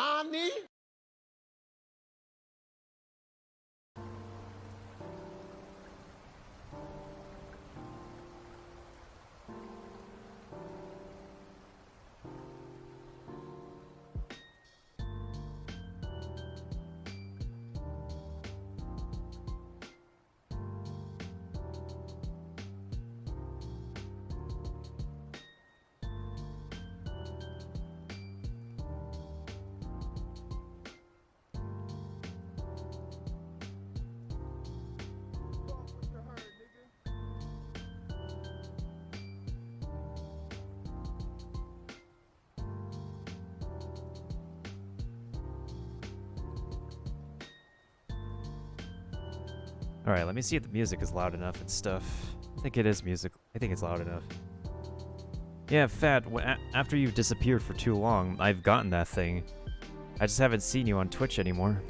Nani? Alright, let me see if the music is loud enough and stuff. I think it is music. I think it's loud enough. Yeah, Fat, after you've disappeared for too long, I've gotten that thing. I just haven't seen you on Twitch anymore.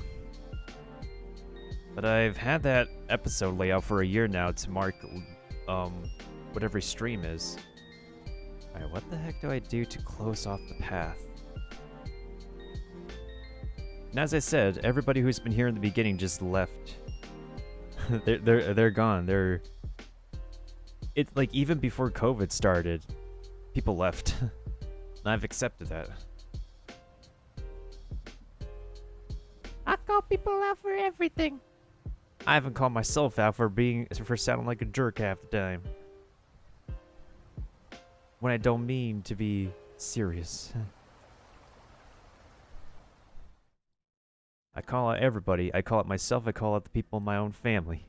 But I've had that episode layout for a year now to mark, what every stream is. Alright, what the heck do I do to close off the path? And as I said, everybody who's been here in the beginning just left. they're gone. It's like even before COVID started, people left. And I've accepted that. I call people out for everything. I haven't called myself out for sounding like a jerk half the time. When I don't mean to be serious. I call out everybody. I call out myself. I call out the people in my own family.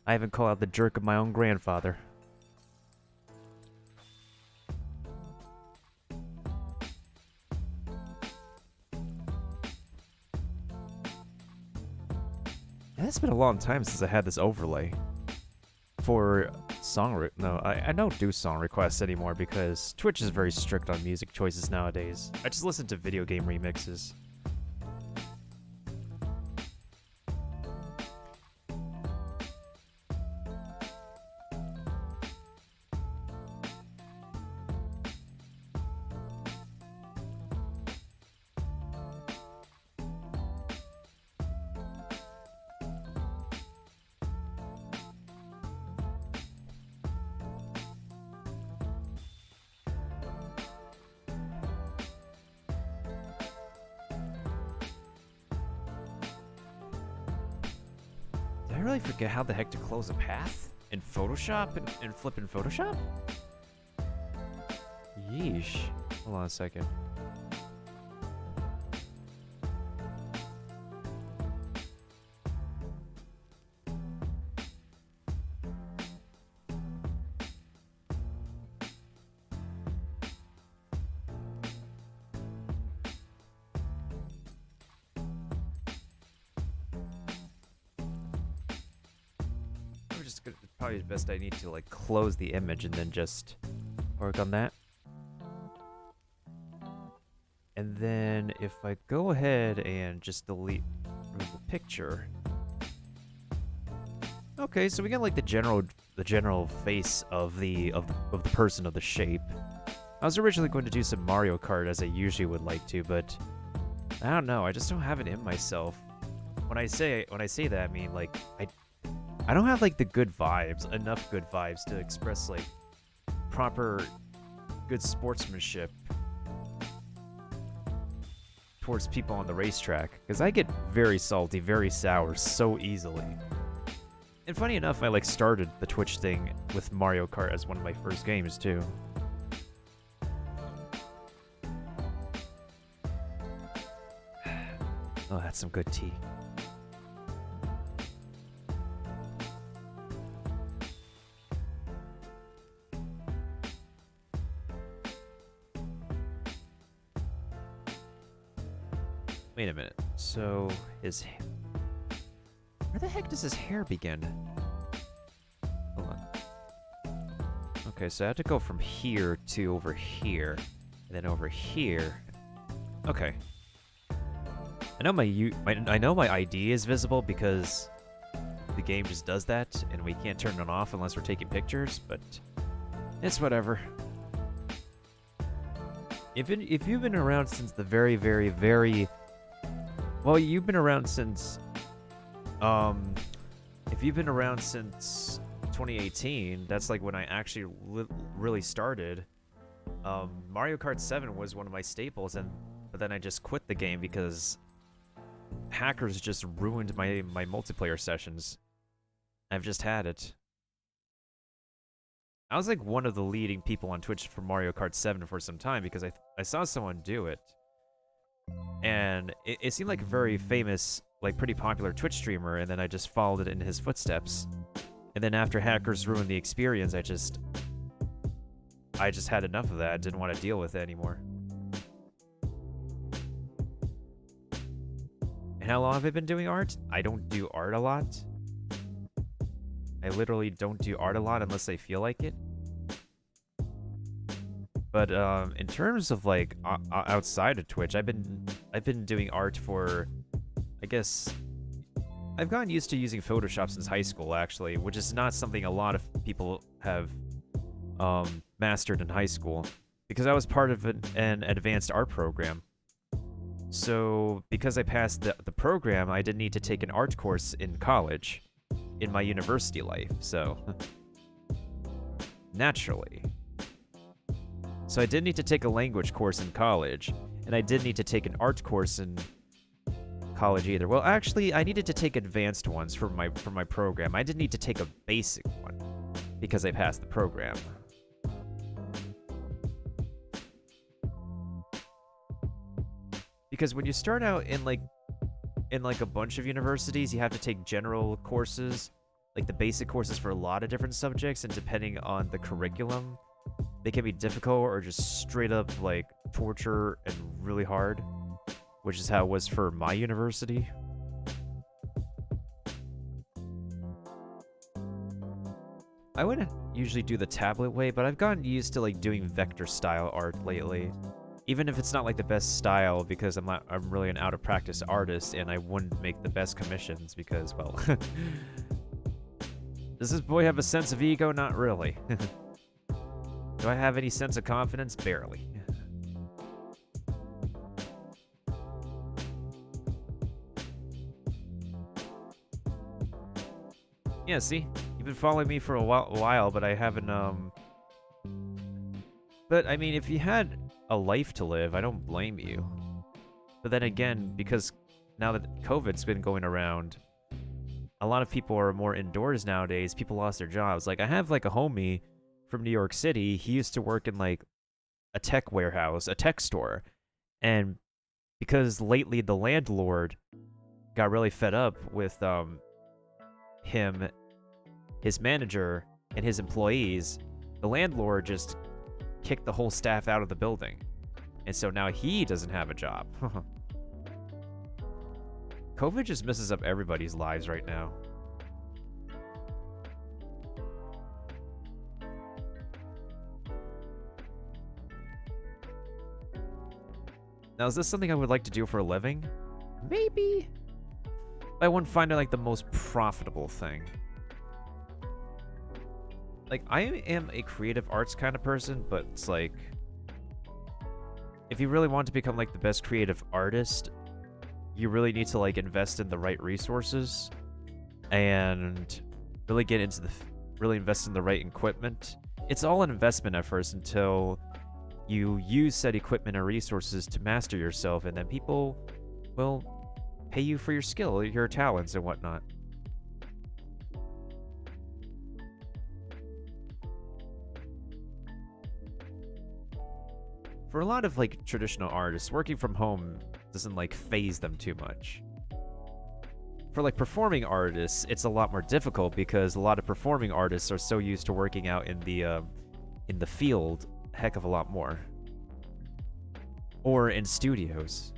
I even call out the jerk of my own grandfather. It's been a long time since I had this overlay for no, I don't do song requests anymore because Twitch is very strict on music choices nowadays. I just listen to video game remixes. I really forget how the heck to close a path in Photoshop and flip in Photoshop? Yeesh. Hold on a second. Probably best I need to like close the image and then just work on that. And then if I go ahead and just remove the picture. Okay, so we got like the general face of the person, of the shape. I was originally going to do some Mario Kart as I usually would like to, but I don't know. I just don't have it in myself. When I say that, I mean like I don't have, like, the good vibes, enough good vibes to express, like, proper good sportsmanship towards people on the racetrack. Because I get very salty, very sour so easily. And funny enough, I, like, started the Twitch thing with Mario Kart as one of my first games, too. Oh, that's some good tea. Wait a minute. So, where the heck does his hair begin? Hold on. Okay, so I have to go from here to over here, and then over here. Okay. I know my ID is visible because the game just does that, and we can't turn it off unless we're taking pictures, but it's whatever. If you've been around since the very, very, very well, you've been around since um if you've been around since 2018, that's like when I actually really started. Mario Kart 7 was one of my staples, but then I just quit the game because hackers just ruined my multiplayer sessions. I've just had it. I was like one of the leading people on Twitch for Mario Kart 7 for some time because I saw someone do it. And it seemed like a very famous, like pretty popular Twitch streamer, and then I just followed it in his footsteps. And then after hackers ruined the experience, I just had enough of that. I didn't want to deal with it anymore. And how long have I been doing art? I don't do art a lot. I literally don't do art a lot unless I feel like it. But in terms of like outside of Twitch, I've been doing art for, I guess, I've gotten used to using Photoshop since high school actually, which is not something a lot of people have mastered in high school, because I was part of an advanced art program. So because I passed the program, I didn't need to take an art course in college, in my university life, so naturally. So I didn't need to take a language course in college, and I didn't need to take an art course in college either. Well, actually, I needed to take advanced ones for my program. I didn't need to take a basic one because I passed the program. Because when you start out in like a bunch of universities, you have to take general courses, like the basic courses for a lot of different subjects, and depending on the curriculum, they can be difficult or just straight up like torture and really hard, which is how it was for my university. I wouldn't usually do the tablet way, but I've gotten used to like doing vector style art lately. Even if it's not like the best style, because I'm really an out of practice artist, and I wouldn't make the best commissions because, well, does this boy have a sense of ego? Not really. Do I have any sense of confidence? Barely. Yeah, see? You've been following me for a while, but I haven't, But, I mean, if you had a life to live, I don't blame you. But then again, because now that COVID's been going around, a lot of people are more indoors nowadays. People lost their jobs. Like, I have, like, a homie from New York City. He used to work in, like, a tech warehouse, a tech store. And because lately the landlord got really fed up with, him, his manager, and his employees, the landlord just kicked the whole staff out of the building. And so now he doesn't have a job. COVID just messes up everybody's lives right now. Now, is this something I would like to do for a living? Maybe. I wouldn't find it like the most profitable thing. Like, I am a creative arts kind of person, but it's like, if you really want to become like the best creative artist, you really need to like invest in the right resources and really get into really invest in the right equipment. It's all an investment at first until you use said equipment or resources to master yourself, and then people will pay you for your skill, your talents, and whatnot. For a lot of like traditional artists, working from home doesn't like phase them too much. For like performing artists, it's a lot more difficult because a lot of performing artists are so used to working out in the field a heck of a lot more, or in studios.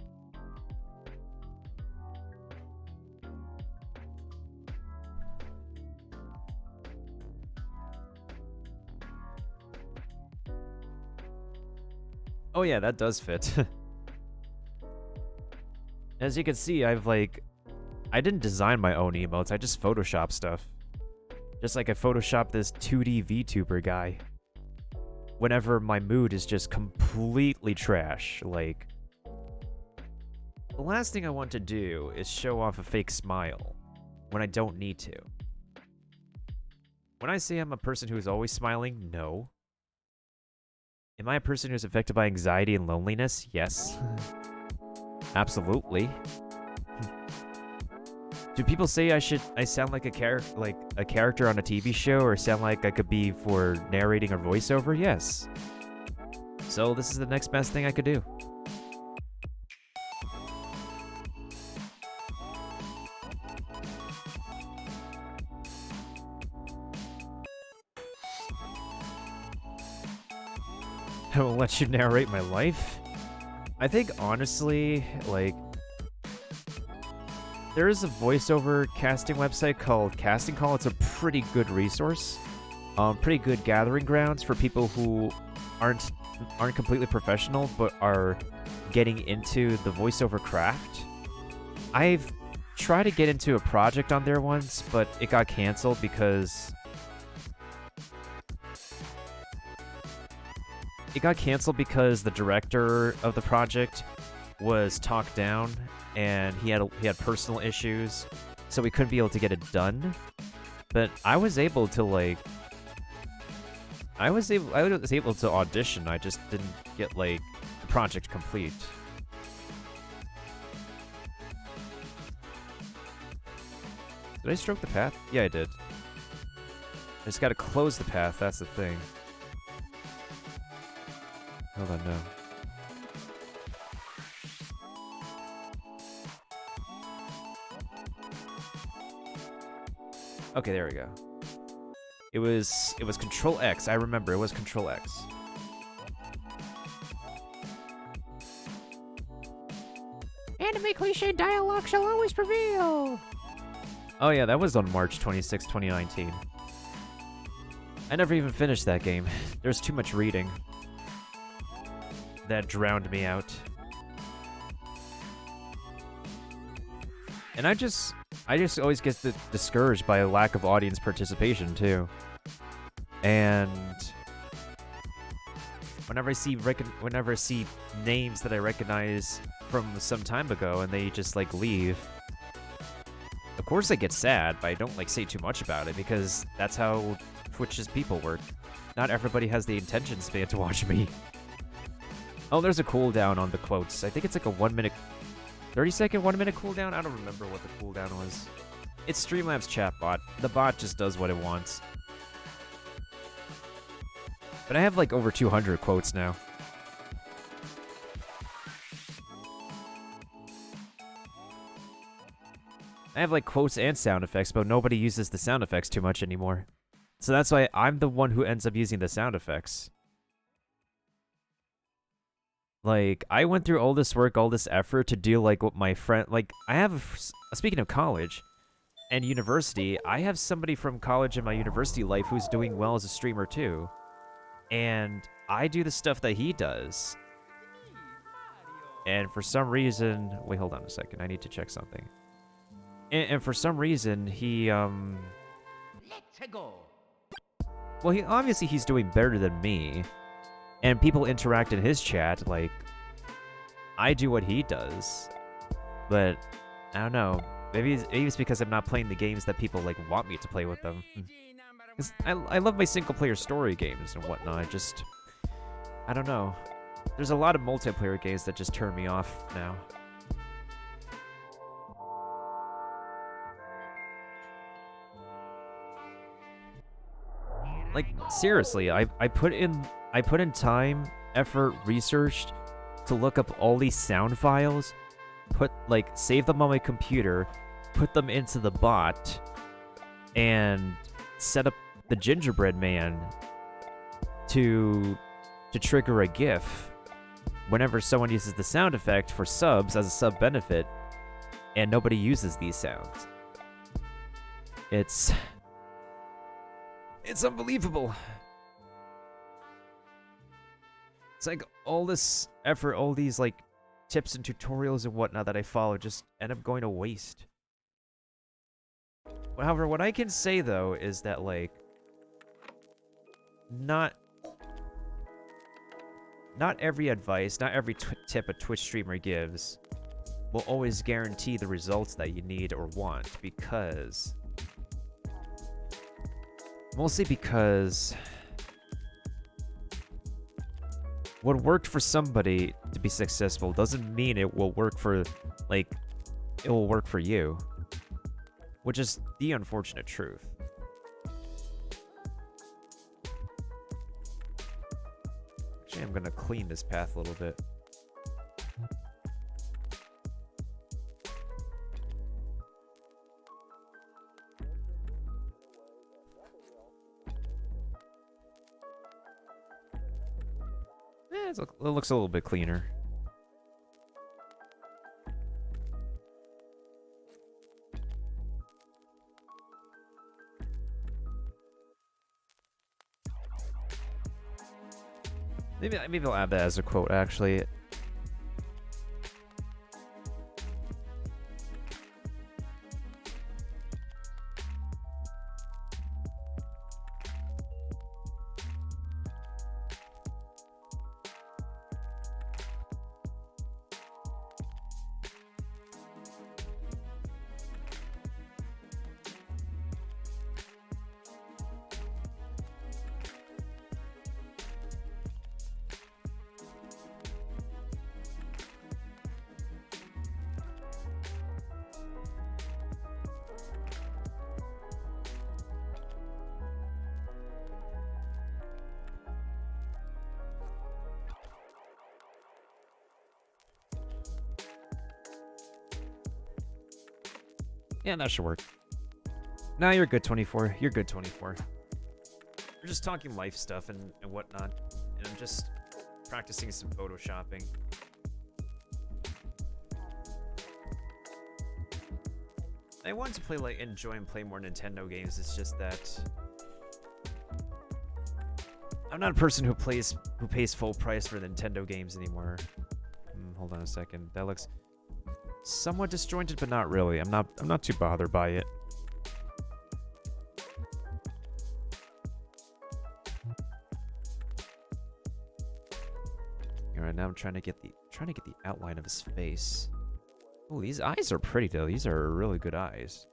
Oh yeah, that does fit. As you can see, I didn't design my own emotes, I just Photoshop stuff. Just like I Photoshopped this 2D VTuber guy. whenever my mood is just completely trash. Like, the last thing I want to do is show off a fake smile when I don't need to. When I say I'm a person who is always smiling, no. Am I a person who's affected by anxiety and loneliness? Yes. Absolutely. Do people say I sound like a character on a TV show, or sound like I could be for narrating or voiceover? Yes. So this is the next best thing I could do. I will let you narrate my life. I think, honestly, like, there is a voiceover casting website called Casting Call. It's a pretty good resource. Pretty good gathering grounds for people who aren't completely professional, but are getting into the voiceover craft. I've tried to get into a project on there once, but it got canceled because... the director of the project was talked down, and he had personal issues, so we couldn't be able to get it done. But I was able to audition. I just didn't get the project complete. Did I stroke the path? Yeah, I did. I just gotta close the path. That's the thing. Hold on, no. Okay, there we go. It was Control X. I remember it was Control X. Anime cliche dialogue shall always prevail. Oh yeah, that was on March 26, 2019. I never even finished that game. There's too much reading. That drowned me out. And I just always get discouraged by a lack of audience participation too. And whenever I see names that I recognize from some time ago and they just leave, of course I get sad, but I don't say too much about it because that's how Twitch's people work. Not everybody has the attention span to watch me. Oh, there's a cooldown on the quotes. I think it's like a 1 minute, 30-second, 1 minute cooldown. I don't remember what the cooldown was. It's Streamlabs chatbot. The bot just does what it wants. But I have over 200 quotes now. I have quotes and sound effects, but nobody uses the sound effects too much anymore. So that's why I'm the one who ends up using the sound effects. I went through all this work, all this effort to do, what my friend... I have... Speaking of college and university, I have somebody from college and my university life who's doing well as a streamer, too. And I do the stuff that he does. And for some reason... Wait, hold on a second. I need to check something. And for some reason, he, Let's go. Well, obviously he's doing better than me. And people interact in his chat, I do what he does. But, I don't know. Maybe it's because I'm not playing the games that people, want me to play with them. Because I love my single-player story games and whatnot. I don't know. There's a lot of multiplayer games that just turn me off now. Seriously, I put in time, effort, researched to look up all these sound files, save them on my computer, put them into the bot, and set up the gingerbread man to trigger a GIF whenever someone uses the sound effect for subs as a sub benefit, and nobody uses these sounds. It's unbelievable. It's all this effort, all these tips and tutorials and whatnot that I follow just end up going to waste. However, what I can say though is that not every advice, not every tip a Twitch streamer gives will always guarantee the results that you need or want, because... Mostly because... what worked for somebody to be successful doesn't mean it will work for, like, it will work for you. Which is the unfortunate truth. Actually, I'm gonna clean this path a little bit. It looks a little bit cleaner. Maybe I'll add that as a quote, actually. Yeah, that should work. No, you're good, 24. You're good, 24. We're just talking life stuff and whatnot. And I'm just practicing some photoshopping. I want to play, enjoy and play more Nintendo games. It's just that I'm not a person who pays full price for Nintendo games anymore. Hold on a second. That looks somewhat disjointed, but not really. I'm not too bothered by it. All right, now I'm trying to get the outline of his face. Oh, these eyes are pretty though. These are really good eyes.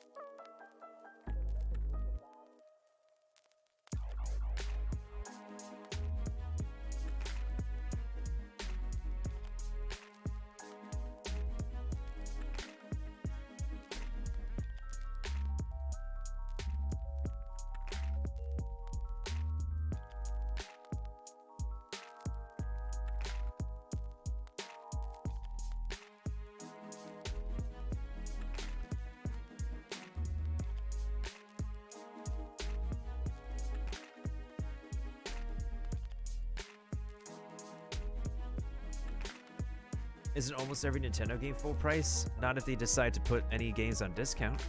Isn't almost every Nintendo game full price? Not if they decide to put any games on discount.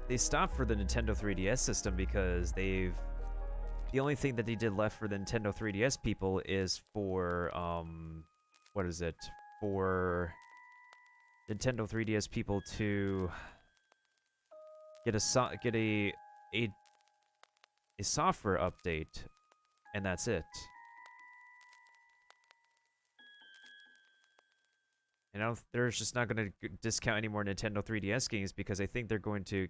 They stopped for the Nintendo 3DS system because the only thing that they did left for the Nintendo 3DS people is for, what is it? For Nintendo 3DS people to get a software update, and that's it. And they're just not going to discount any more Nintendo 3DS games because I think they're going to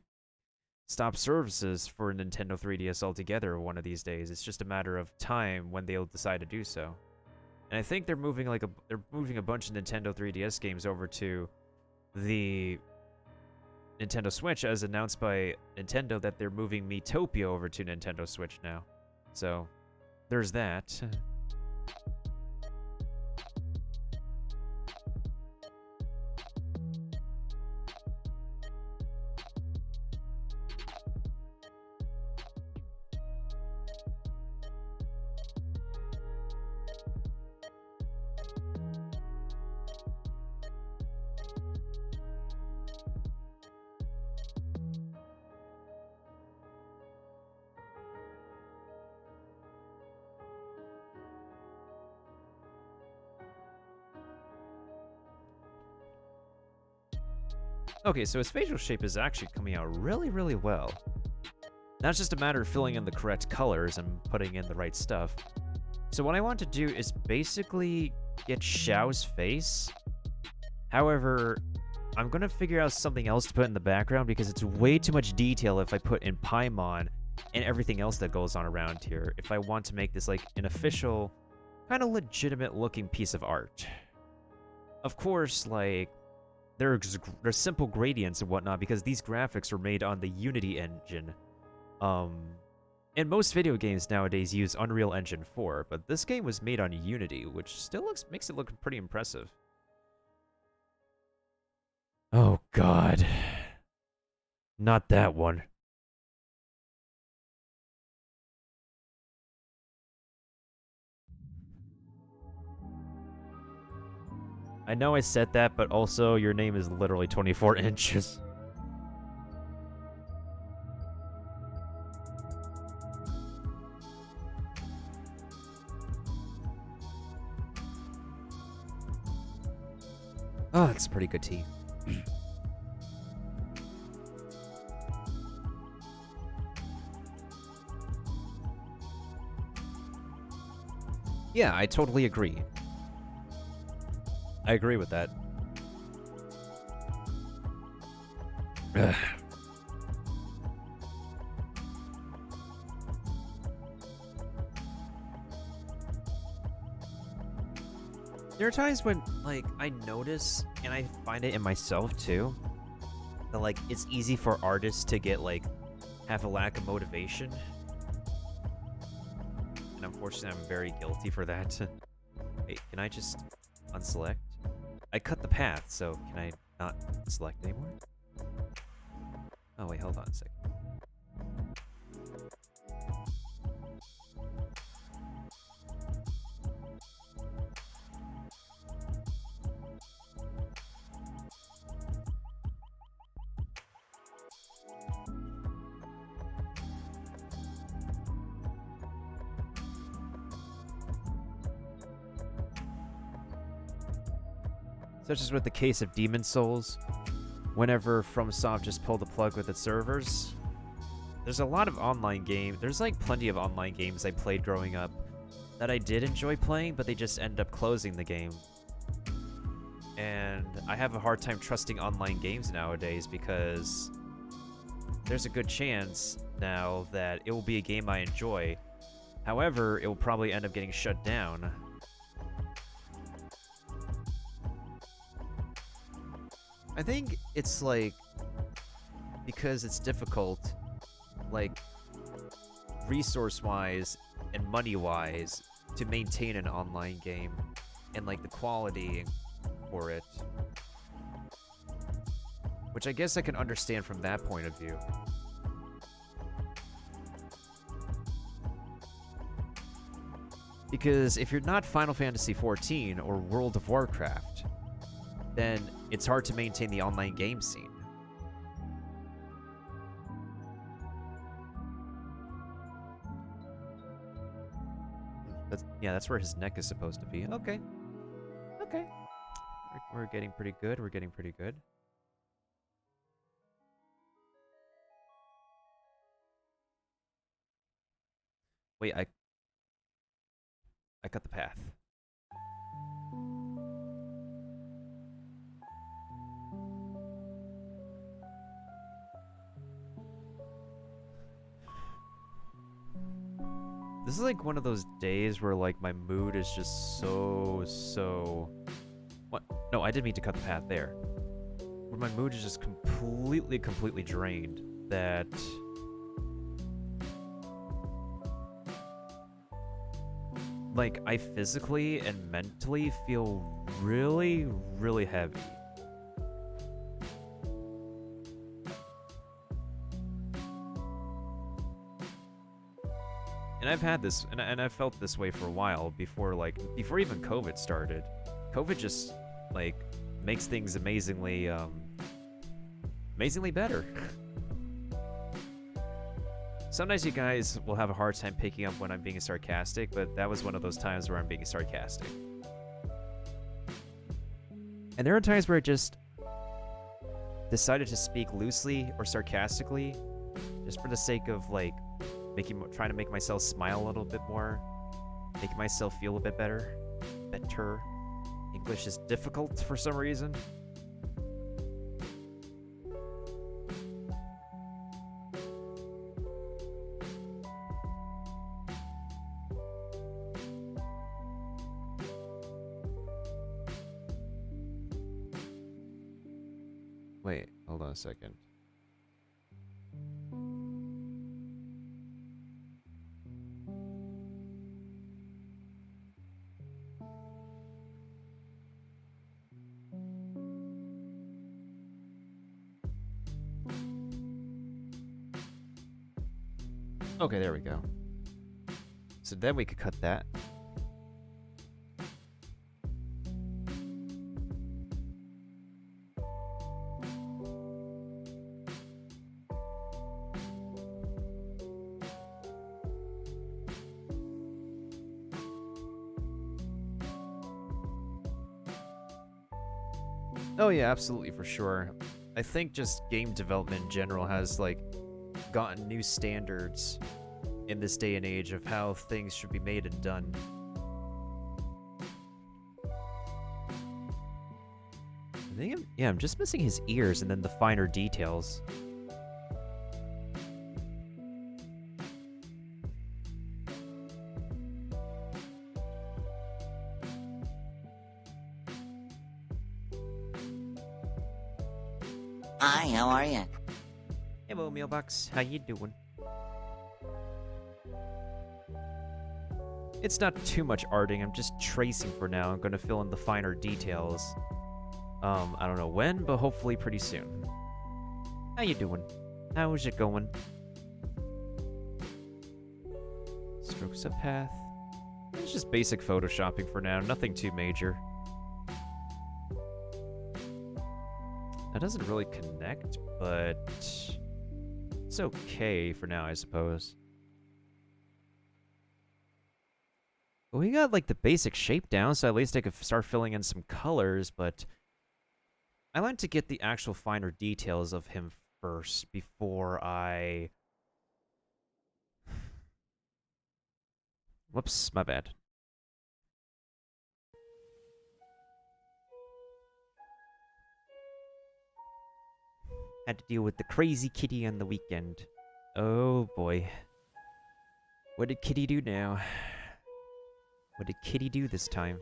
stop services for Nintendo 3DS altogether one of these days. It's just a matter of time when they'll decide to do so. And I think they're moving a bunch of Nintendo 3DS games over to the Nintendo Switch, as announced by Nintendo that they're moving Miitopia over to Nintendo Switch now. So there's that. Okay, so his facial shape is actually coming out really, really well. Now it's just a matter of filling in the correct colors and putting in the right stuff. So what I want to do is basically get Xiao's face. However, I'm going to figure out something else to put in the background because it's way too much detail if I put in Paimon and everything else that goes on around here. If I want to make this like an official, kind of legitimate looking piece of art. Of course, like, there's simple gradients and whatnot because these graphics are made on the Unity engine. And most video games nowadays use Unreal Engine 4, but this game was made on Unity, which still makes it look pretty impressive. Oh god. Not that one. I know I said that, but also your name is literally 24 inches. Oh, that's pretty good tea. Yeah, I totally agree. I agree with that. Ugh. There are times when, like, I notice, and I find it in myself too, that, like, it's easy for artists to get, like, have a lack of motivation. And unfortunately, I'm very guilty for that. Wait, can I just unselect? I cut the path, so can I not select anymore? Oh, wait, hold on a second. Such as with the case of Demon Souls, whenever FromSoft just pulled the plug with its servers, there's a lot of online games. There's like plenty of online games I played growing up that I did enjoy playing, but they just end up closing the game. And I have a hard time trusting online games nowadays because there's a good chance now that it will be a game I enjoy. However, it will probably end up getting shut down. I think it's like, because it's difficult, like, resource-wise and money-wise, to maintain an online game, and like the quality for it. Which I guess I can understand from that point of view. Because if you're not Final Fantasy XIV or World of Warcraft, then it's hard to maintain the online game scene. That's where his neck is supposed to be. Okay. Okay. We're getting pretty good. We're getting pretty good. Wait, I cut the path. This is like one of those days where like my mood is just so... What? No, I didn't mean to cut the path there. Where my mood is just completely drained. That... like, I physically and mentally feel really heavy. And I've had this, and I've felt this way for a while before even COVID started. COVID just, like, makes things amazingly better. Sometimes you guys will have a hard time picking up when I'm being sarcastic, but that was one of those times where I'm being sarcastic. And there are times where I just decided to speak loosely or sarcastically Just for the sake of, like, trying to make myself smile a little bit more. Making myself feel a bit better. Better. English is difficult for some reason. Wait, hold on a second. Okay, there we go. So then we could cut that. Oh yeah, absolutely, for sure. I think just game development in general has, like, gotten new standards in this day and age of how things should be made and done. I think I'm just missing his ears and then the finer details. Hi, how are you? Hello, Mailbox. How you doing? It's not too much arting. I'm just tracing for now. I'm going to fill in the finer details. I don't know when, but hopefully pretty soon. How you doing? How's it going? Strokes of path. It's just basic photoshopping for now. Nothing too major. That doesn't really connect, but it's okay for now, I suppose. But we got, like, the basic shape down, so at least I could start filling in some colors, but I like to get the actual finer details of him first before I... Whoops, my bad. Had to deal with the crazy kitty on the weekend. Oh boy. What did Kitty do now? What did Kitty do this time?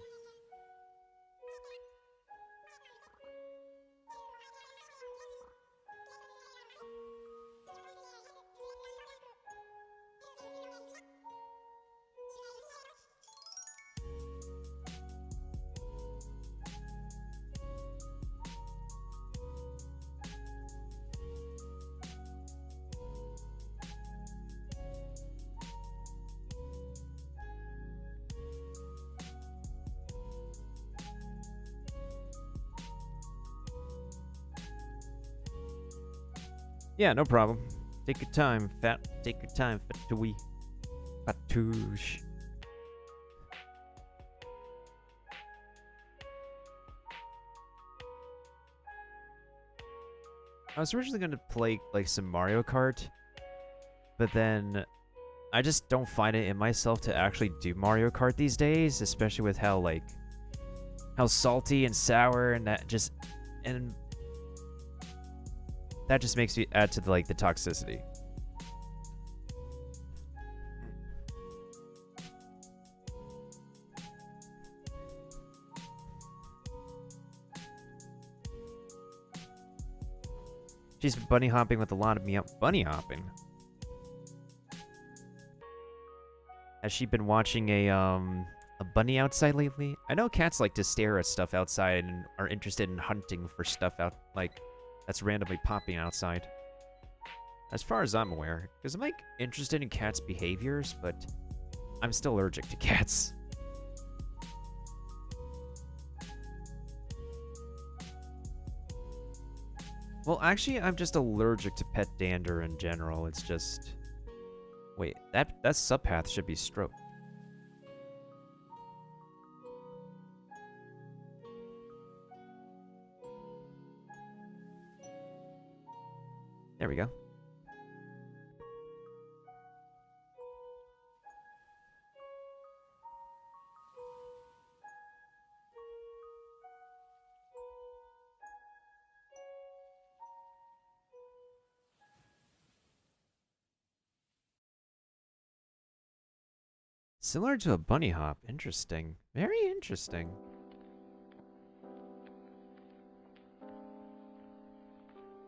Yeah, no problem. Take your time, fat. Take your time, fatouille. Fatouche. I was originally going to play, like, some Mario Kart, but then I just don't find it in myself to actually do Mario Kart these days, especially with how, like, how salty and sour and that just... And that just makes me add to the, like, the toxicity. She's bunny hopping with a lot of meow. Bunny hopping? Has she been watching a bunny outside lately? I know cats like to stare at stuff outside and are interested in hunting for stuff out, like, that's randomly popping outside. As far as I'm aware. Because I'm, like, interested in cats' behaviors, but I'm still allergic to cats. Well, actually, I'm just allergic to pet dander in general. It's just... Wait, that subpath should be stroke. There we go. Similar to a bunny hop. Interesting. Very interesting.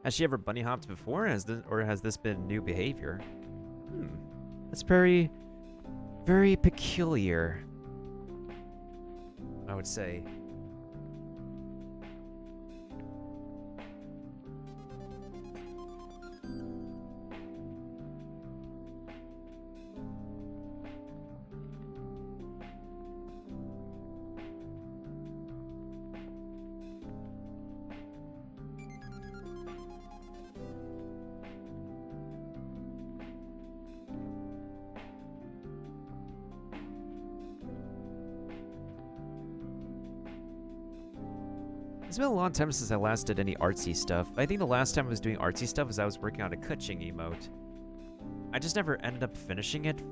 Has she ever bunny hopped before? Or has this been new behavior? Hmm. That's very, very peculiar, I would say. It's been a long time since I last did any artsy stuff. I think the last time I was doing artsy stuff was I was working on a Kuching emote. I just never ended up finishing it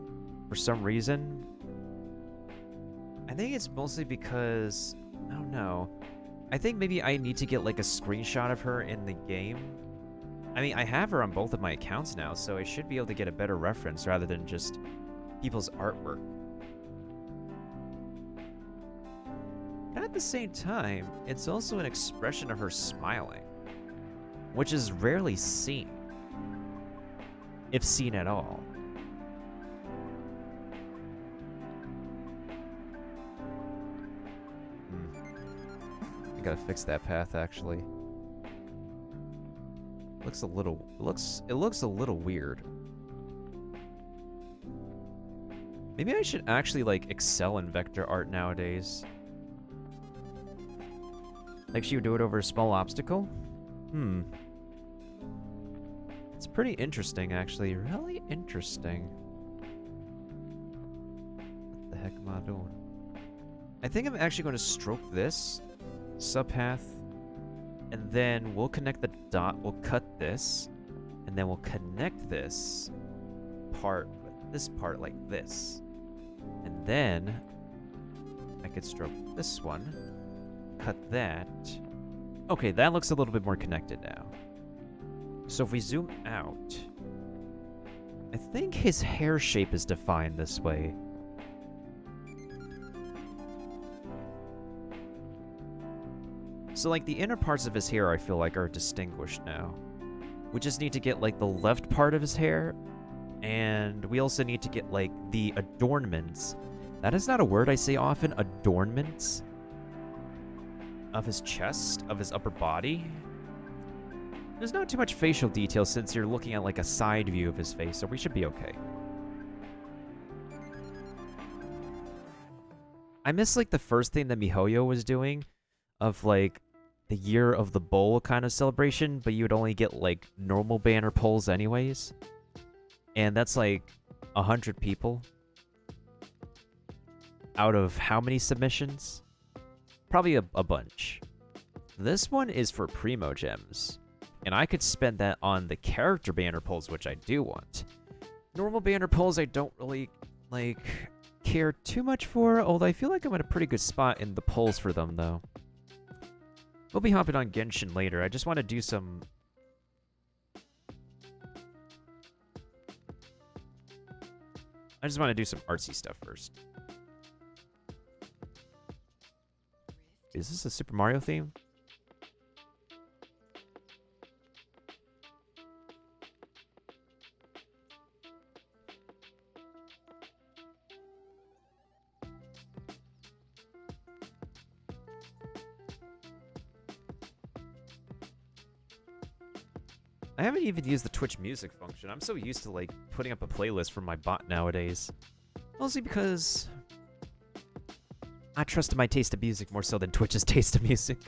for some reason. I think it's mostly because, I don't know. I think maybe I need to get like a screenshot of her in the game. I mean, I have her on both of my accounts now, so I should be able to get a better reference rather than just people's artwork. But at the same time, it's also an expression of her smiling, which is rarely seen, if seen at all. I gotta fix that path, actually. Looks a little, it looks a little weird. Maybe I should actually, like, excel in vector art nowadays. Like she would do it over a small obstacle? It's pretty interesting, actually. Really interesting. What the heck am I doing? I think I'm actually going to stroke this subpath, and then we'll connect the dot. We'll cut this, and then we'll connect this part with this part like this. And then I could stroke this one. Cut that. Okay, that looks a little bit more connected now. So if we zoom out, I think his hair shape is defined this way. So like the inner parts of his hair I feel like are distinguished now. We just need to get like the left part of his hair, and we also need to get like the adornments. That is not a word I say often, adornments. Of his chest, of his upper body. There's not too much facial detail since you're looking at like a side view of his face, so we should be okay. I miss like the first thing that MiHoYo was doing of like the year of the bull kind of celebration, but you would only get like normal banner polls anyways. And that's like 100 people out of how many submissions? Probably a bunch. This one is for Primo Gems, and I could spend that on the character banner polls, which I do want. Normal banner polls I don't really, like, care too much for, although I feel like I'm in a pretty good spot in the polls for them, though. We'll be hopping on Genshin later. I just want to do some... I just want to do some artsy stuff first. Is this a Super Mario theme? I haven't even used the Twitch music function. I'm so used to like putting up a playlist for my bot nowadays. Mostly because I trust my taste of music more so than Twitch's taste of music.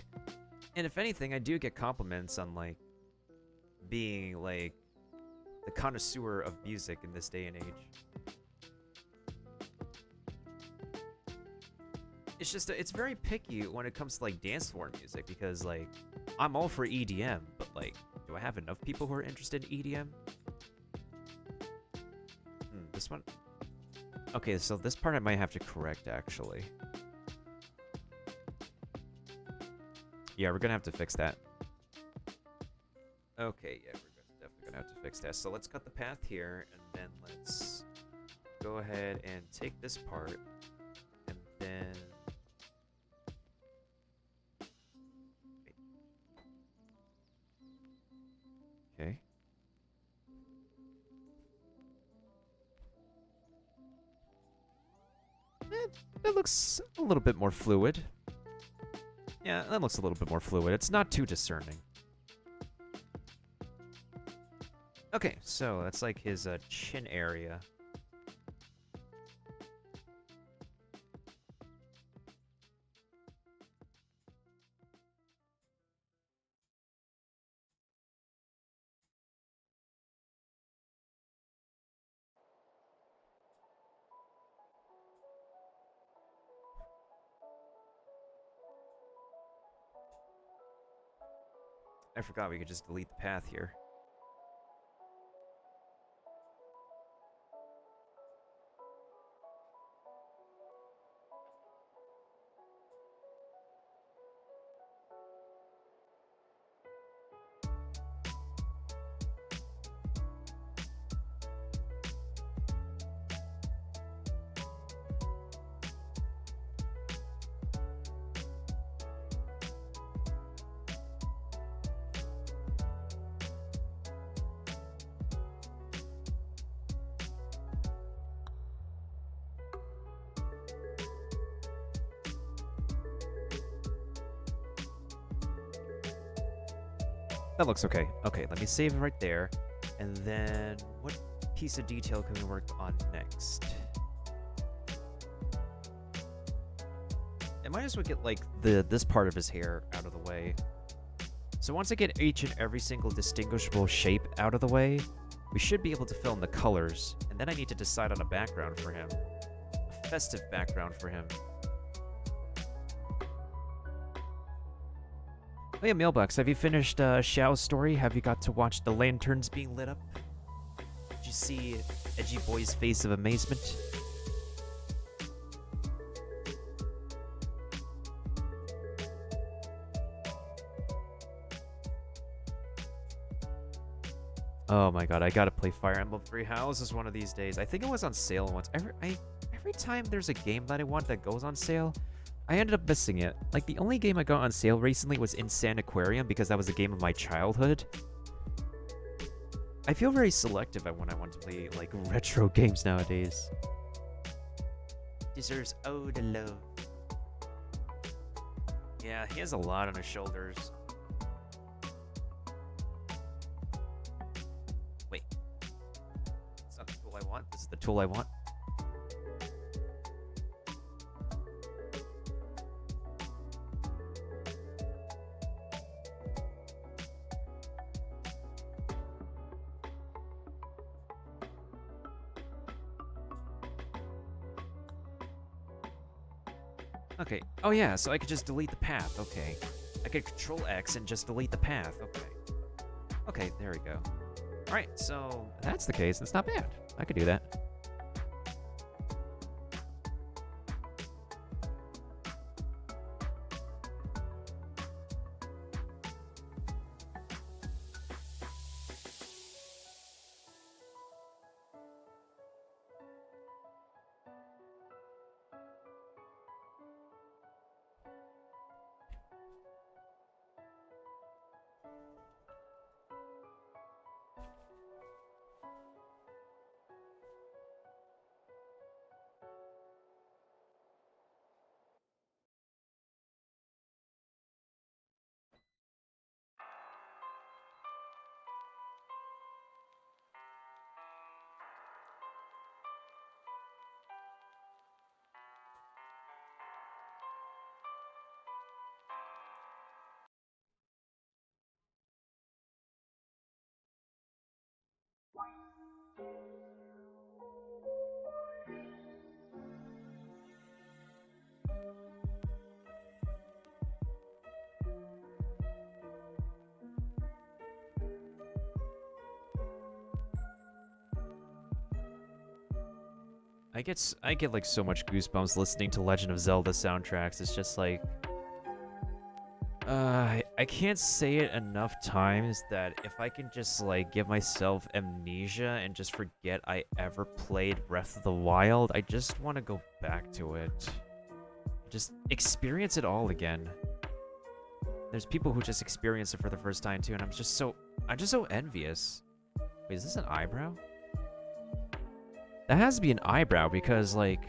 And if anything, I do get compliments on, like, being, like, the connoisseur of music in this day and age. It's just, it's very picky when it comes to, like, dance floor music, because, like, I'm all for EDM, but, like, do I have enough people who are interested in EDM? This one? Okay, so this part I might have to correct, actually. Yeah, we're gonna have to fix that. Okay, yeah, we're definitely gonna have to fix that. So let's cut the path here, and then let's go ahead and take this part, and then... Okay. That looks a little bit more fluid. Yeah, that looks a little bit more fluid. It's not too discerning. Okay, so that's like his chin area. I forgot we could just delete the path here. That looks okay. Okay, let me save it right there. And then what piece of detail can we work on next? I might as well get like this part of his hair out of the way. So once I get each and every single distinguishable shape out of the way, we should be able to fill in the colors. And then I need to decide on a background for him. A festive background for him. Oh yeah, Mailbox, have you finished Xiao's story? Have you got to watch the lanterns being lit up? Did you see Edgy Boy's face of amazement? Oh my god, I gotta play Fire Emblem Three Houses one of these days. I think it was on sale once. Every time there's a game that I want that goes on sale, I ended up missing it. Like, the only game I got on sale recently was Insane Aquarium because that was a game of my childhood. I feel very selective at when I want to play, like, retro games nowadays. Deserves all the love. Yeah, he has a lot on his shoulders. Wait. It's not the tool I want. This is the tool I want. Okay. Oh yeah, so I could just delete the path. Okay. I could Control X and just delete the path. Okay. Okay, there we go. Alright, so if that's the case, it's not bad. I could do that. I get like so much goosebumps listening to Legend of Zelda soundtracks. It's just like, I can't say it enough times that if I can just, like, give myself amnesia and just forget I ever played Breath of the Wild, I just want to go back to it. Just experience it all again. There's people who just experience it for the first time, too, and I'm just so envious. Wait, is this an eyebrow? That has to be an eyebrow because, like,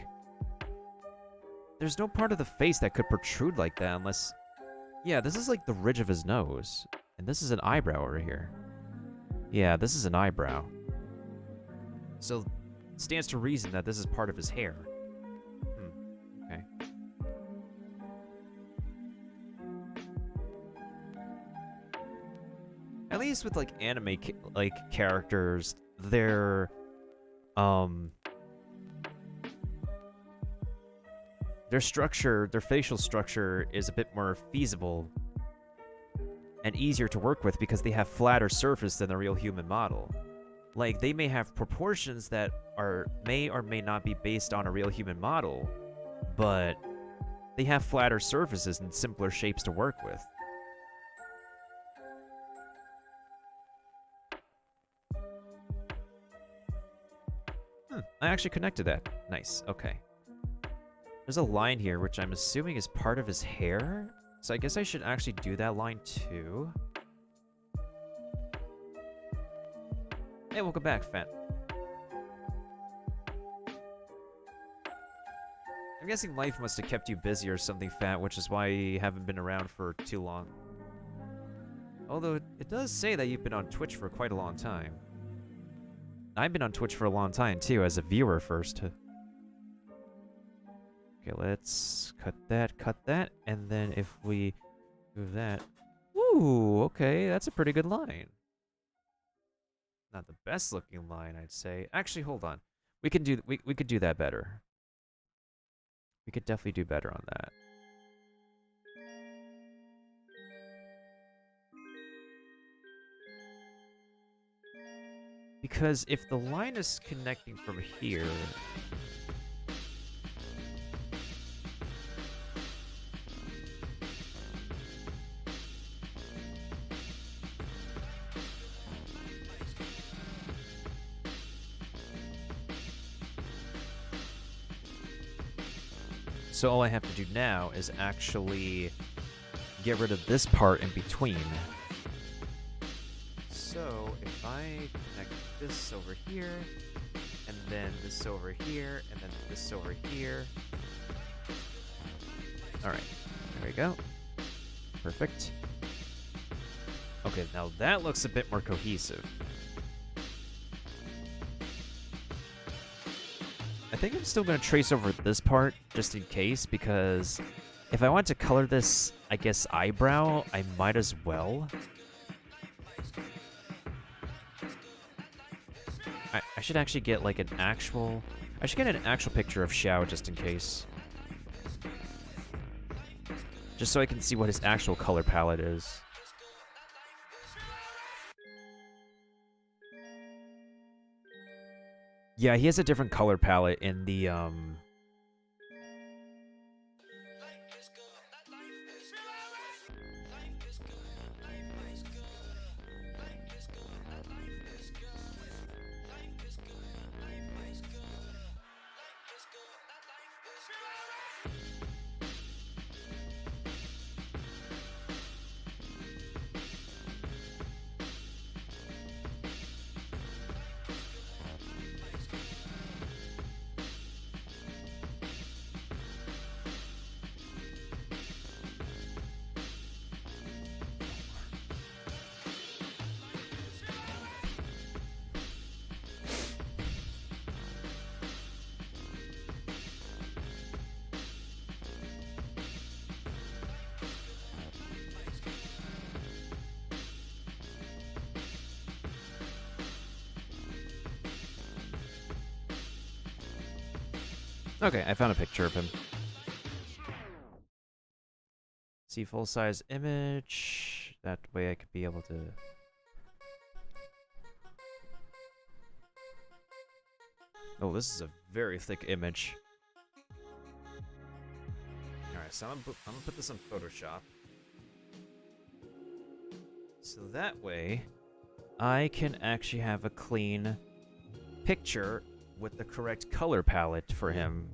there's no part of the face that could protrude like that unless... Yeah, this is like the ridge of his nose. And this is an eyebrow over here. Yeah, this is an eyebrow. So, it stands to reason that this is part of his hair. Okay. At least with, like, anime, like, characters, their structure, their facial structure is a bit more feasible and easier to work with because they have flatter surface than the real human model. Like, they may have proportions that may or may not be based on a real human model, but they have flatter surfaces and simpler shapes to work with. I actually connected that. Nice, okay. There's a line here, which I'm assuming is part of his hair. So I guess I should actually do that line too. Hey, welcome back, Fat. I'm guessing life must have kept you busy or something, Fat, which is why you haven't been around for too long. Although it does say that you've been on Twitch for quite a long time. I've been on Twitch for a long time too, as a viewer first. Okay, let's cut that, and then if we move that... Ooh, okay, that's a pretty good line. Not the best looking line, I'd say. Actually, hold on. We could do that better. We could definitely do better on that. Because if the line is connecting from here... So all I have to do now is actually get rid of this part in between. So if I connect this over here, and then this over here, and then this over here. Alright, there we go. Perfect. Okay, now that looks a bit more cohesive. I think I'm still going to trace over this part, just in case, because if I want to color this, I guess, eyebrow, I might as well. I should actually get, like, an actual... I should get an actual picture of Xiao, just in case. Just so I can see what his actual color palette is. Yeah, he has a different color palette in the, Okay, I found a picture of him. See full-size image. That way I could be able to... Oh, this is a very thick image. Alright, so I'm gonna put this in Photoshop. So that way, I can actually have a clean picture with the correct color palette for him.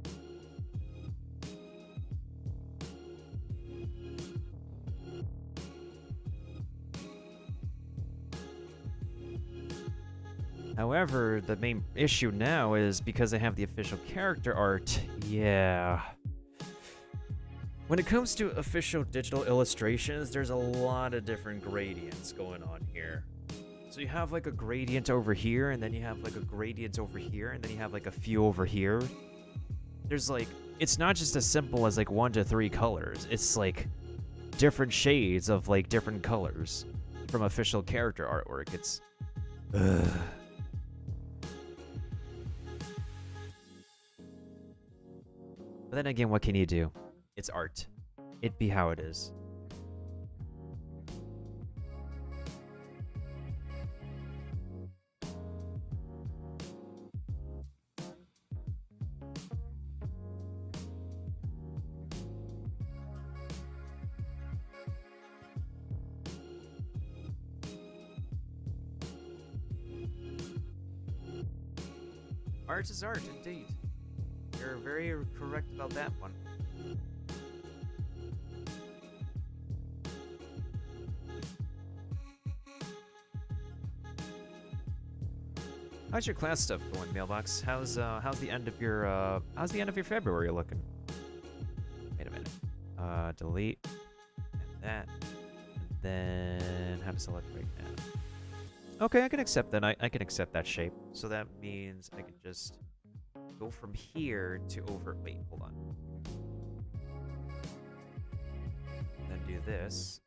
However, the main issue now is because I have the official character art, yeah. When it comes to official digital illustrations, there's a lot of different gradients going on here. So you have like a gradient over here, and then you have like a gradient over here, and then you have like a few over here. There's like, it's not just as simple as like 1 to 3 colors. It's like different shades of like different colors from official character artwork. It's, ugh. But then again, what can you do? It's art. It be how it is. Art is art, indeed. You're very correct about that one. How's your class stuff going, Mailbox? How's the end of your February looking? Wait a minute. Delete and that, and then how to select right now. Okay, I can accept that. I can accept that shape. So that means I can just go from here to over. Wait, hold on. And then do this.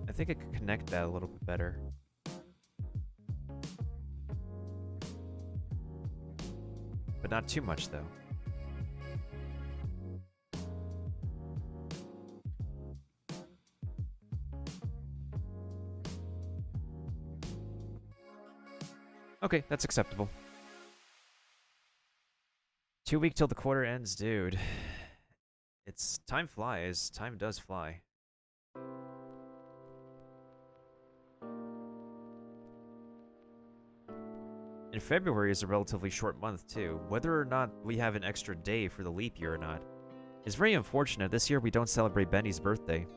I think I could connect that a little bit better. But not too much, though. Okay, that's acceptable. 2 weeks till the quarter ends, dude. It's time flies. Time does fly. And February is a relatively short month, too. Whether or not we have an extra day for the leap year or not is very unfortunate. This year we don't celebrate Benny's birthday.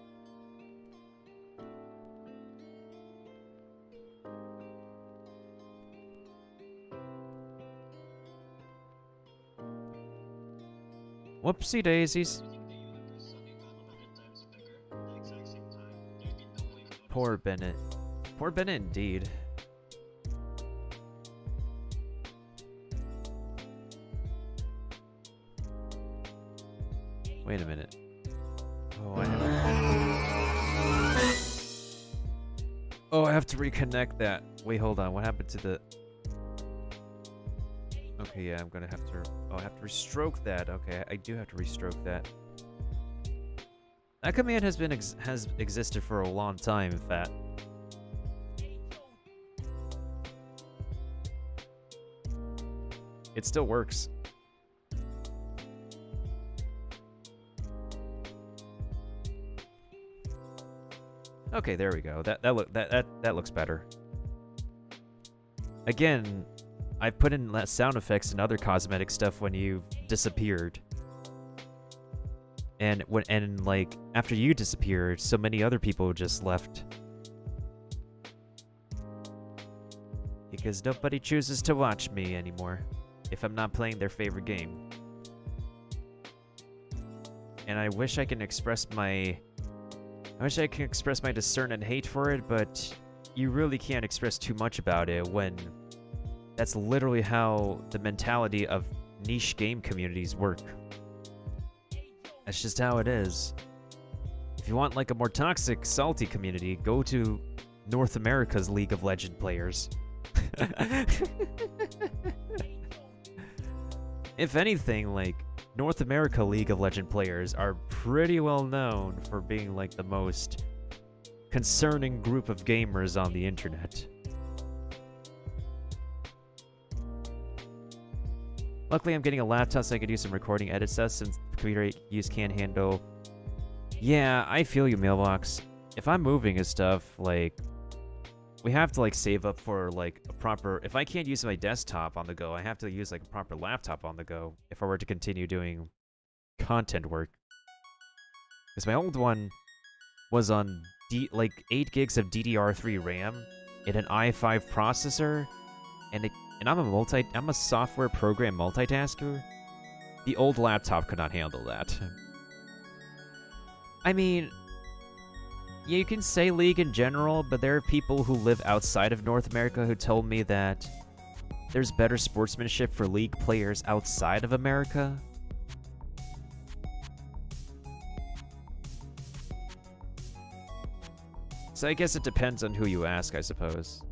Whoopsie daisies. Poor Bennett. Poor Bennett indeed. Wait a minute. Oh, I have to reconnect that. Wait, hold on. What happened to the... Okay, yeah, I'm gonna have to... Oh, I have to restroke that. Okay, I do have to restroke that. That command has been has existed for a long time, in fact. It still works. Okay, there we go. That looks better. Again, I've put in sound effects and other cosmetic stuff when you disappeared. And like after you disappeared, so many other people just left. Because nobody chooses to watch me anymore if I'm not playing their favorite game. And I wish I can express my discern and hate for it, but you really can't express too much about it when that's literally how the mentality of niche game communities work. That's just how it is. If you want like a more toxic, salty community, go to North America's League of Legends players. If anything, like, North America League of Legends players are pretty well known for being like the most concerning group of gamers on the internet. Luckily, I'm getting a laptop so I can do some recording edit stuff since the computer use can't handle. Yeah, I feel you, Mailbox. If I'm moving and stuff, like, we have to, like, save up for, like, a proper... If I can't use my desktop on the go, I have to use, like, a proper laptop on the go if I were to continue doing content work. Because my old one was on, like, 8 gigs of DDR3 RAM and an i5 processor, and I'm a software program multitasker. The old laptop could not handle that. I mean, yeah, you can say League in general, but there are people who live outside of North America who told me that there's better sportsmanship for League players outside of America. So I guess it depends on who you ask, I suppose.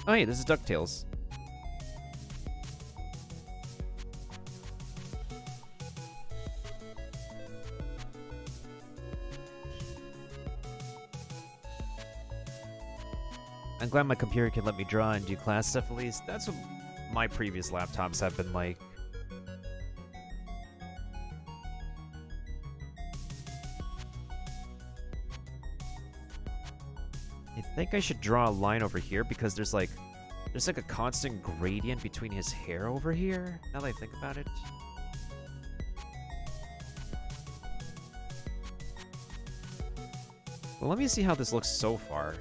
Oh, hey, this is DuckTales. I'm glad my computer can let me draw and do class stuff at least. That's what my previous laptops have been like. I think I should draw a line over here because there's like a constant gradient between his hair over here, now that I think about it. Well, let me see how this looks so far.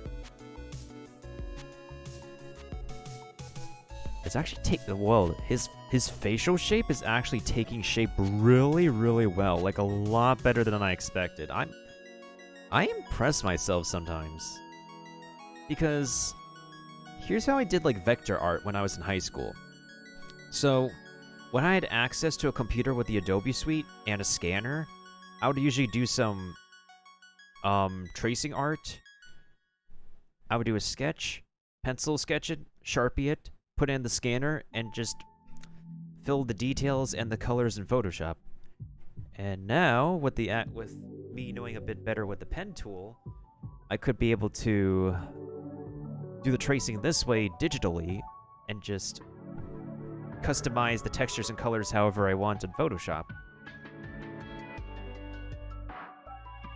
It's actually well, his facial shape is actually taking shape really, really well, like a lot better than I expected. I impress myself sometimes. Because here's how I did like vector art when I was in high school. So when I had access to a computer with the Adobe Suite and a scanner, I would usually do some tracing art. I would do a sketch, pencil sketch it, Sharpie it, put it in the scanner, and just fill the details and the colors in Photoshop. And now with me knowing a bit better with the pen tool, I could be able to do the tracing this way digitally and just customize the textures and colors however I want in Photoshop.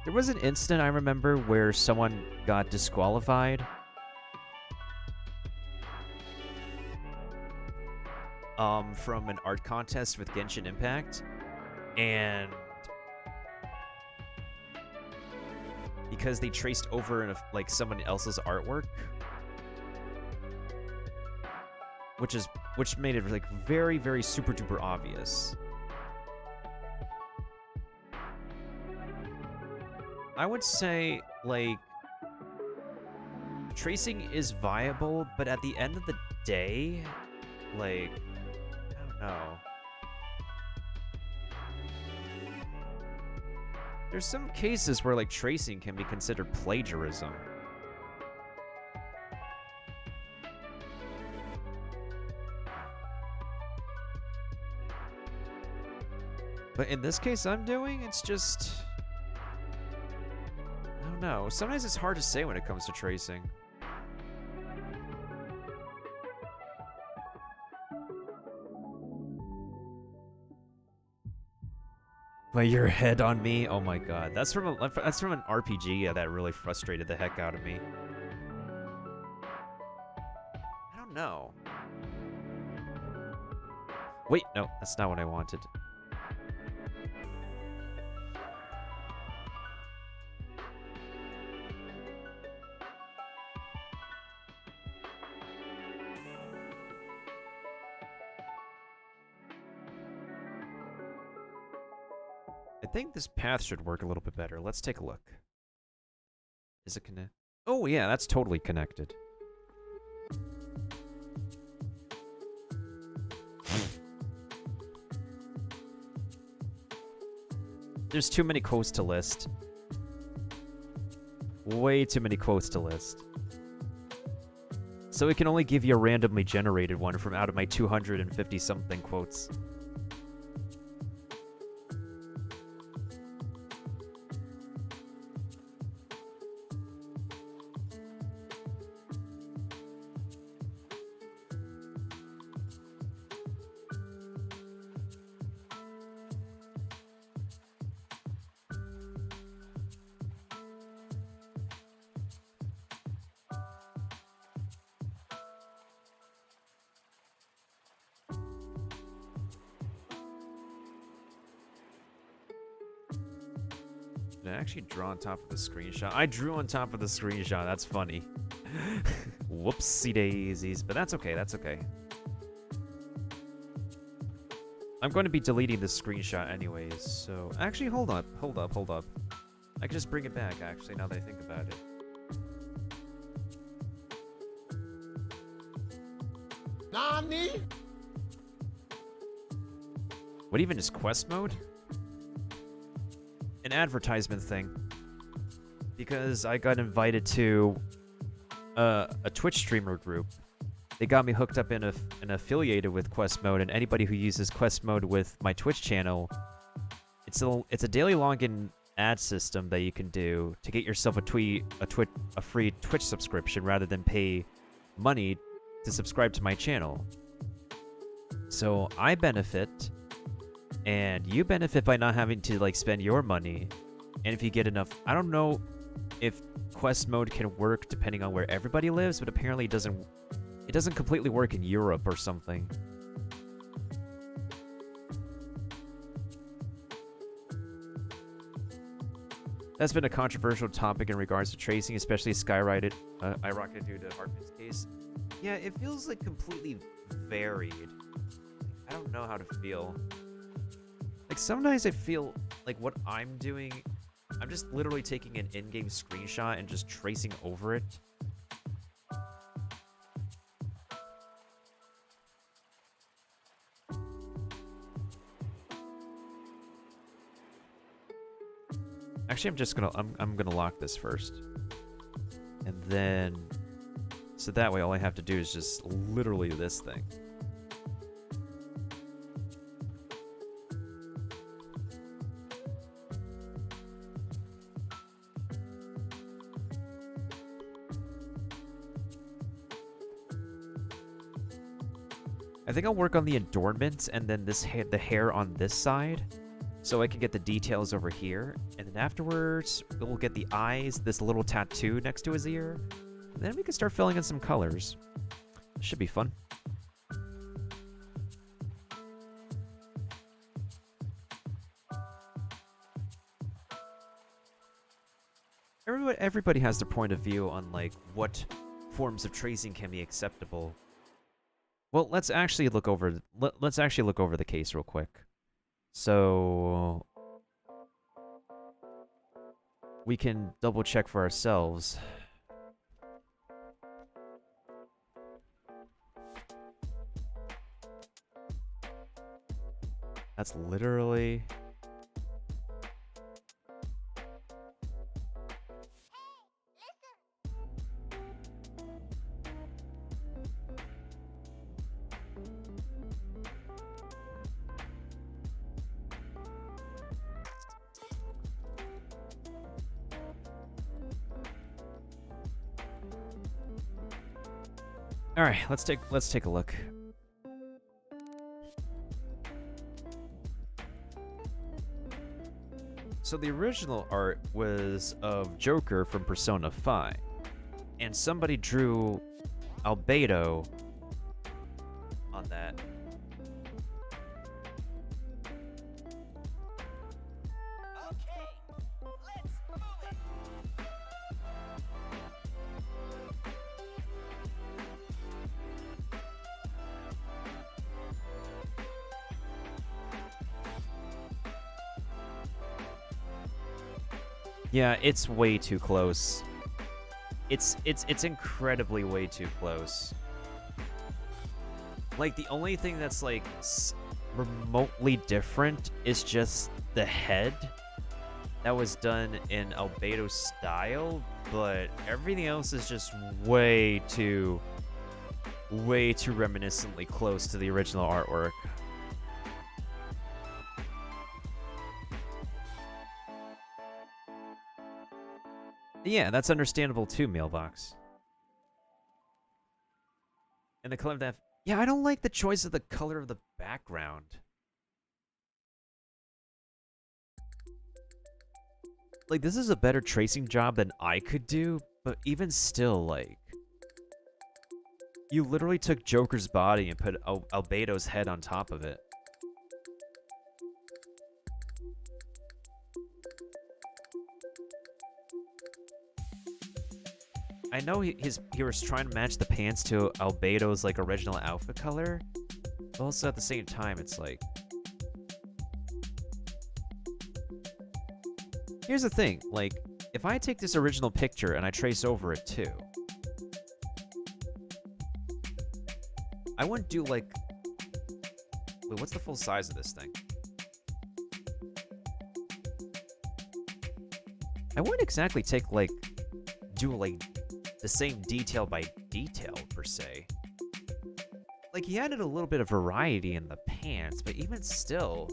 There was an instant I remember where someone got disqualified from an art contest with Genshin Impact, and because they traced over like someone else's artwork, which made it like very, very super duper obvious. I would say like tracing is viable, but at the end of the day, like, I don't know. There's some cases where like tracing can be considered plagiarism. But in this case I'm doing, it's just... I don't know. Sometimes it's hard to say when it comes to tracing. Lay your head on me? Oh my god. That's from an RPG that really frustrated the heck out of me. I don't know. Wait, no, that's not what I wanted. I think this path should work a little bit better. Let's take a look. Is it connect? Oh yeah, that's totally connected. There's too many quotes to list. Way too many quotes to list. So it can only give you a randomly generated one from out of my 250 something quotes. Did I actually draw on top of the screenshot? I drew on top of the screenshot. That's funny. Whoopsie daisies. But that's okay. That's okay. I'm going to be deleting this screenshot anyways. So actually, hold up. Hold up. Hold up. I can just bring it back, actually, now that I think about it. Nani? What even is quest mode? An advertisement thing. Because I got invited to a Twitch streamer group. They got me hooked up and affiliated with quest mode, and anybody who uses quest mode with my Twitch channel, it's a daily login ad system that you can do to get yourself a free Twitch subscription rather than pay money to subscribe to my channel. So I benefit, and you benefit by not having to like spend your money. And if you get enough, I don't know if quest mode can work depending on where everybody lives, but apparently it doesn't completely work in Europe or something. That's been a controversial topic in regards to tracing, especially skyrocketed due to Hartman's case. Yeah, it feels like completely varied. I don't know how to feel. Like sometimes I feel like what I'm doing, I'm just literally taking an in-game screenshot and just tracing over it. Actually, I'm gonna lock this first, and then so that way all I have to do is just literally this thing. I think I'll work on the adornments and then the hair on this side, so I can get the details over here. And then afterwards, we'll get the eyes, this little tattoo next to his ear. And then we can start filling in some colors. Should be fun. Everybody has their point of view on like what forms of tracing can be acceptable. Well, let's actually look over the case real quick. So we can double check for ourselves. That's literally... All right, let's take a look. So the original art was of Joker from Persona 5, and somebody drew Albedo on that. Yeah, it's way too close. It's incredibly way too close. Like, the only thing that's, like, remotely different is just the head. that was done in Albedo style, but everything else is just way too reminiscently close to the original artwork. Yeah, that's understandable too, Mailbox. And the color of that... Yeah, I don't like the choice of the color of the background. Like, this is a better tracing job than I could do, but even still, like... You literally took Joker's body and put Albedo's head on top of it. I know he was trying to match the pants to Albedo's, like, original outfit color. But also, at the same time, it's like... Here's the thing, like, if I take this original picture and I trace over it, too... I wouldn't do, like... Wait, what's the full size of this thing? I wouldn't exactly take, like... Do, like... the same detail by detail, per se. Like, he added a little bit of variety in the pants, but even still,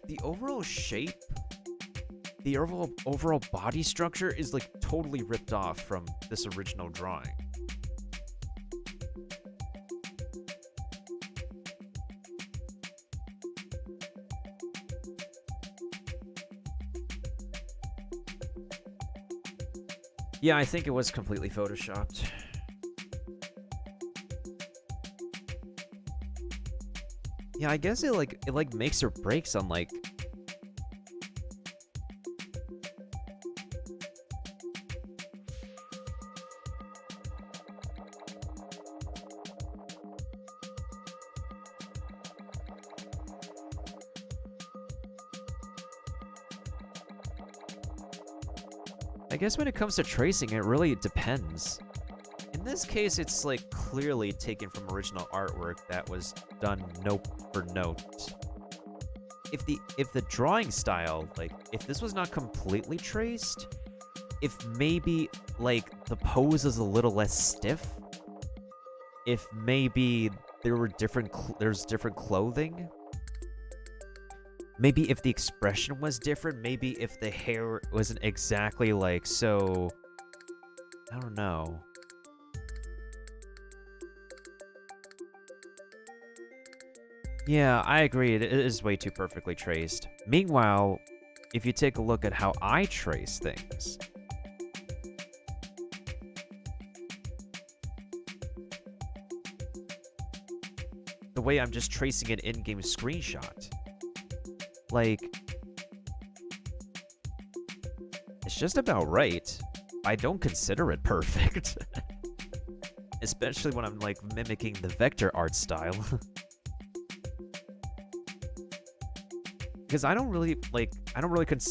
the overall shape, the overall body structure is, like, totally ripped off from this original drawing. Yeah, I think it was completely photoshopped. Yeah, I guess it makes or breaks on, like... I guess when it comes to tracing, it really depends. In this case, it's, like, clearly taken from original artwork that was done note for note. If the drawing style, like, if this was not completely traced, if maybe, like, the pose is a little less stiff, if maybe there's different clothing, maybe if the expression was different, maybe if the hair wasn't exactly, like, so... I don't know. Yeah, I agree. It is way too perfectly traced. Meanwhile, if you take a look at how I trace things... The way I'm just tracing an in-game screenshot. Like... It's just about right. I don't consider it perfect. Especially when I'm, like, mimicking the vector art style. Because I don't really, like,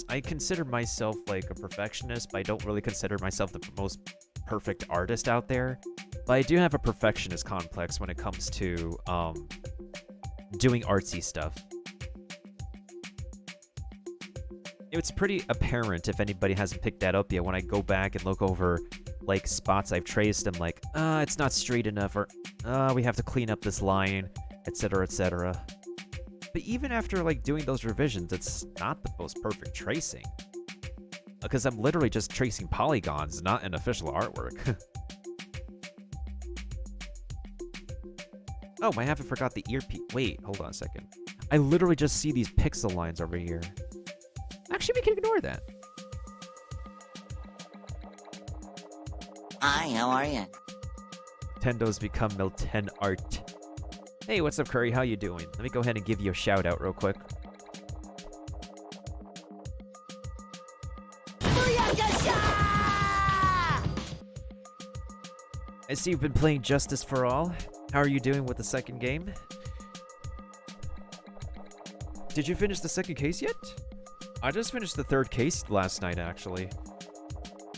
I consider myself, like, a perfectionist, but I don't really consider myself the most perfect artist out there. But I do have a perfectionist complex when it comes to, doing artsy stuff. It's pretty apparent, if anybody hasn't picked that up yet, when I go back and look over, like, spots I've traced, I'm like, it's not straight enough, or, we have to clean up this line, etc., etc. But even after, like, doing those revisions, it's not the most perfect tracing. Because I'm literally just tracing polygons, not an official artwork. Oh, I haven't forgot the earpiece. Wait, hold on a second. I literally just see these pixel lines over here. Actually, we can ignore that. Hi, how are you? Miltendo's become Milten Art. Hey, what's up, Curry? How you doing? Let me go ahead and give you a shout out real quick. I see you've been playing Justice for All. How are you doing with the second game? Did you finish the second case yet? I just finished the third case last night, actually.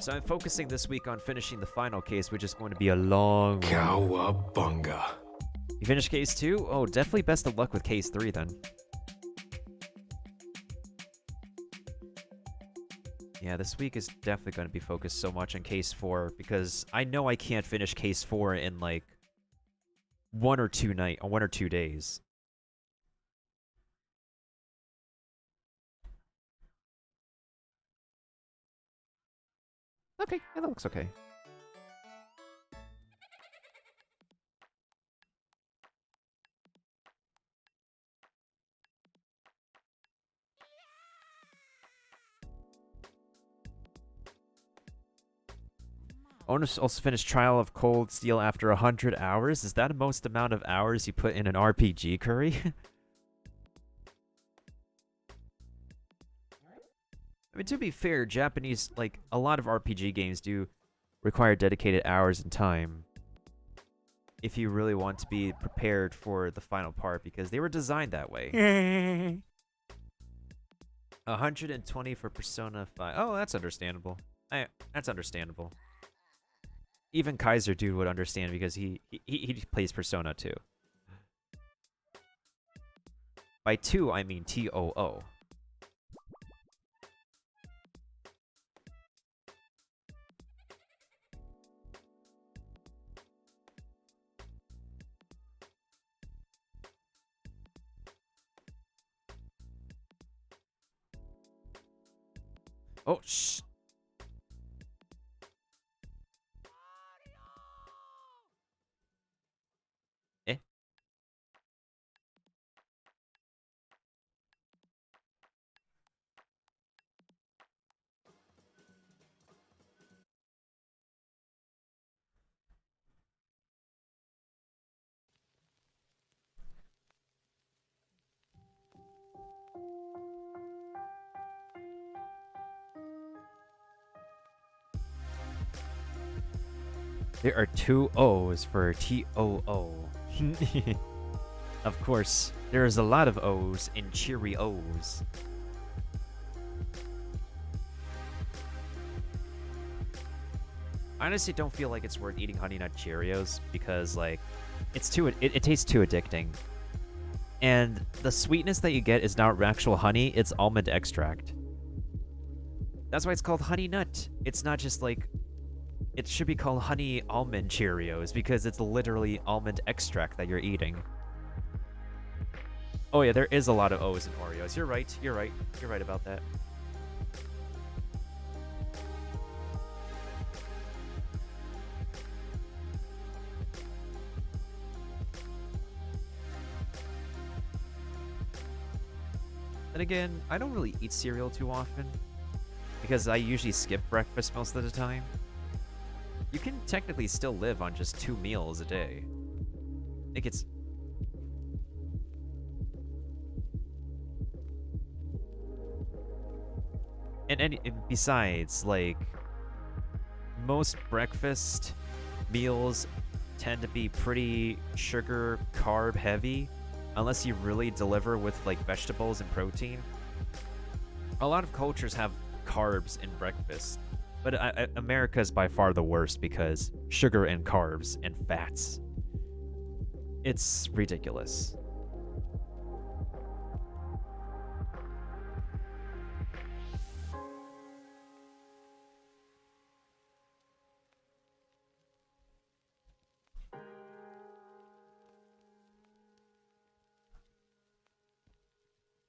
So I'm focusing this week on finishing the final case, which is going to be a long one. Cowabunga. You finished case 2? Oh, definitely best of luck with case 3 then. Yeah, this week is definitely going to be focused so much on Case 4 because I know I can't finish Case 4 in like 1 or 2 days. Okay, yeah, that looks okay. I want to also finish Trial of Cold Steel after 100 hours. Is that the most amount of hours you put in an RPG, Curry? I mean, to be fair, Japanese, like, a lot of RPG games do require dedicated hours and time if you really want to be prepared for the final part because they were designed that way. 120 for Persona 5. Oh, that's understandable. That's understandable. Even Kaiser Dude would understand because he plays Persona 2. By 2, I mean TOO. Oh, shh. Eh? There are 2 O's for TOO. Of course, there is a lot of O's in Cheerios. I honestly don't feel like it's worth eating Honey Nut Cheerios because, like, it tastes too addicting. And the sweetness that you get is not actual honey, it's almond extract. That's why it's called Honey Nut. It's not just like... It should be called Honey Almond Cheerios because it's literally almond extract that you're eating. Oh yeah, there is a lot of O's in Oreos. You're right, you're right. You're right about that. And again, I don't really eat cereal too often because I usually skip breakfast most of the time. You can technically still live on just 2 meals a day. I think it's... And besides, like, most breakfast meals tend to be pretty sugar, carb heavy, unless you really deliver with, like, vegetables and protein. A lot of cultures have carbs in breakfast, but America is by far the worst because sugar and carbs and fats. It's ridiculous.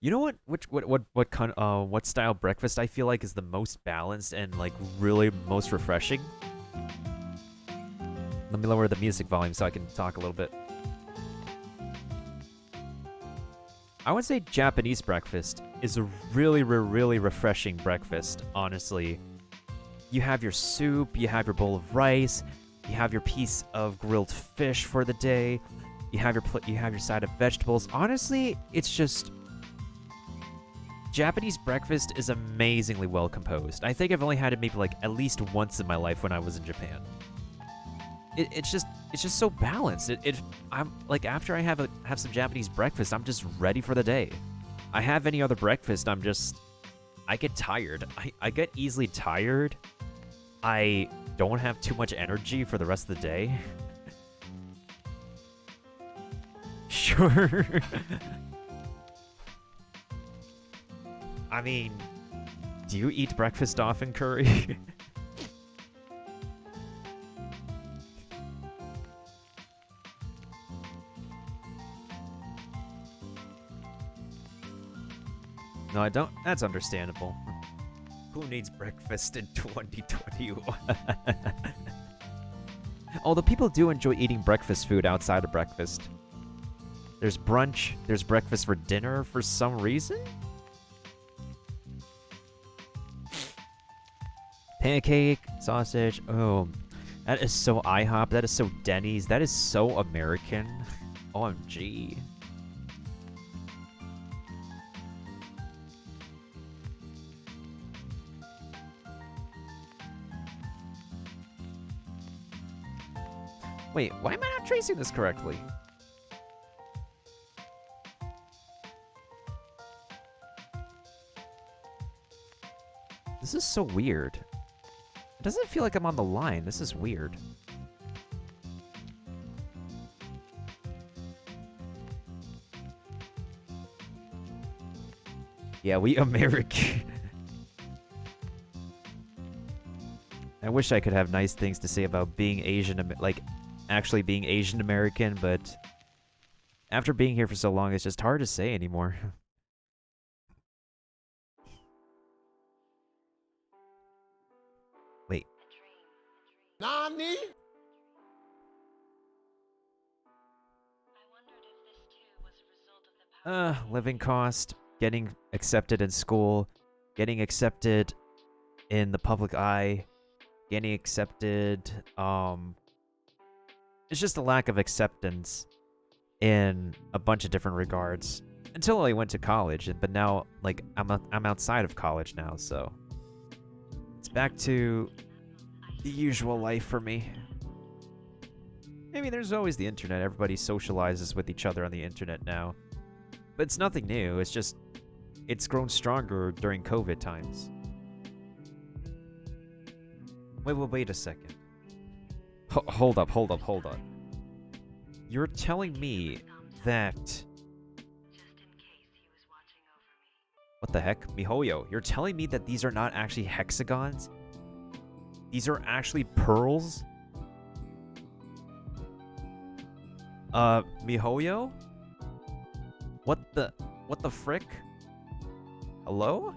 You know what? What style breakfast I feel like is the most balanced and like really most refreshing? Let me lower the music volume so I can talk a little bit. I would say Japanese breakfast is a really refreshing breakfast, honestly. You have your soup, you have your bowl of rice, you have your piece of grilled fish for the day, you have your side of vegetables. Honestly, it's just Japanese breakfast is amazingly well composed. I think I've only had it maybe like at least once in my life when I was in Japan. It's just so balanced. I'm like after I have some Japanese breakfast, I'm just ready for the day. I have any other breakfast, I get tired. I get easily tired. I don't have too much energy for the rest of the day. Sure. I mean, Do you eat breakfast often, Curry? No, I don't. That's understandable. Who needs breakfast in 2021? Although people do enjoy eating breakfast food outside of breakfast. There's brunch, there's breakfast for dinner for some reason? Pancake, sausage, oh. That is so IHOP, that is so Denny's, that is so American. OMG. Wait, why am I not tracing this correctly? This is so weird. It doesn't feel like I'm on the line. This is weird. Yeah, we American. I wish I could have nice things to say about being Asian, like actually being Asian American, but after being here for so long, it's just hard to say anymore. Wait. Nani? Living cost, getting accepted in school, getting accepted in the public eye, getting accepted, it's just a lack of acceptance in a bunch of different regards. Until I went to college, but now, like, I'm outside of college now, so it's back to the usual life for me. I mean, there's always the internet. Everybody socializes with each other on the internet now. But it's nothing new. It's just, it's grown stronger during COVID times. Wait a second. Hold up. You're telling me that... What the heck? Mihoyo, you're telling me that these are not actually hexagons? These are actually pearls? Mihoyo? What the frick? Hello?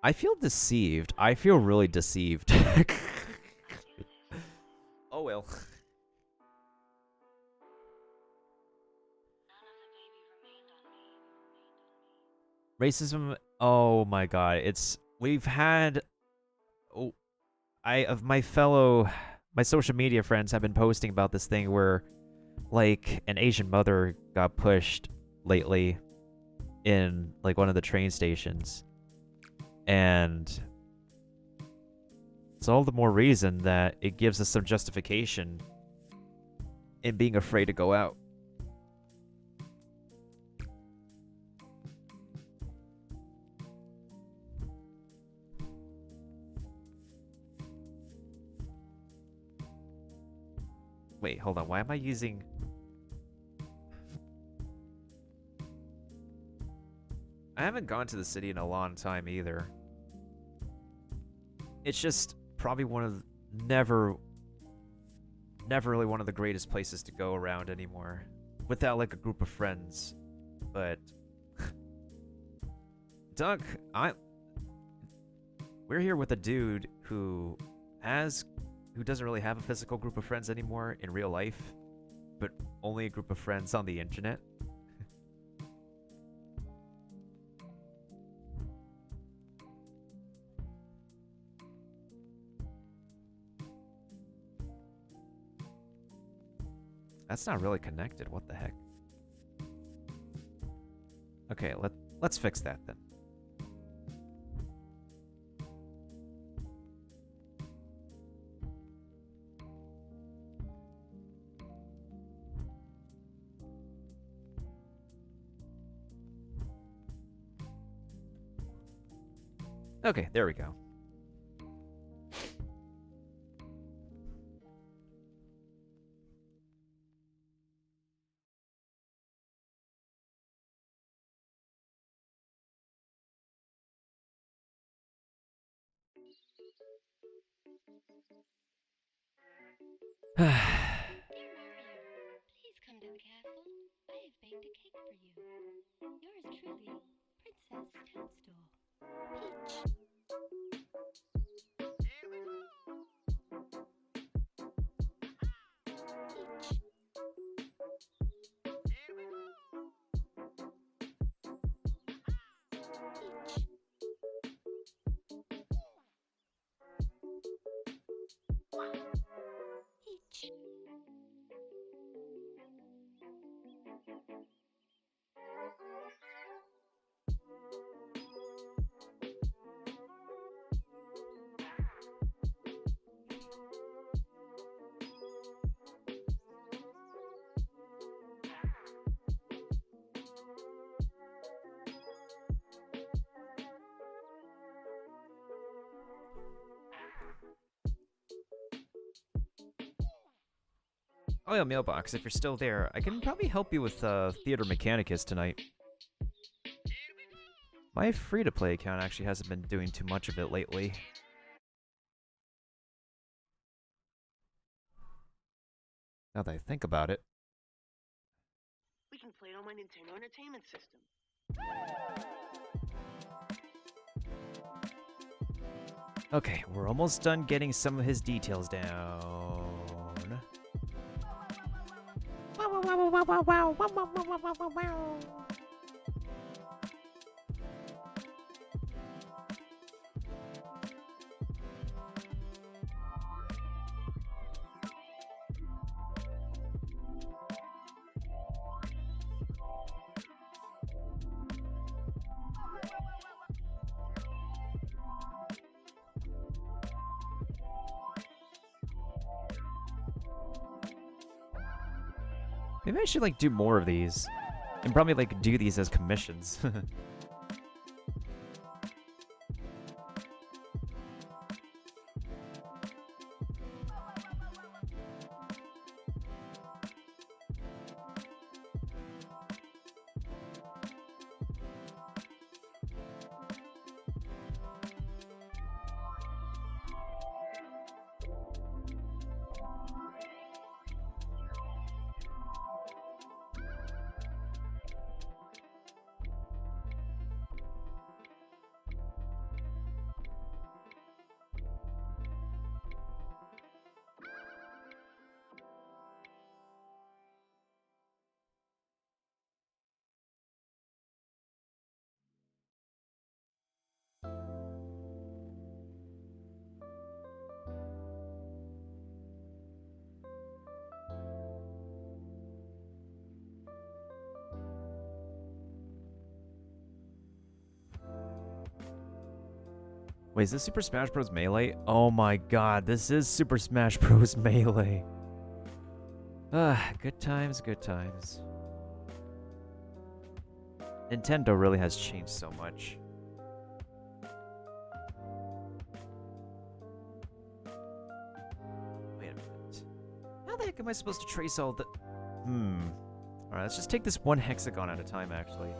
I feel deceived. I feel really deceived. Oh well. Racism, oh my god, we've had, my social media friends have been posting about this thing where, like, an Asian mother got pushed lately in, like, one of the train stations. And it's all the more reason that it gives us some justification in being afraid to go out. Wait, hold on. Why am I using... I haven't gone to the city in a long time either. It's just probably never really one of the greatest places to go around anymore. Without, like, a group of friends. But... Doug, we're here with a dude who doesn't really have a physical group of friends anymore in real life, but only a group of friends on the internet. That's not really connected. What the heck? Okay, let's fix that then. Okay, there we go. Dear Mario, please come to the castle. I have baked a cake for you. Yours truly, Princess Toadstool. Peach. Peach. Peach. Peach. Oh yeah, mailbox, if you're still there, I can probably help you with Theater Mechanicus tonight. My free-to-play account actually hasn't been doing too much of it lately. Now that I think about it. We can play it on my Nintendo Entertainment System. Okay, we're almost done getting some of his details down. Maybe I should, like, do more of these. And probably, like, do these as commissions. Wait, is this Super Smash Bros. Melee? Oh my god, this is Super Smash Bros. Melee. Ah, good times, good times. Nintendo really has changed so much. Wait a minute. How the heck am I supposed to trace all the... Alright, let's just take this one hexagon at a time, actually.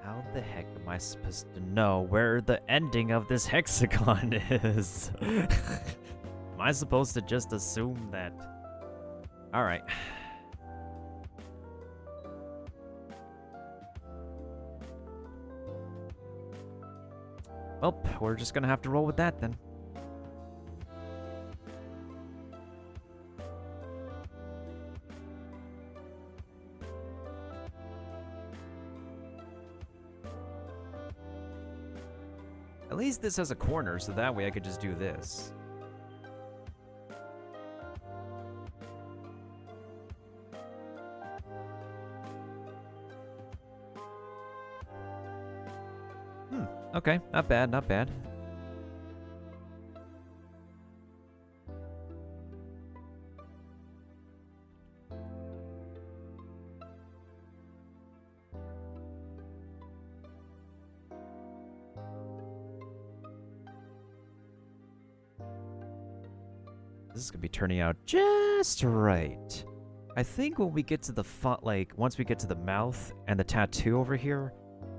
How the heck am I supposed to know where the ending of this hexagon is? Am I supposed to just assume that? Alright. Well, we're just gonna have to roll with that then. At least this has a corner, so that way I could just do this. Okay, not bad, not bad. This is gonna be turning out just right. I think when we get to the like, once we get to the mouth and the tattoo over here,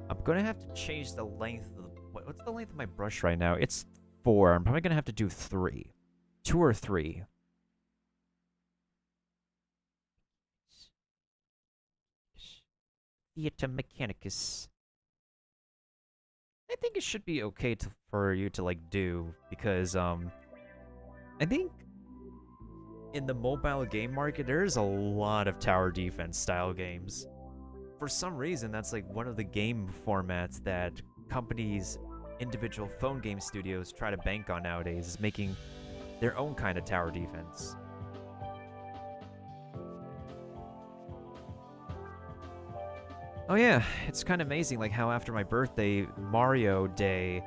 I'm gonna have to change the length of the, what's the length of my brush right now? It's 4. I'm probably gonna have to do 3. 2 or 3. Theater Mechanicus. I think it should be okay for you to, like, do, because, I think in the mobile game market, there's a lot of tower defense style games. For some reason, that's like one of the game formats that companies, individual phone game studios try to bank on nowadays, is making their own kind of tower defense. Oh yeah, it's kind of amazing like how after my birthday, Mario Day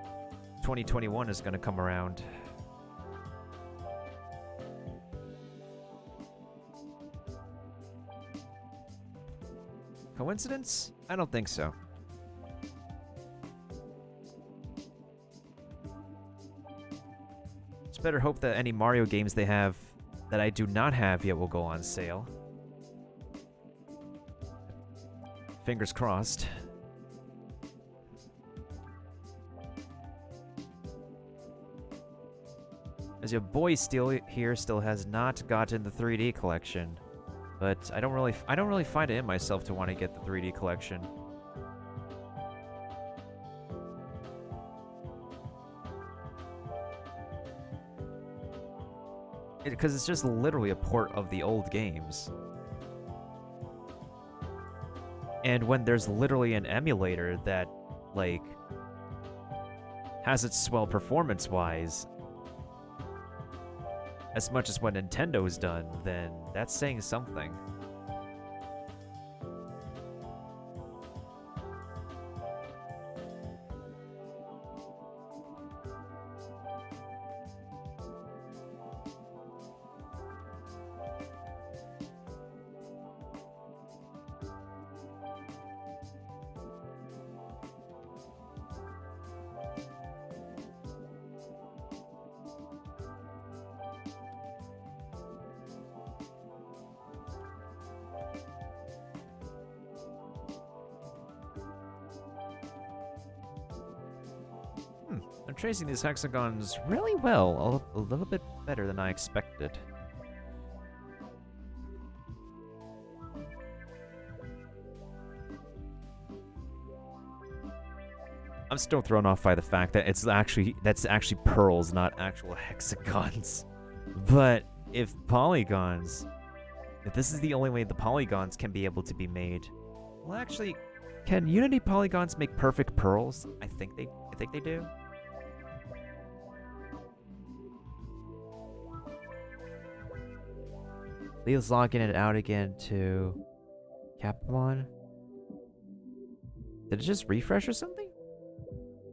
2021 is going to come around. Coincidence? I don't think so. Just better hope that any Mario games they have that I do not have yet will go on sale. Fingers crossed. As your boy still has not gotten the 3D collection. But I don't really find it in myself to want to get the 3D collection. Because it's just literally a port of the old games. And when there's literally an emulator that, like, has its swell performance-wise, as much as what Nintendo's done, then that's saying something. I'm tracing these hexagons really well, a little bit better than I expected. I'm still thrown off by the fact that that's actually pearls, not actual hexagons. But if this is the only way the polygons can be able to be made, well, actually, can Unity polygons make perfect pearls? I think they do. Leo's logging it out again to Capmon. Did it just refresh or something?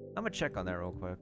I'm gonna check on that real quick.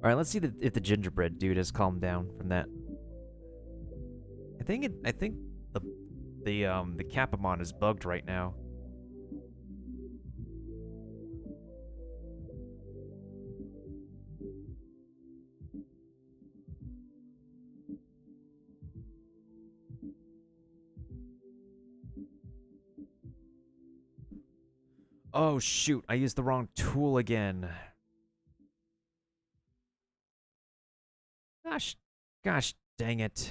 All right, let's see if the gingerbread dude has calmed down from that. I think the Capamon is bugged right now. Oh shoot, I used the wrong tool again. Gosh dang it.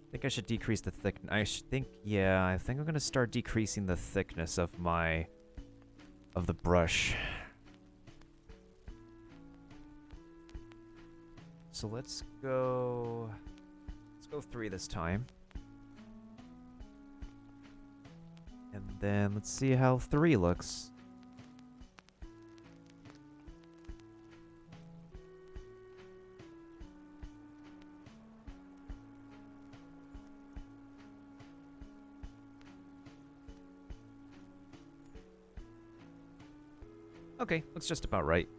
I think I should decrease the thickness. I think I'm gonna start decreasing the thickness of the brush. So let's go 3 this time. And then let's see how 3 looks. Okay, looks just about right.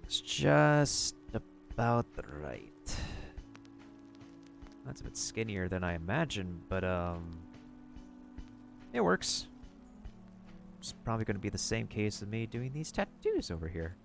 It's just about right. That's a bit skinnier than I imagined, but it works. It's probably going to be the same case of me doing these tattoos over here.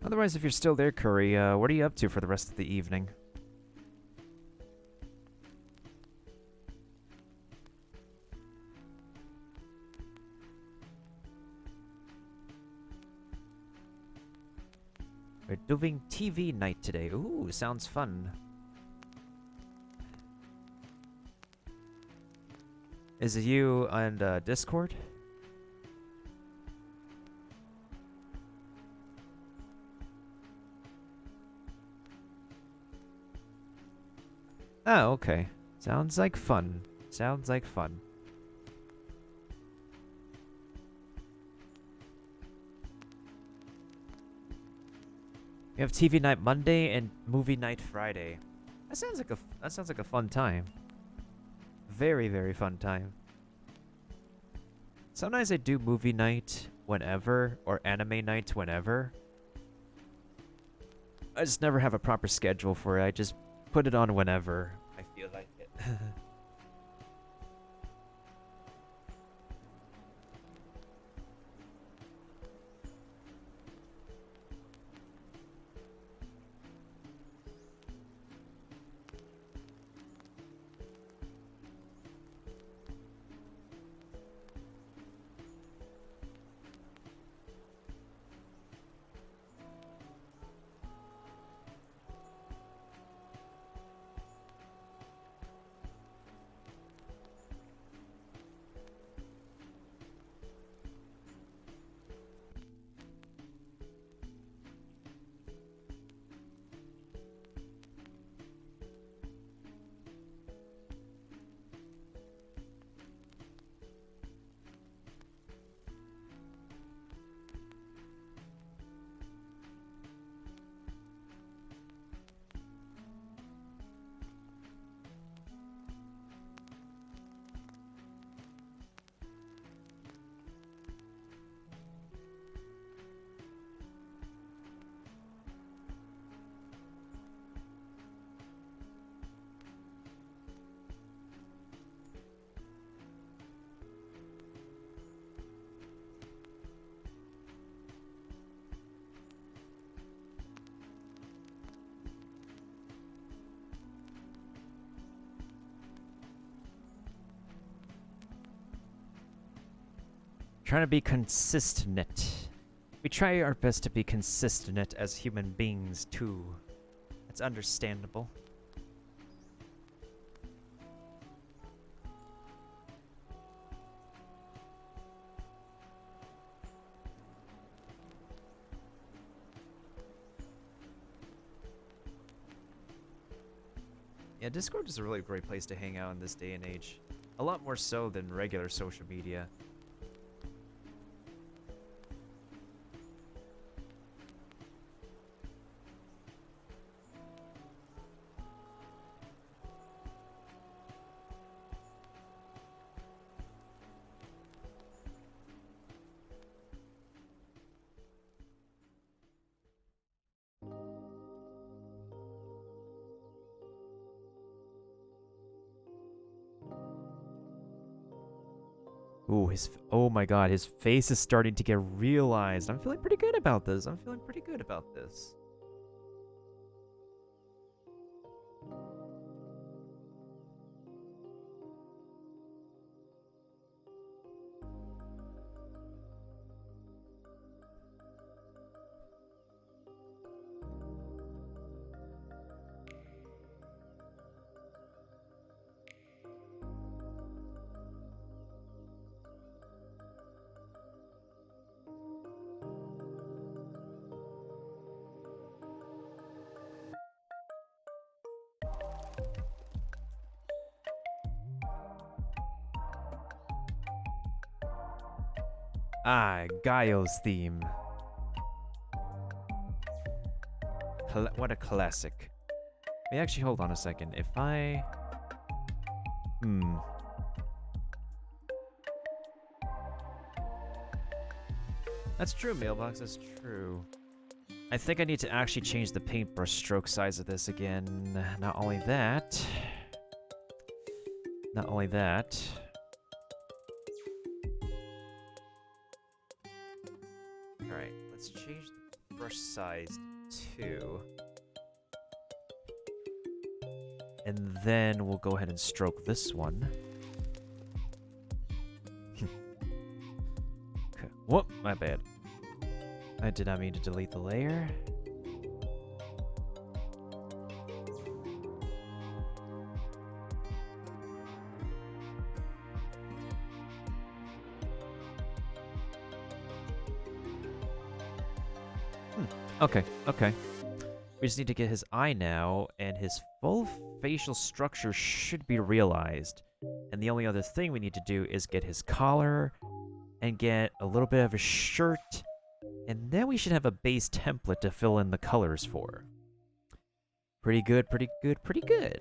Otherwise, if you're still there, Curry, what are you up to for the rest of the evening? We're doing TV night today. Ooh, sounds fun. Is it you and Discord? Oh, okay. Sounds like fun. Sounds like fun. We have TV night Monday and movie night Friday. That sounds like a fun time. Very, very fun time. Sometimes I do movie night whenever, or anime night whenever. I just never have a proper schedule for it. I just put it on whenever I feel like it. Trying to be consistent. We try our best to be consistent as human beings, too. It's understandable. Yeah, Discord is a really great place to hang out in this day and age. A lot more so than regular social media. Ooh, oh my god, his face is starting to get realized. I'm feeling pretty good about this. I'm feeling pretty good about this. Ah, Gaio's theme. What a classic. Hey, actually, hold on a second. If I... That's true, Mailbox. That's true. I think I need to actually change the paintbrush stroke size of this again. Not only that... Not only that... Alright, let's change the brush size to 2. And then we'll go ahead and stroke this one. Okay. Whoop, my bad. I did not mean to delete the layer. Okay, okay. We just need to get his eye now, and his full facial structure should be realized. And the only other thing we need to do is get his collar, and get a little bit of a shirt, and then we should have a base template to fill in the colors for. Pretty good, pretty good, pretty good.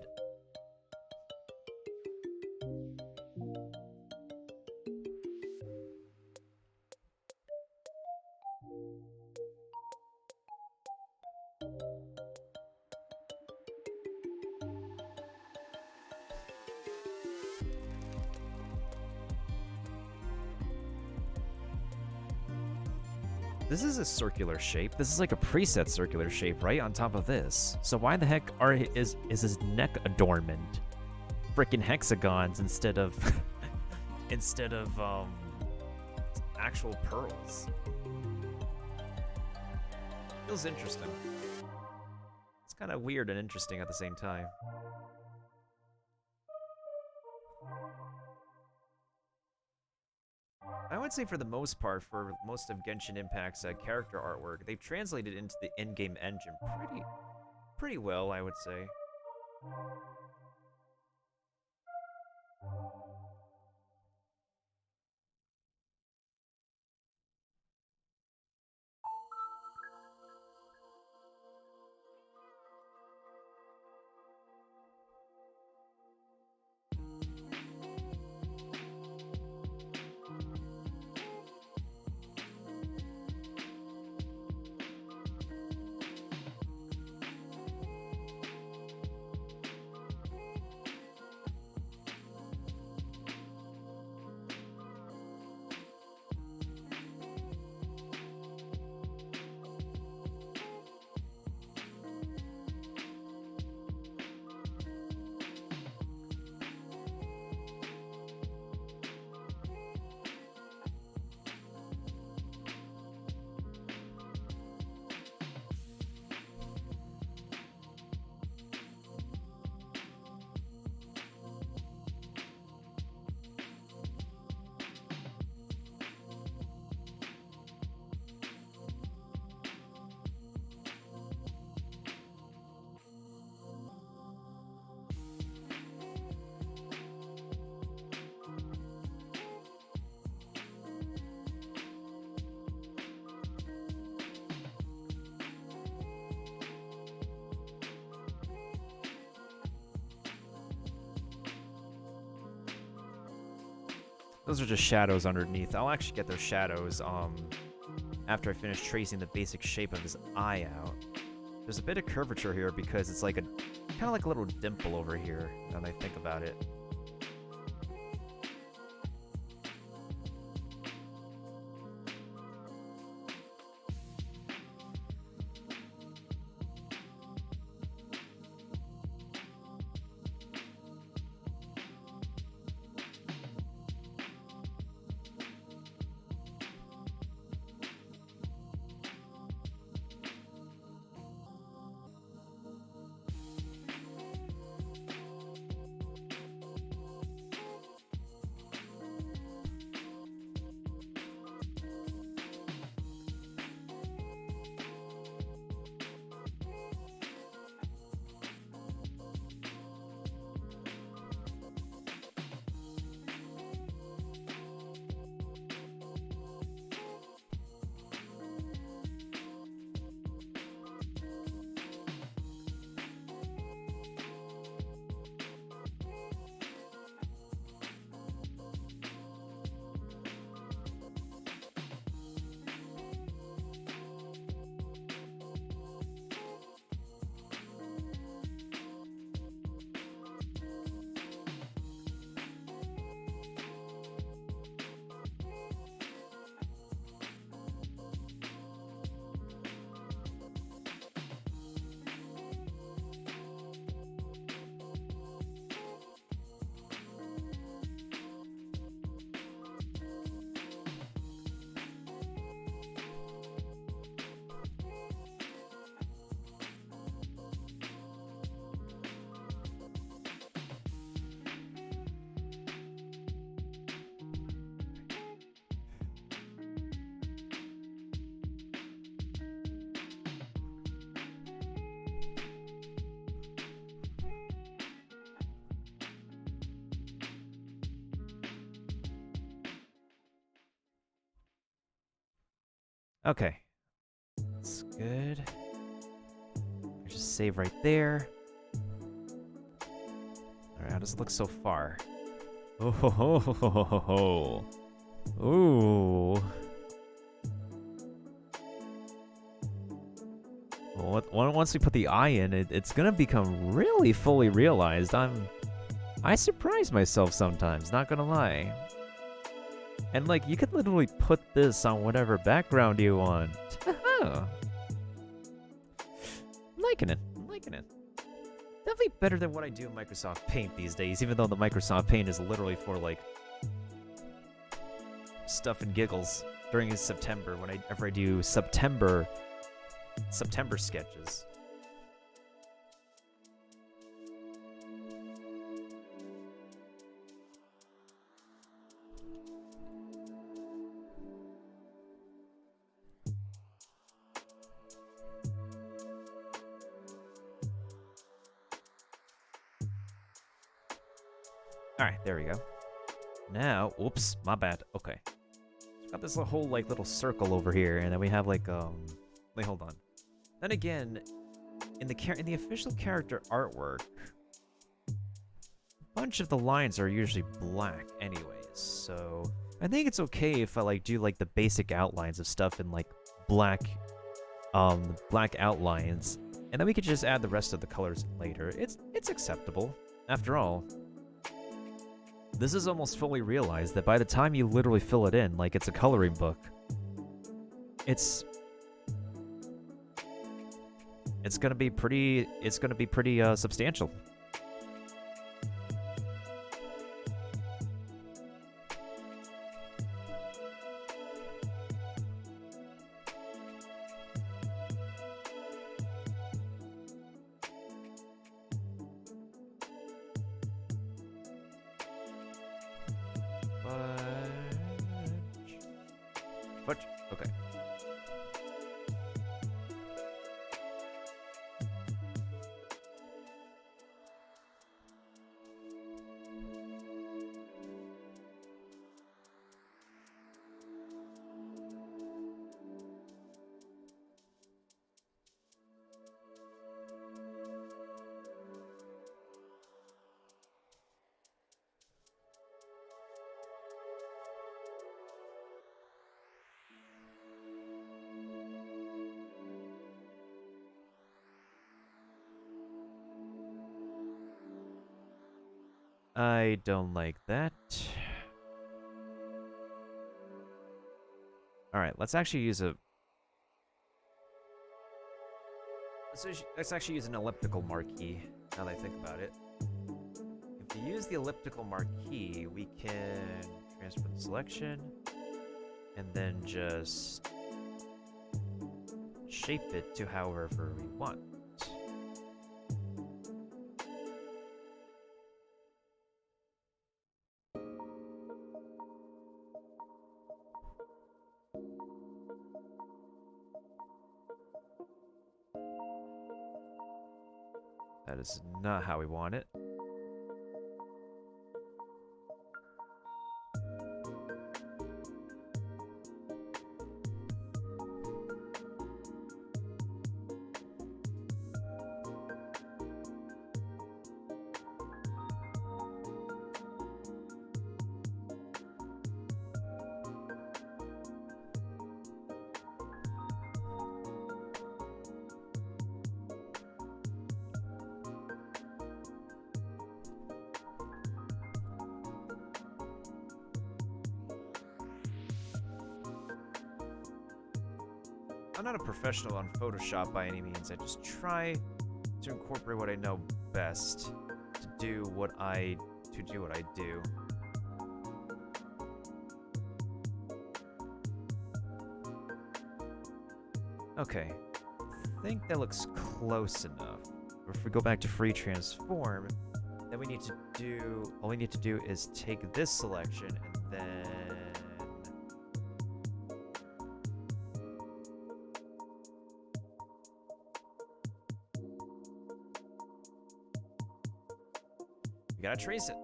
This is a circular shape. This is like a preset circular shape, right? On top of this. So why the heck is his neck adornment freaking hexagons instead of actual pearls? Feels interesting. It's kind of weird and interesting at the same time. I would say for the most part, for most of Genshin Impact's character artwork, they've translated into the in-game engine pretty well, I would say. Those are just shadows underneath. I'll actually get those shadows after I finish tracing the basic shape of his eye out. There's a bit of curvature here because it's like kind of like a little dimple over here, now that I think about it. Okay. That's good. Just save right there. Alright, how does it look so far? Oh ho ho ho ho ho ho. Ooh. Well, once we put the eye in, it's gonna become really fully realized. I surprise myself sometimes, not gonna lie. And like, you could literally put this on whatever background you want. I'm liking it. I'm liking it. Definitely better than what I do in Microsoft Paint these days, even though the Microsoft Paint is literally for like stuff and giggles during September whenever I do September sketches. Alright, there we go. Now, whoops, my bad. Okay. Got this whole like little circle over here, and then we have like wait, hold on. Then again, in the official character artwork, a bunch of the lines are usually black anyways, so I think it's okay if I like do like the basic outlines of stuff in like black outlines, and then we could just add the rest of the colors later. It's acceptable. After all, this is almost fully realized that by the time you literally fill it in, like it's a coloring book, it's gonna be pretty substantial. Fudge. Okay. I don't like that. Alright, let's actually use a... Let's actually use an elliptical marquee, now that I think about it. If we use the elliptical marquee, we can transfer the selection, and then just shape it to however we want. That is not how we want it. I'm not a professional on Photoshop by any means. I just try to incorporate what I know best to do what I do. Okay, I think that looks close enough. If we go back to free transform, then we need to do, all we need to do is take this selection and then we gotta trace it.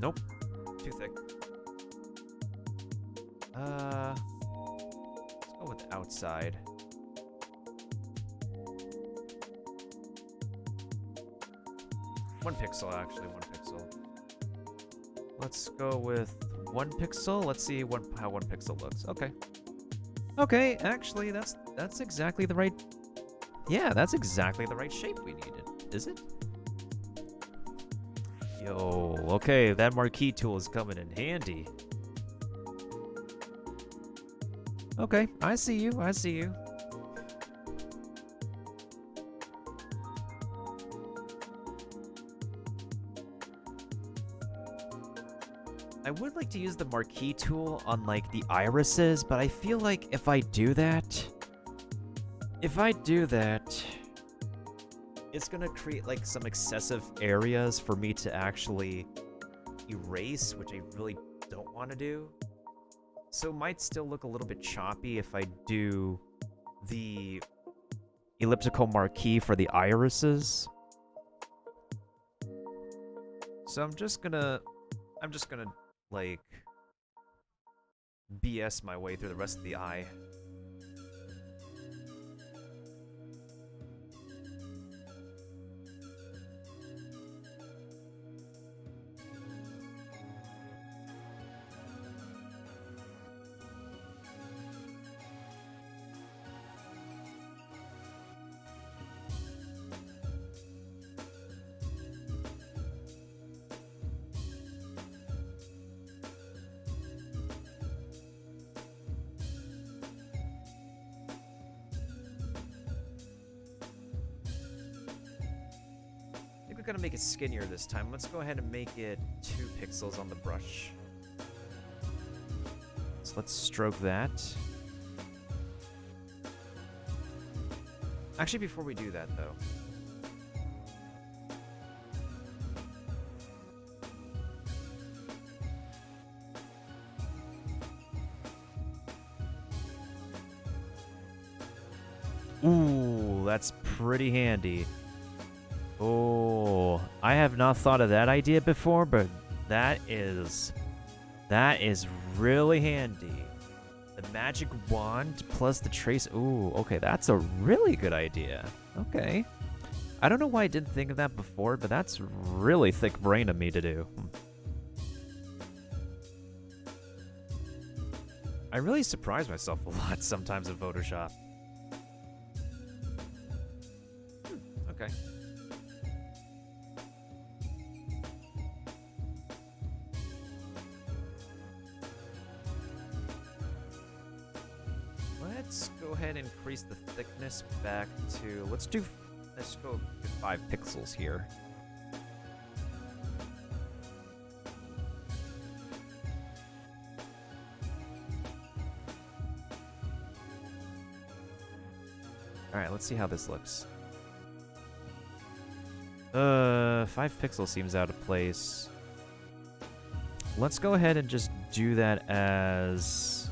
Nope, too thick. Let's go with outside. One pixel, actually, 1 pixel. Let's go with 1 pixel. Let's see how 1 pixel looks. Okay. Okay, actually, that's exactly the right... Yeah, that's exactly the right shape we needed. Is it? Yo, okay, that marquee tool is coming in handy. Okay, I see you, I see you. I would like to use the marquee tool on, like, the irises, but I feel like if I do that, it's gonna create, like, some excessive areas for me to actually erase, which I really don't want to do. So it might still look a little bit choppy if I do the elliptical marquee for the irises. So I'm just gonna, like, BS my way through the rest of the eye. Gonna make it skinnier this time. Let's go ahead and make it 2 pixels on the brush. So let's stroke that. Actually, before we do that, though. Ooh, that's pretty handy. Oh, I have not thought of that idea before, but that is That is really handy. The magic wand plus the trace. Ooh, okay, that's a really good idea. Okay. I don't know why I didn't think of that before, but that's really thick brain of me to do. I really surprise myself a lot sometimes in Photoshop. Okay. Let's go ahead and increase the thickness back to, let's go to 5 pixels here. Alright, let's see how this looks. 5 pixels seems out of place. Let's go ahead and just do that as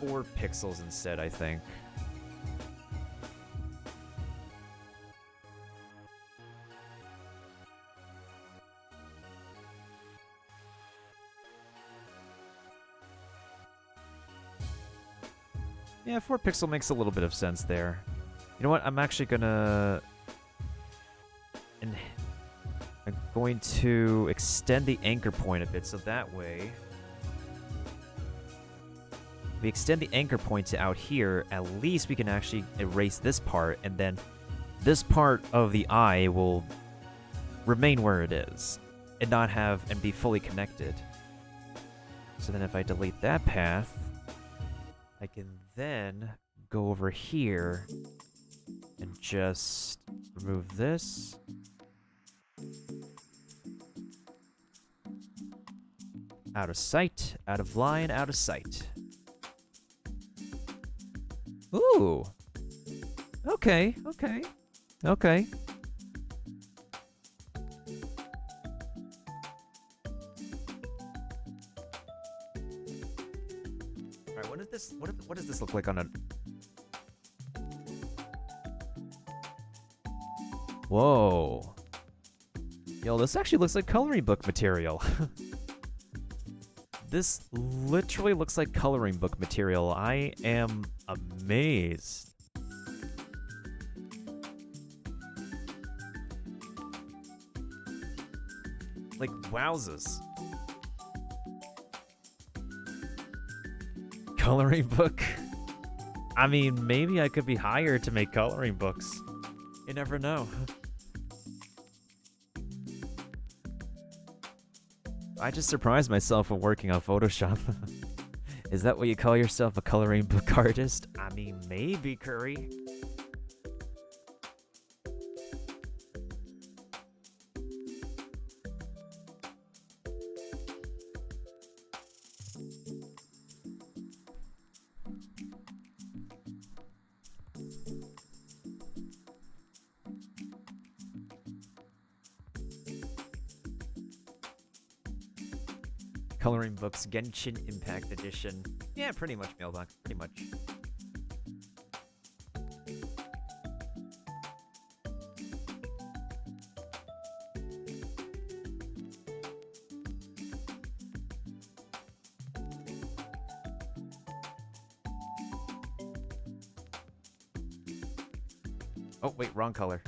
4 pixels instead, I think. Yeah, 4 pixel makes a little bit of sense there. You know what? I'm actually gonna... I'm going to extend the anchor point a bit, so that way... If we extend the anchor point to out here, at least we can actually erase this part, and then this part of the eye will remain where it is, and not have, and be fully connected. So then if I delete that path, I can then go over here and just remove this. Out of sight, out of line, out of sight. Ooh. Okay, okay, okay. Alright, what does this look like on a... Whoa. Yo, this actually looks like coloring book material. This literally looks like coloring book material. I am amazed. Like, wowzers. Coloring book? I mean, maybe I could be hired to make coloring books. You never know. I just surprised myself when working on Photoshop. Is that what you call yourself, a coloring book artist? I mean, maybe, Curry. Coloring books, Genshin Impact Edition. Yeah, pretty much, Mailbox, pretty much. Oh, wait, wrong color.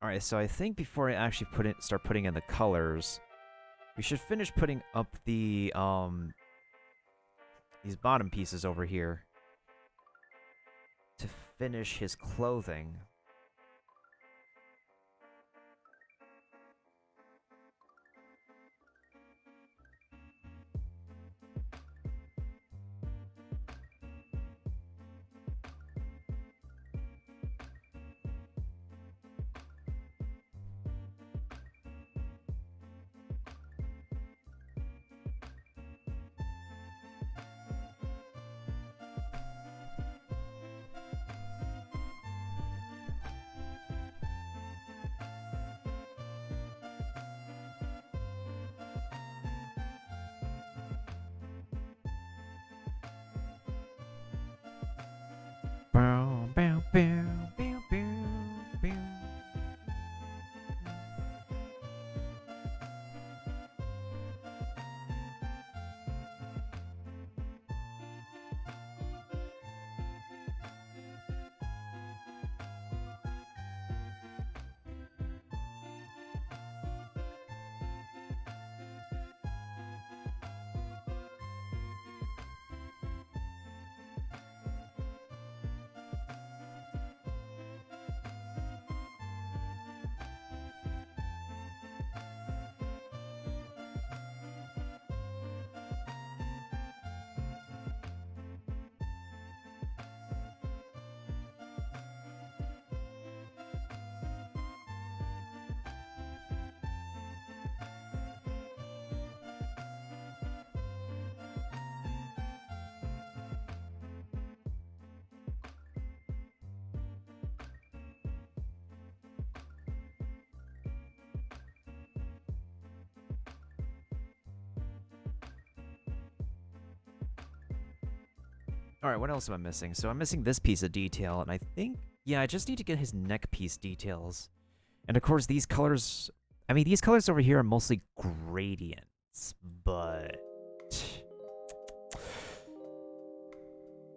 Alright, so I think before I actually start putting in the colors, we should finish putting up the, these bottom pieces over here finish his clothing. Bow, bow, bow, bow, bow, bow. Alright, what else am I missing? So I'm missing this piece of detail, and I think, yeah, I just need to get his neck piece details. And of course, these colors, I mean, these colors over here are mostly gradients, but...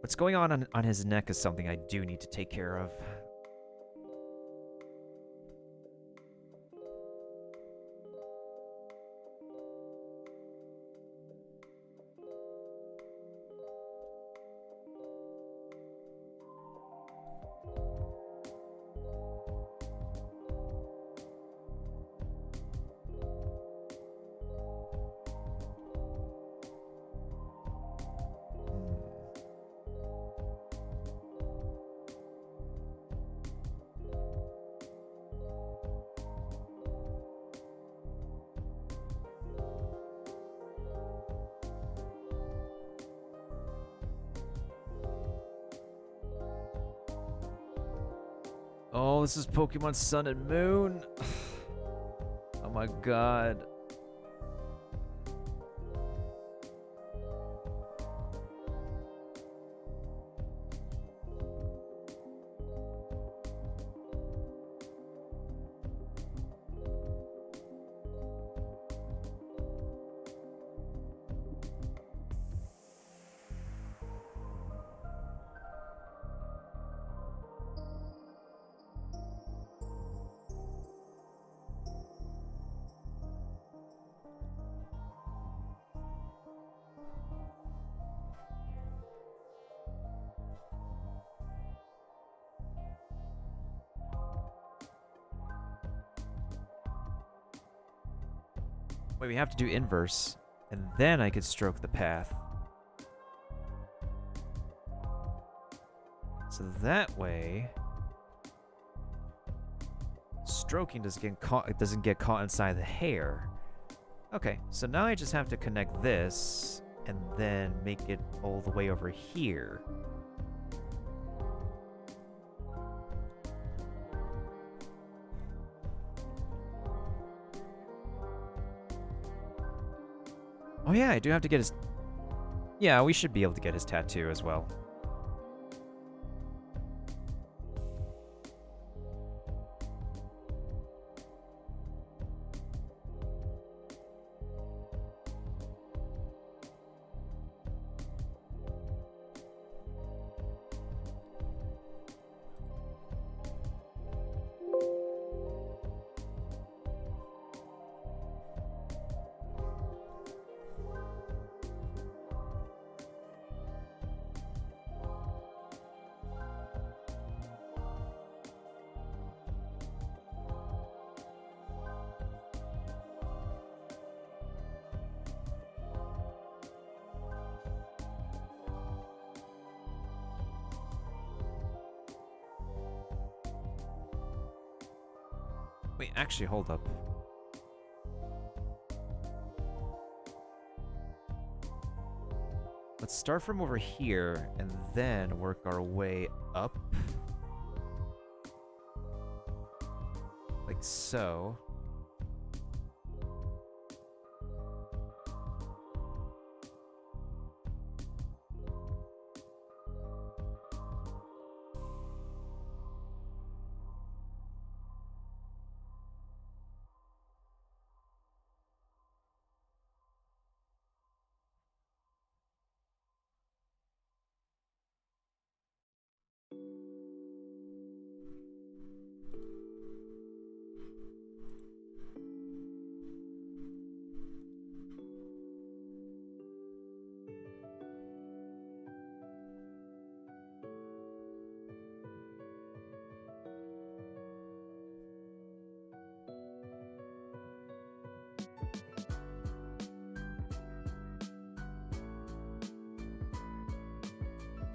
what's going on his neck is something I do need to take care of. Oh, this is Pokemon Sun and Moon. Oh my god. Wait, we have to do inverse, and then I could stroke the path. So that way, stroking doesn't get caught inside the hair. Okay, so now I just have to connect this, and then make it all the way over here. Oh yeah, I do have to get his... Yeah, we should be able to get his tattoo as well. Wait, actually, hold up. Let's start from over here and then work our way up. Like so.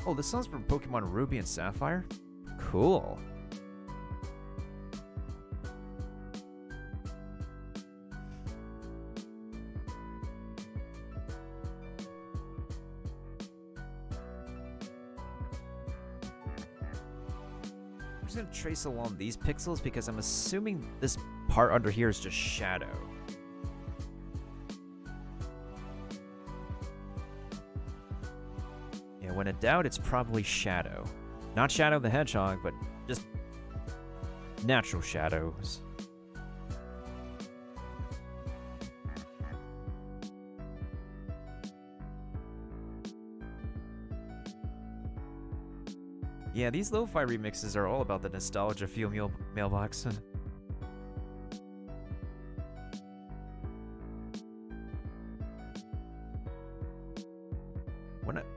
Oh, this sounds from Pokemon Ruby and Sapphire? Cool. I'm just gonna trace along these pixels because I'm assuming this part under here is just shadow. Yeah, when in doubt, it's probably Shadow. Not Shadow the Hedgehog, but just natural shadows. Yeah, these lo-fi remixes are all about the nostalgia feel mailbox.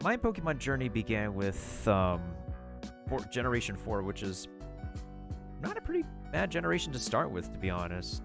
My Pokemon journey began with Generation 4, which is not a pretty bad generation to start with, to be honest.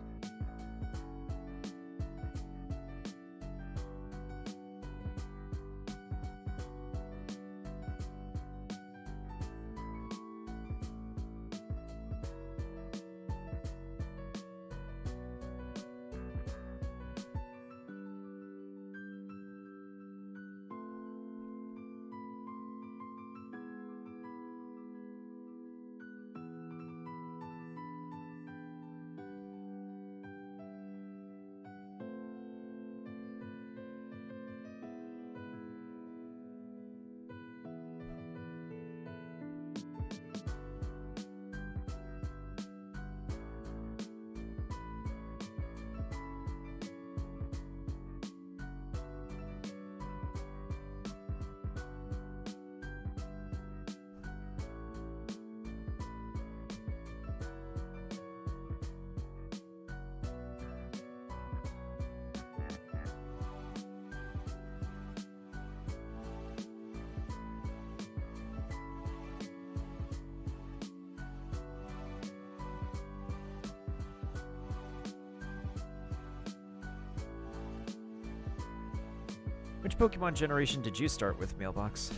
Which Pokemon generation did you start with, Mailbox?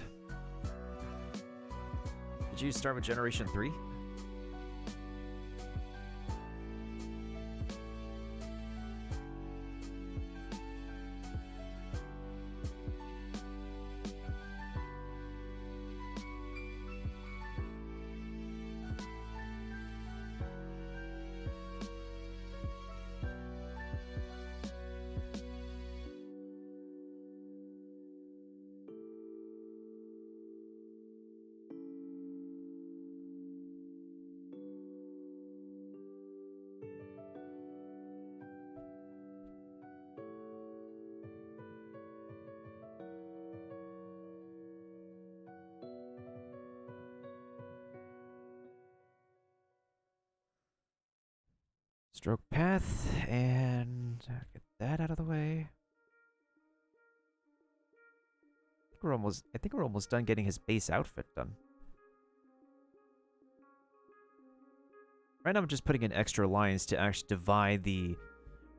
Did you start with Generation 3? Stroke path, and get that out of the way. I think we're almost done getting his base outfit done. Right now I'm just putting in extra lines to actually divide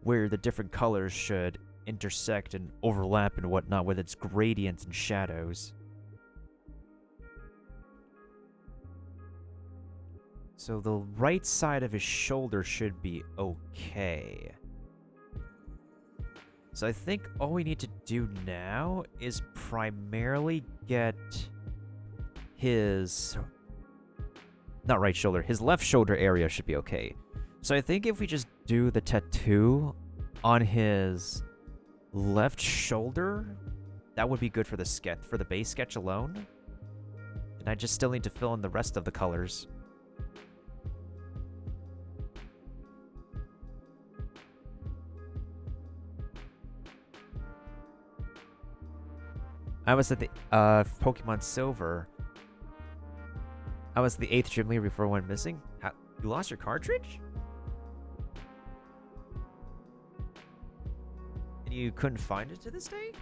where the different colors should intersect and overlap and whatnot with its gradients and shadows. So the right side of his shoulder should be okay. So I think all we need to do now is primarily get his... Not right shoulder. His left shoulder area should be okay. So I think if we just do the tattoo on his left shoulder, that would be good for the sketch, for the base sketch alone. And I just still need to fill in the rest of the colors. I was at the Pokemon Silver. I was the 8th gym leader before one missing. You lost your cartridge? And you couldn't find it to this day?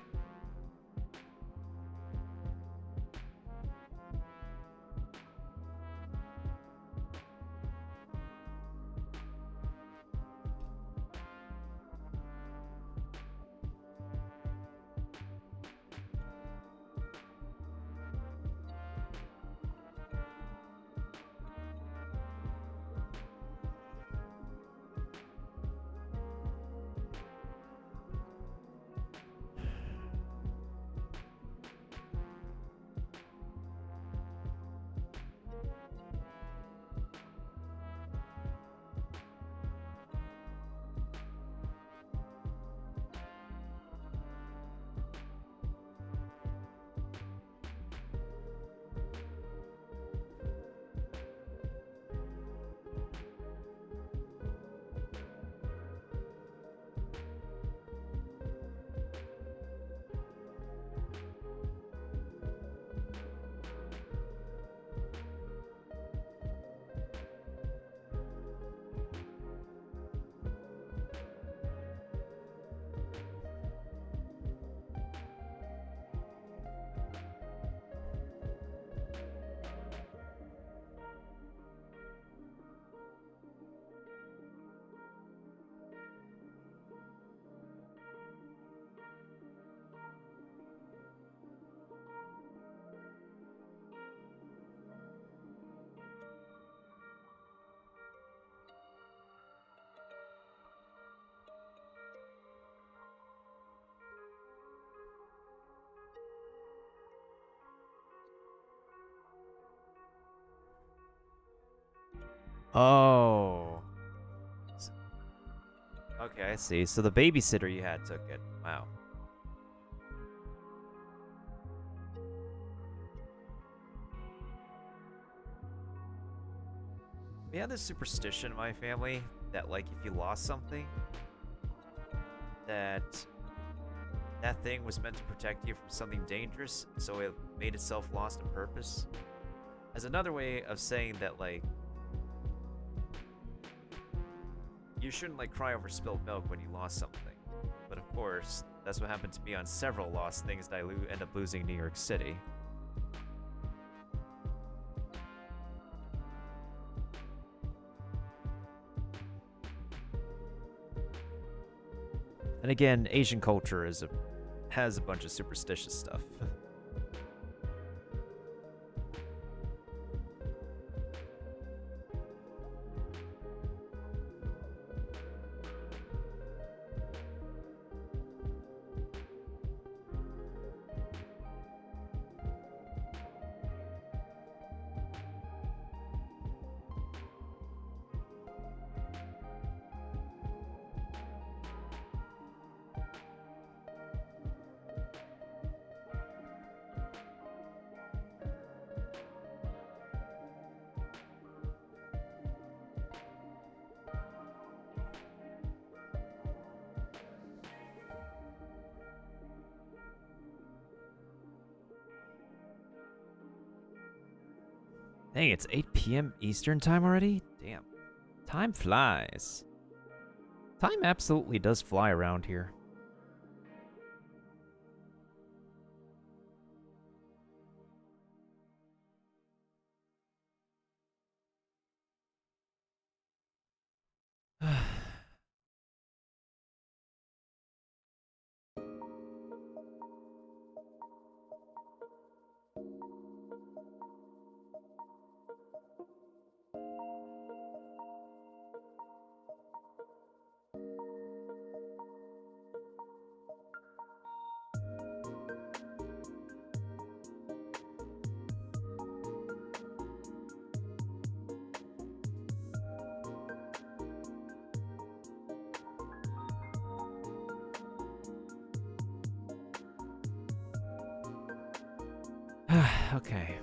Oh. Okay, I see. So the babysitter you had took it. Wow. We had this superstition in my family that, like, if you lost something, that thing was meant to protect you from something dangerous, so it made itself lost on purpose. As another way of saying that, like, you shouldn't, like, cry over spilled milk when you lost something. But of course, that's what happened to me on several lost things that I end up losing in New York City. And again, Asian culture has a bunch of superstitious stuff. Dang, it's 8 p.m. Eastern time already? Damn. Time flies. Time absolutely does fly around here. Okay.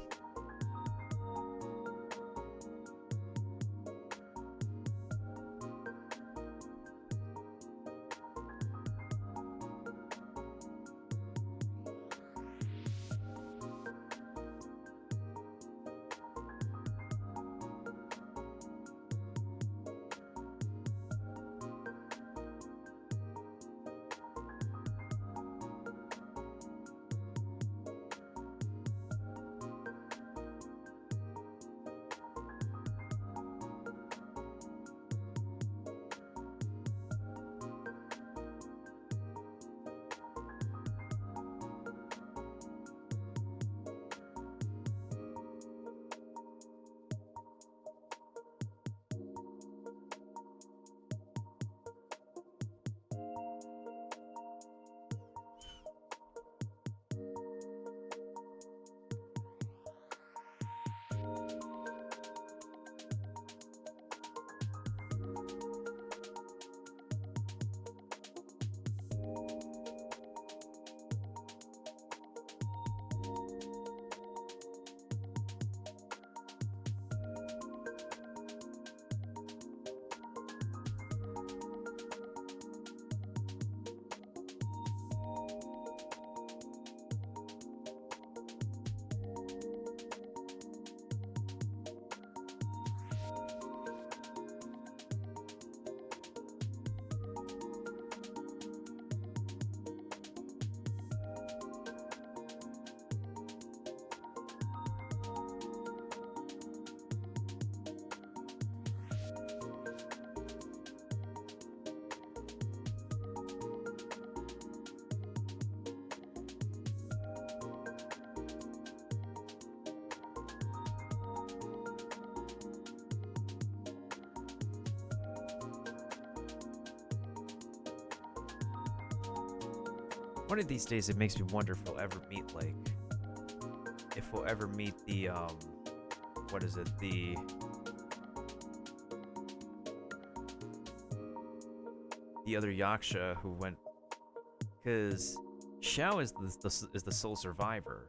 One of these days, it makes me wonder if we'll ever meet, like, if we'll ever meet the, what is it, the other Yaksha who went, because Xiao is the sole survivor,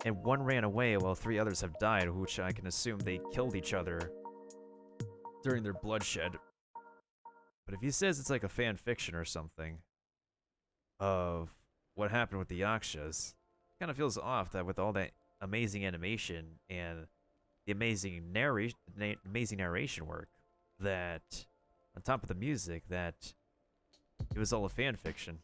and one ran away while 3 others have died, which I can assume they killed each other during their bloodshed. But if he says it's like a fan fiction or something of what happened with the Yakshas, kind of feels off that with all that amazing animation and the amazing narration work, that on top of the music, that it was all a fan fiction.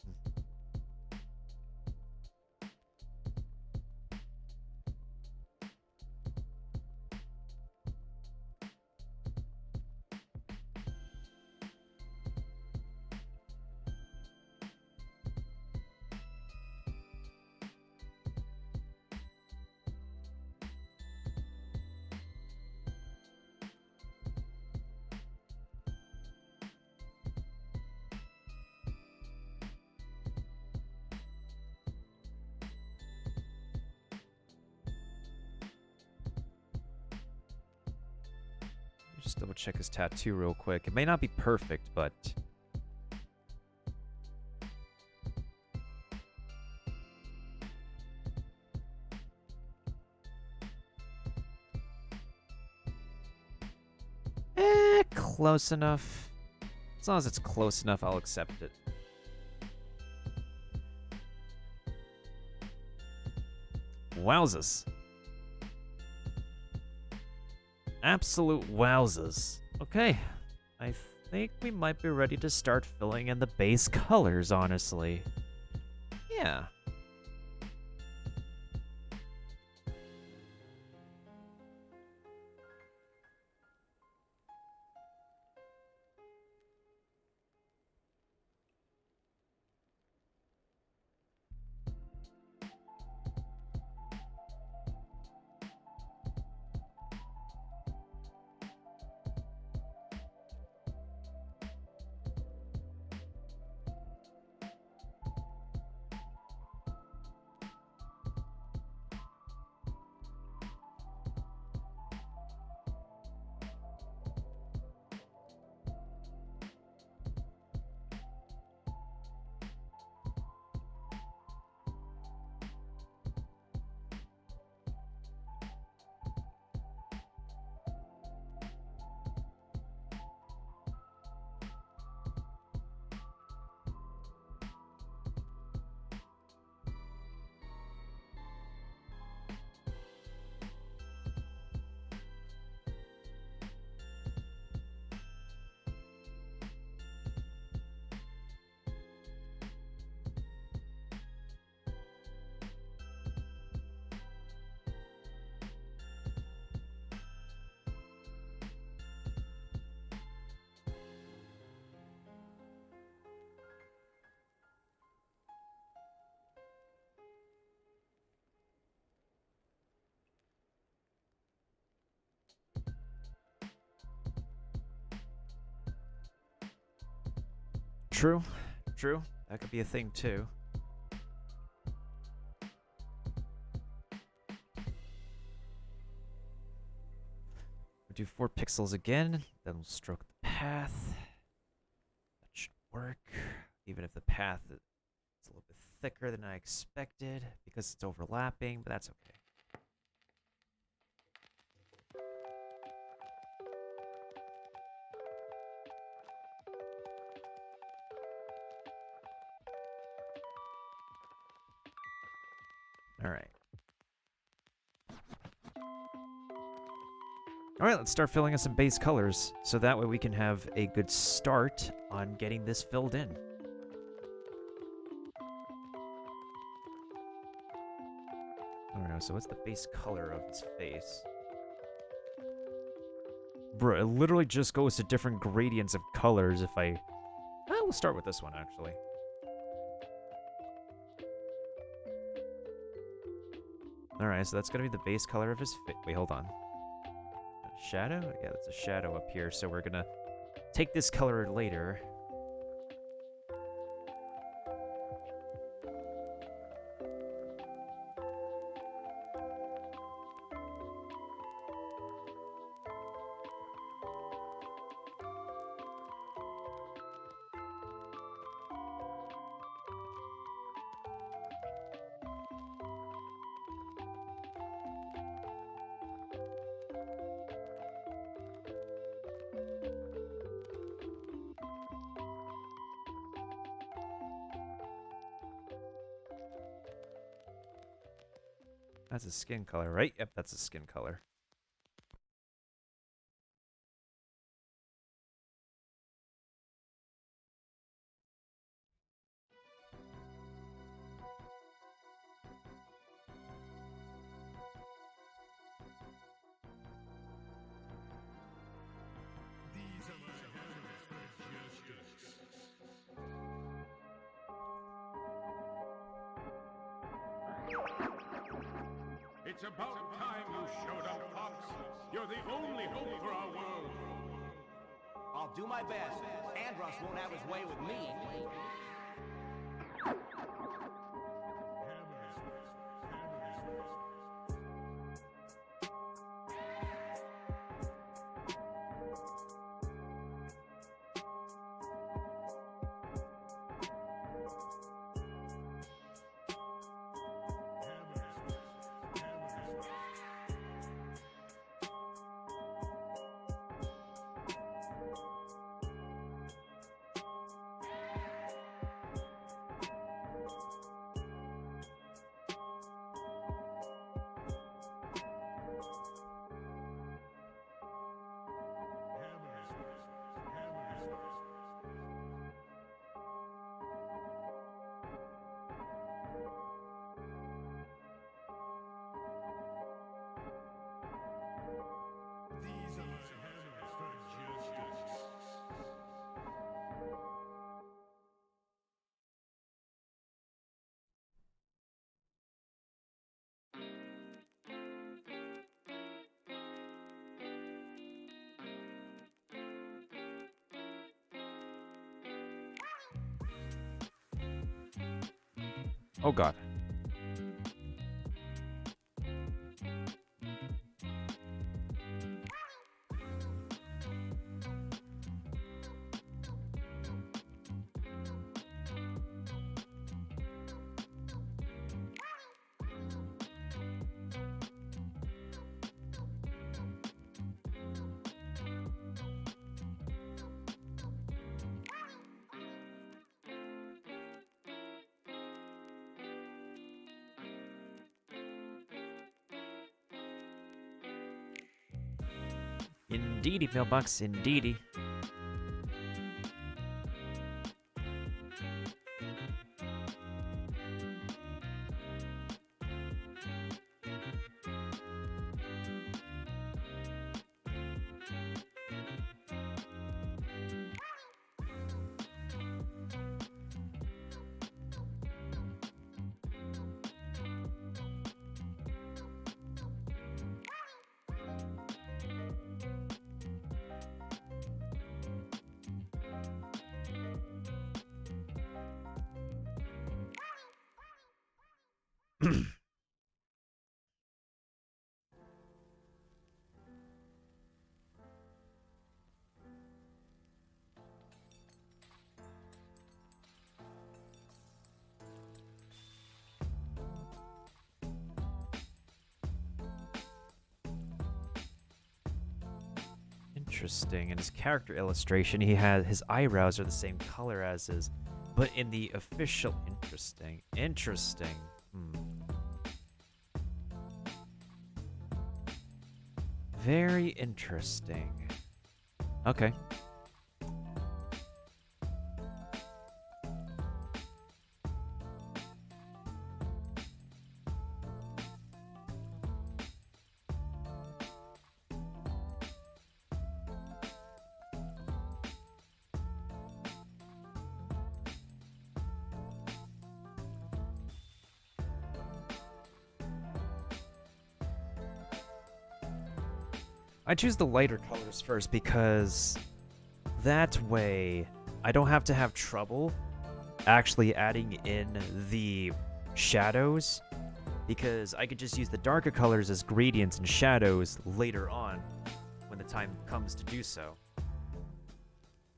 Just double check his tattoo real quick. It may not be perfect, but close enough. As long as it's close enough, I'll accept it. Wowzers. Absolute wowzers. Okay, I think we might be ready to start filling in the base colors, honestly. Yeah. True. True. That could be a thing too. We'll do 4 pixels again, then we'll stroke the path. That should work. Even if the path is a little bit thicker than I expected because it's overlapping, but that's okay. All right. All right, let's start filling in some base colors so that way we can have a good start on getting this filled in. All right, so what's the base color of his face? Bro, it literally just goes to different gradients of colors if I... we'll start with this one, actually. All right, so that's going to be the base color of his face. Wait, hold on. Shadow? Yeah, that's a shadow up here, so we're going to take this color later. That's a skin color, right? Yep, that's a skin color. It's about time you showed up, Fox. You're the only hope for our world. I'll do my best. Andros won't have his way with me. Oh god. Indeedy, mailbox, indeedy. Interesting. In his character illustration, he had his eyebrows are the same color as his, but in the official, interesting. Interesting. Very interesting. Okay. I choose the lighter colors first because that way I don't have to have trouble actually adding in the shadows, because I could just use the darker colors as gradients and shadows later on when the time comes to do so.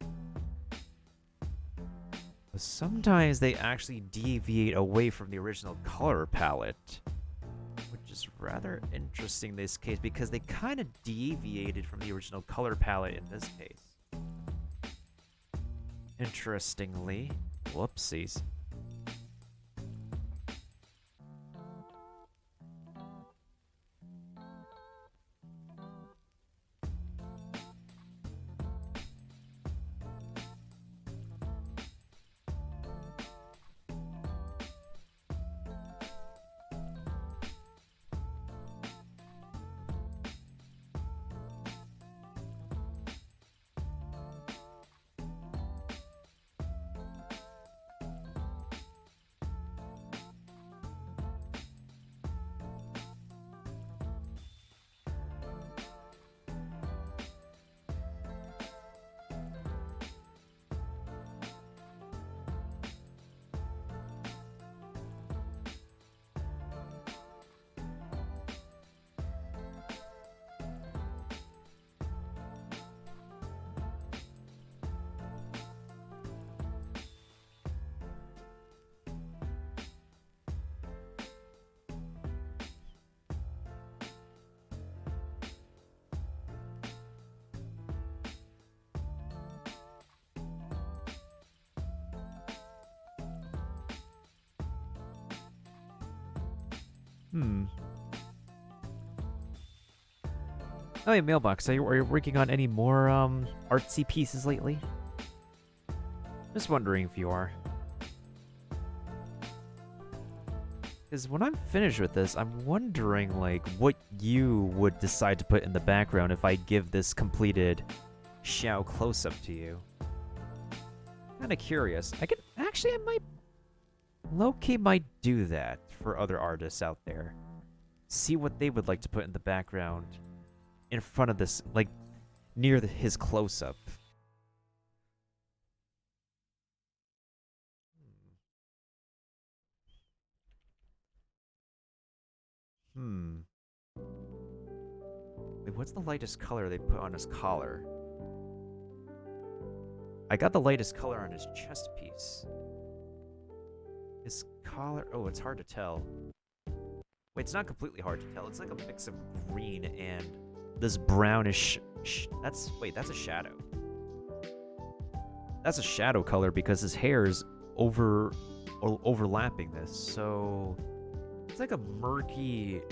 But sometimes they actually deviate away from the original color palette, which is rather interesting in this case because they kind of deviated from the original color palette in this case. Interestingly, whoopsies. Oh, yeah, mailbox. Are you working on any more artsy pieces lately? Just wondering if you are. Because when I'm finished with this, I'm wondering like what you would decide to put in the background if I give this completed Xiao close-up to you. Kind of curious. I might low-key might do that for other artists out there. See what they would like to put in the background in front of this, like, near his close-up. Wait, what's the lightest color they put on his collar? I got the lightest color on his chest piece. His collar... Oh, it's hard to tell. Wait, it's not completely hard to tell. It's like a mix of green and this brownish... Wait, that's a shadow. That's a shadow color because his hair is overlapping this. So it's like a murky,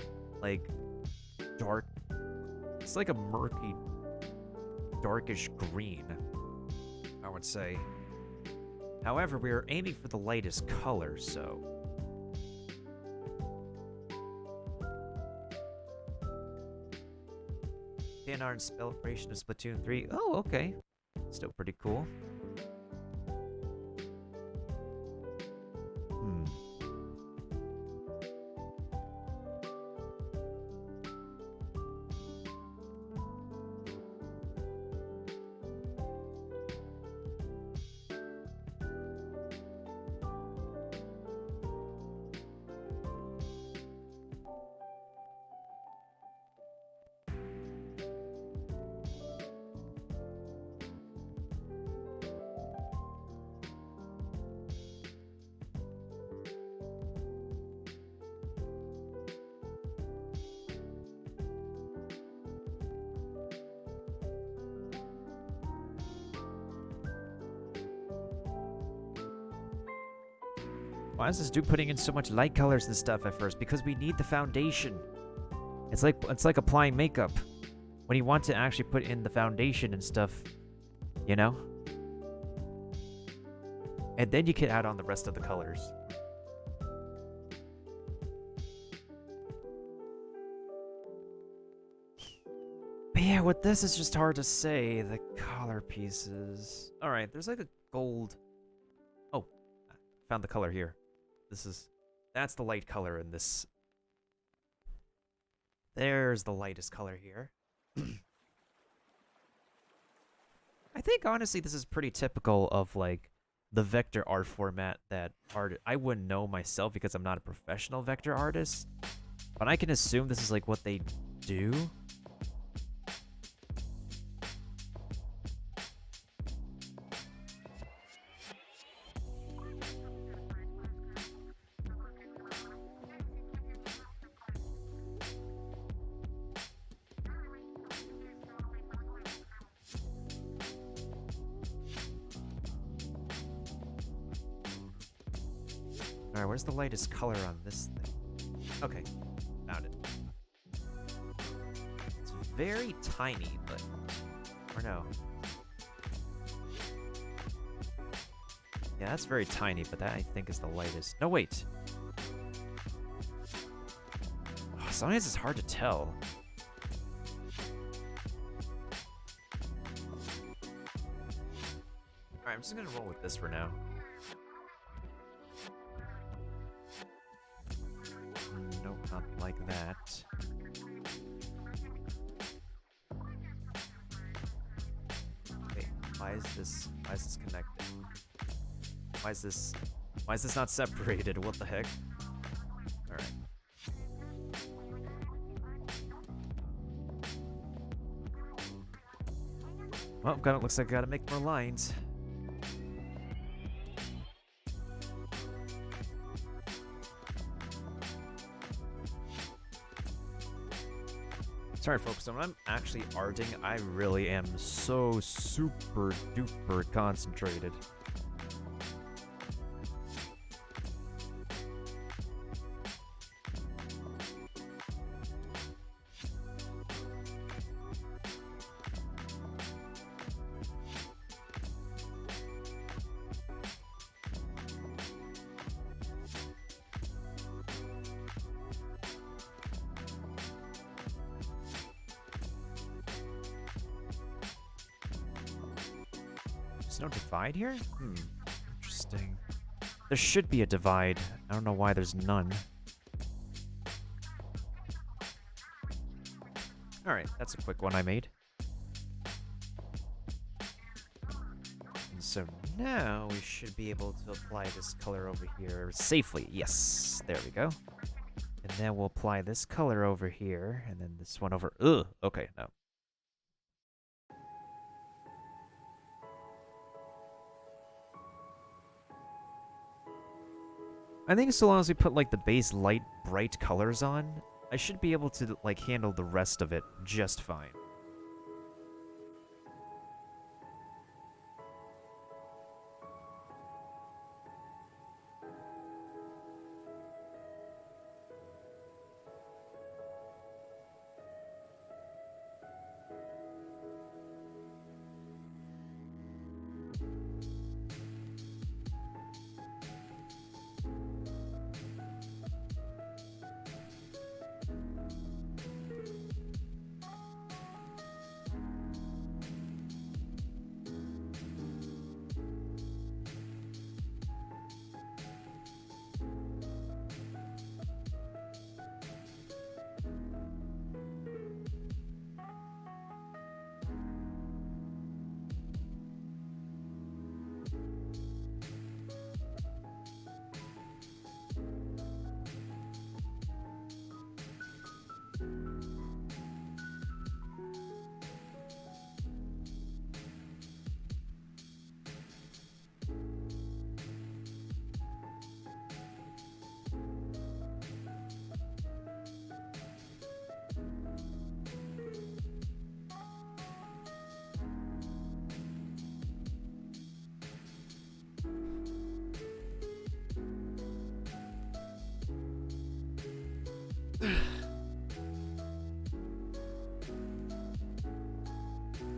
like dark. It's like a murky, darkish green, I would say. However, we are aiming for the lightest color, so. Fan art and celebration of Splatoon 3. Oh, okay. Still pretty cool. Why is this dude putting in so much light colors and stuff at first? Because we need the foundation. It's like applying makeup. When you want to actually put in the foundation and stuff, you know? And then you can add on the rest of the colors. But yeah, with this, it's just hard to say. The color pieces. Alright, there's like a gold... Oh, I found the color here. That's the light color in this. There's the lightest color here. I think, honestly, this is pretty typical of, like, the vector art format that I wouldn't know myself because I'm not a professional vector artist. But I can assume this is, like, what they do. Alright, where's the lightest color on this thing? Okay, found it. It's very tiny, but... Or no. Yeah, that's very tiny, but that I think is the lightest. No, wait. Oh, sometimes it's hard to tell. Alright, I'm just gonna roll with this for now. Nope, not like that. Wait, why is this connected? Why is this not separated? What the heck? Alright. Well, kinda looks like I gotta make more lines. Sorry, folks, when I'm actually arting, I really am so super duper concentrated. There's no divide here? Interesting. There should be a divide. I don't know why there's none. Alright, that's a quick one I made. And so now we should be able to apply this color over here safely. Yes, there we go. And then we'll apply this color over here, and then this one over... Ugh, okay, no. I think so long as we put, like, the base light, bright colors on, I should be able to, like, handle the rest of it just fine.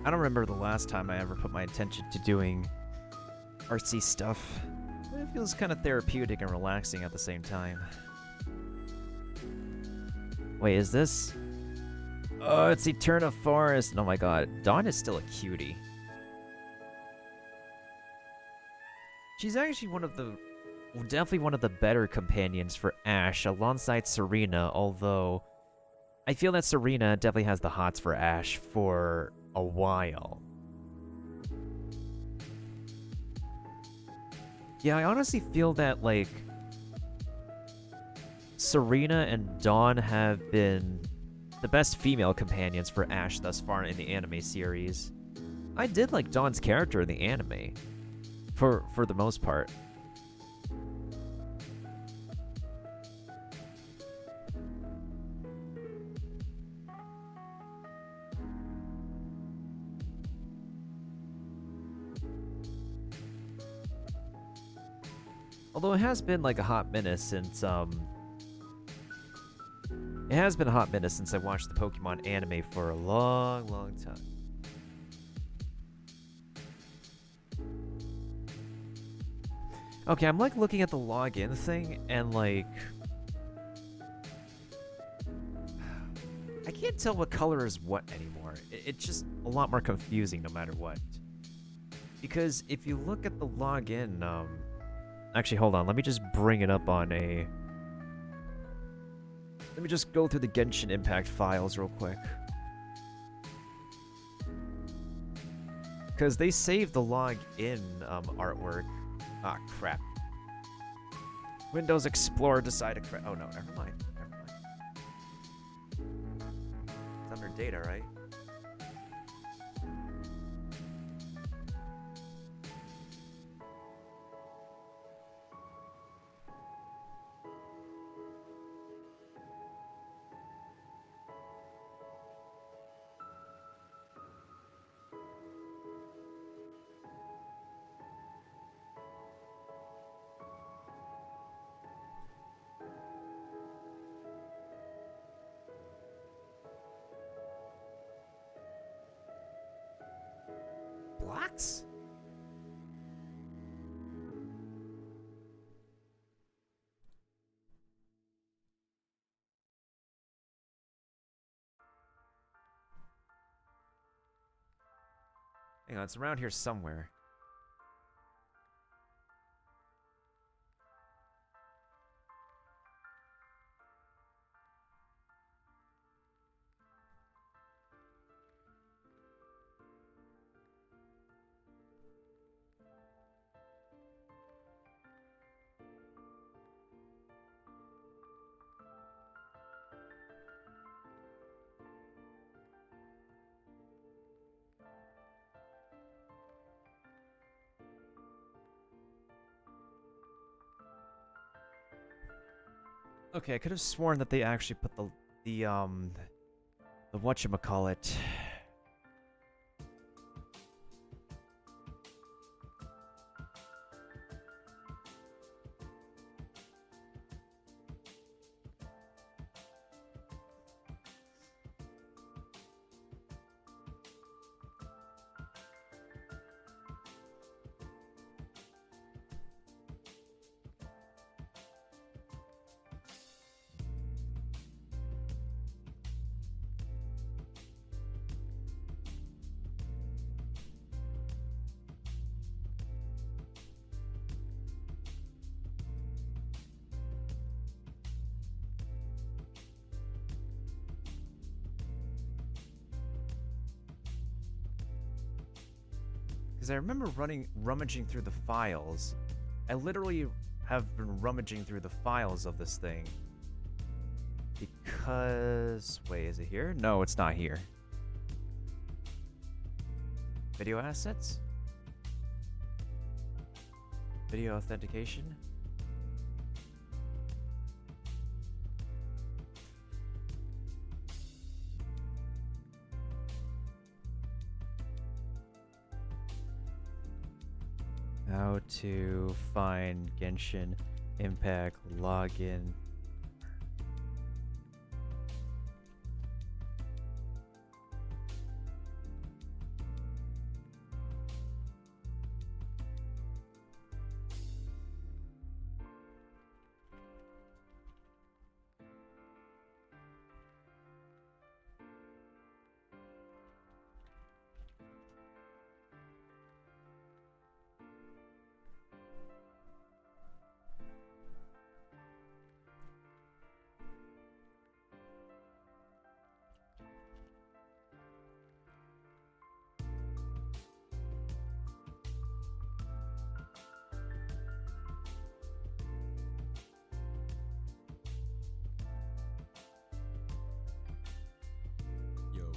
I don't remember the last time I ever put my attention to doing artsy stuff. It feels kind of therapeutic and relaxing at the same time. Wait, is this? Oh, it's Eterna Forest. Oh my god, Dawn is still a cutie. She's actually definitely one of the better companions for Ash alongside Serena, although I feel that Serena definitely has the hots for Ash for a while. Yeah, I honestly feel that, like, Serena and Dawn have been the best female companions for Ash thus far in the anime series. I did like Dawn's character in the anime, for the most part. Although it has been like a hot minute since it has been a hot minute since I watched the Pokemon anime for a long, long time. Okay, I'm like looking at the login thing and like I can't tell what color is what anymore. It's just a lot more confusing no matter what. Because if you look at the login, actually, hold on. Let me just bring it up on a... Let me just go through the Genshin Impact files real quick. Because they saved the login artwork. Ah, crap. Windows Explorer decided to... Oh, no. Never mind. Never mind. It's under data, right? Blocks? Hang on, it's around here somewhere. Okay, I could have sworn that they actually put the whatchamacallit. Because I remember rummaging through the files. I literally have been rummaging through the files of this thing. Because... Wait, is it here? No, it's not here. Video assets? Video authentication? How to find Genshin Impact login.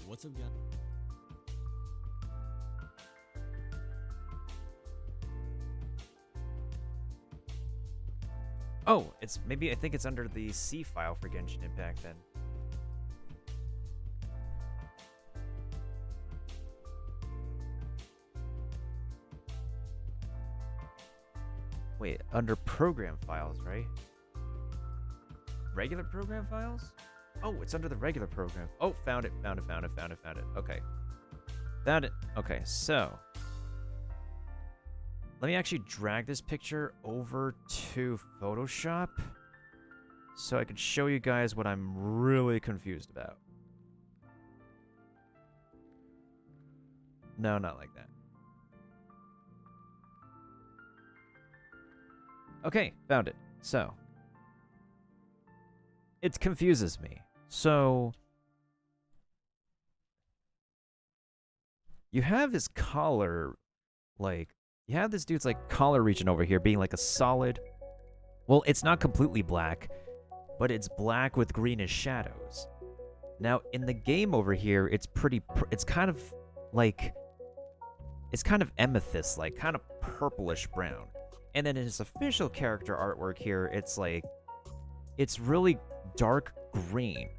What's up, guys? Oh, it's maybe I think it's under the C file for Genshin Impact then. Wait, under program files, right? Regular program files? Oh, it's under the regular program. Oh, found it, found it, found it, found it, found it. Okay. Found it. Okay, so let me actually drag this picture over to Photoshop so I can show you guys what I'm really confused about. No, not like that. Okay, found it. So, it confuses me. So, you have his collar, like, you have this dude's, like, collar region over here being, like, a solid... Well, it's not completely black, but it's black with greenish shadows. Now, in the game over here, it's pretty... It's kind of, like... It's kind of amethyst-like, kind of purplish brown. And then in his official character artwork here, it's, like... It's really dark green.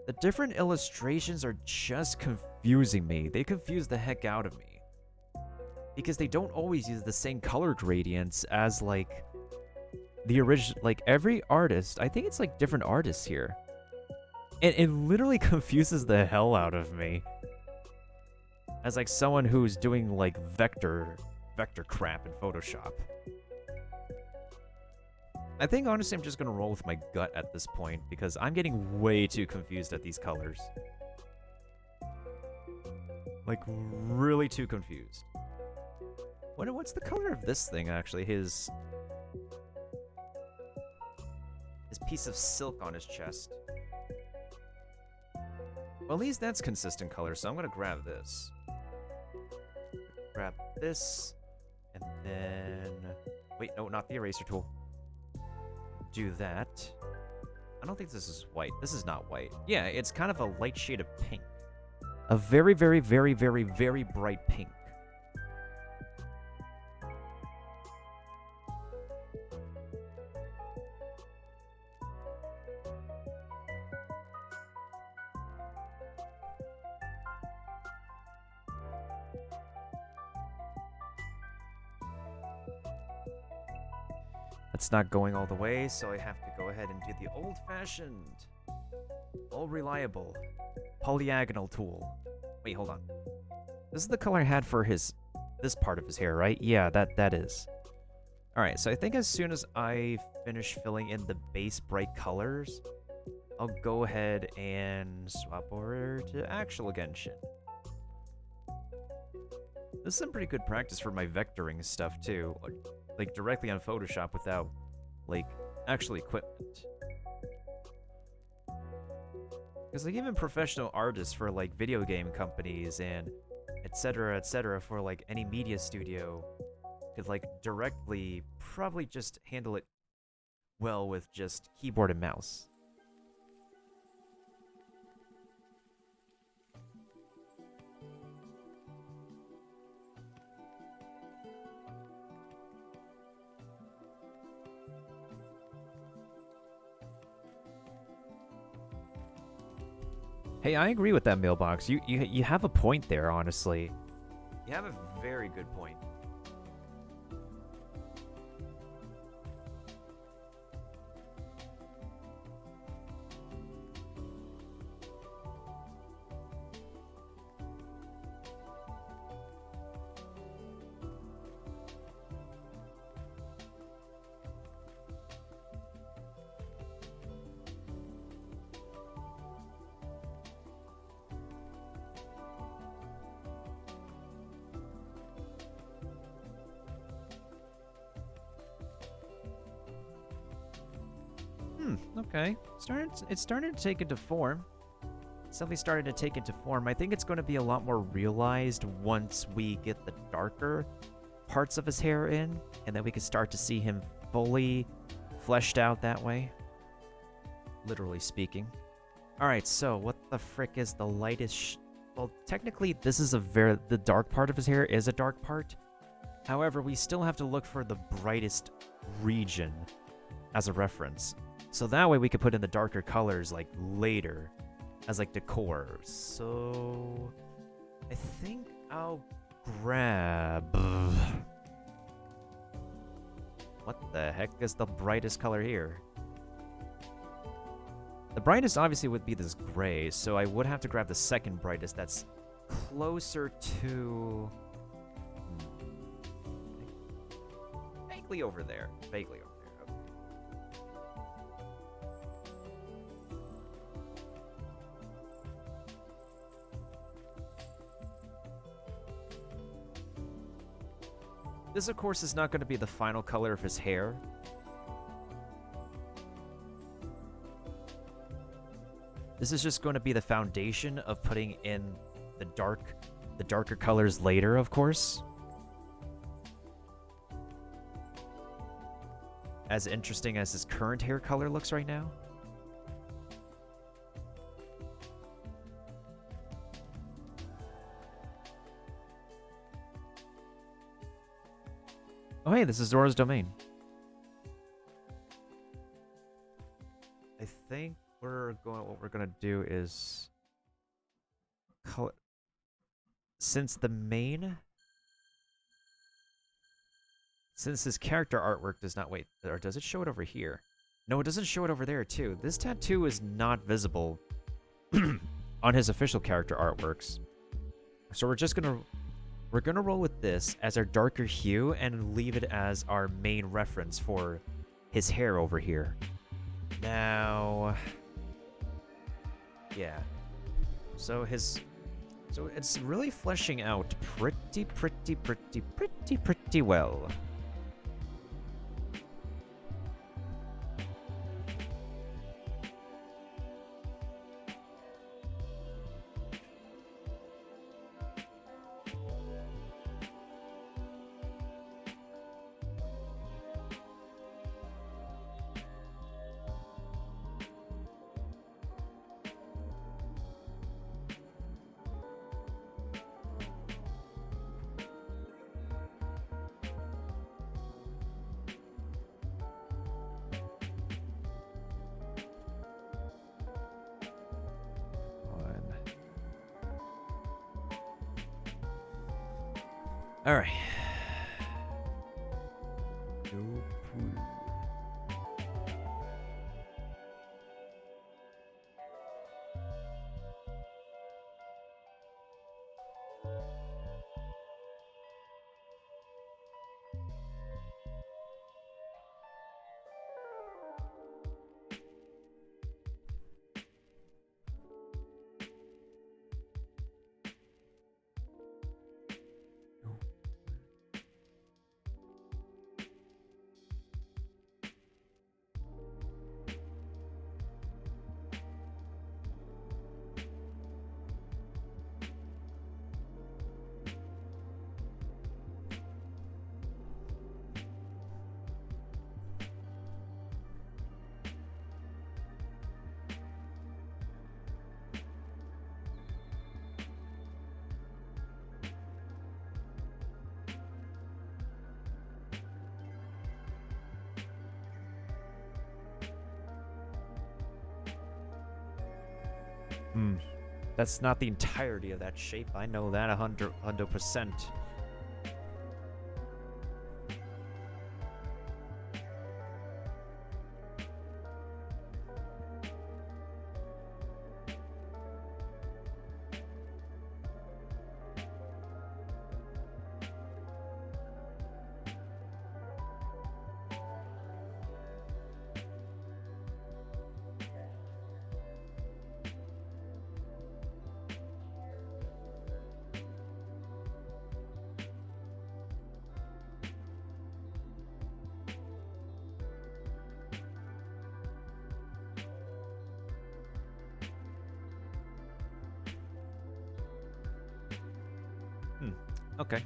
The different illustrations are just confusing me. They confuse the heck out of me. Because they don't always use the same color gradients as, like, the original... Like, every artist... I think it's, like, different artists here. And it literally confuses the hell out of me. As, like, someone who's doing, like, vector crap in Photoshop. I think, honestly, I'm just gonna roll with my gut at this point, because I'm getting way too confused at these colors. Like, really too confused. What's the color of this thing, actually? His piece of silk on his chest. Well, at least that's consistent color, so I'm gonna grab this. Grab this, and then... Wait, no, not the eraser tool. Do that. I don't think this is white. This is not white. Yeah, it's kind of a light shade of pink. A very, very, very, very, very bright pink. It's not going all the way, so I have to go ahead and do the old-fashioned, all-reliable, polyagonal tool. Wait, hold on. This is the color I had for this part of his hair, right? Yeah, that is. Alright, so I think as soon as I finish filling in the base bright colors, I'll go ahead and swap over to actual Genshin. This is some pretty good practice for my vectoring stuff, too. Like, directly on Photoshop without, like, actual equipment. Because, like, even professional artists for, like, video game companies and etc., for, like, any media studio could, like, directly probably just handle it well with just keyboard and mouse. Hey, I agree with that mailbox. You have a point there, honestly. You have a very good point. Okay. It's starting to take into form. It's definitely starting to take into form. I think it's going to be a lot more realized once we get the darker parts of his hair in, and then we can start to see him fully fleshed out that way. Literally speaking. Alright, so what the frick is the lightest well, technically, this is the dark part of his hair is a dark part. However, we still have to look for the brightest region as a reference. So that way we could put in the darker colors, like, later. As, like, decor. So... I think I'll grab... What the heck is the brightest color here? The brightest obviously would be this gray, so I would have to grab the second brightest that's closer to... Vaguely over there. Vaguely over there. Okay. This, of course, is not going to be the final color of his hair. This is just going to be the foundation of putting in the darker colors later, of course. As interesting as his current hair color looks right now. Oh hey, this is Zora's Domain. I think what we're gonna do is color, since his character artwork does not wait, or does it show it over here? No, it doesn't show it over there too. This tattoo is not visible on his official character artworks. So we're gonna roll with this as our darker hue and leave it as our main reference for his hair over here. Now, yeah. So it's really fleshing out pretty well. All right. That's not the entirety of that shape. I know that 100%. Okay.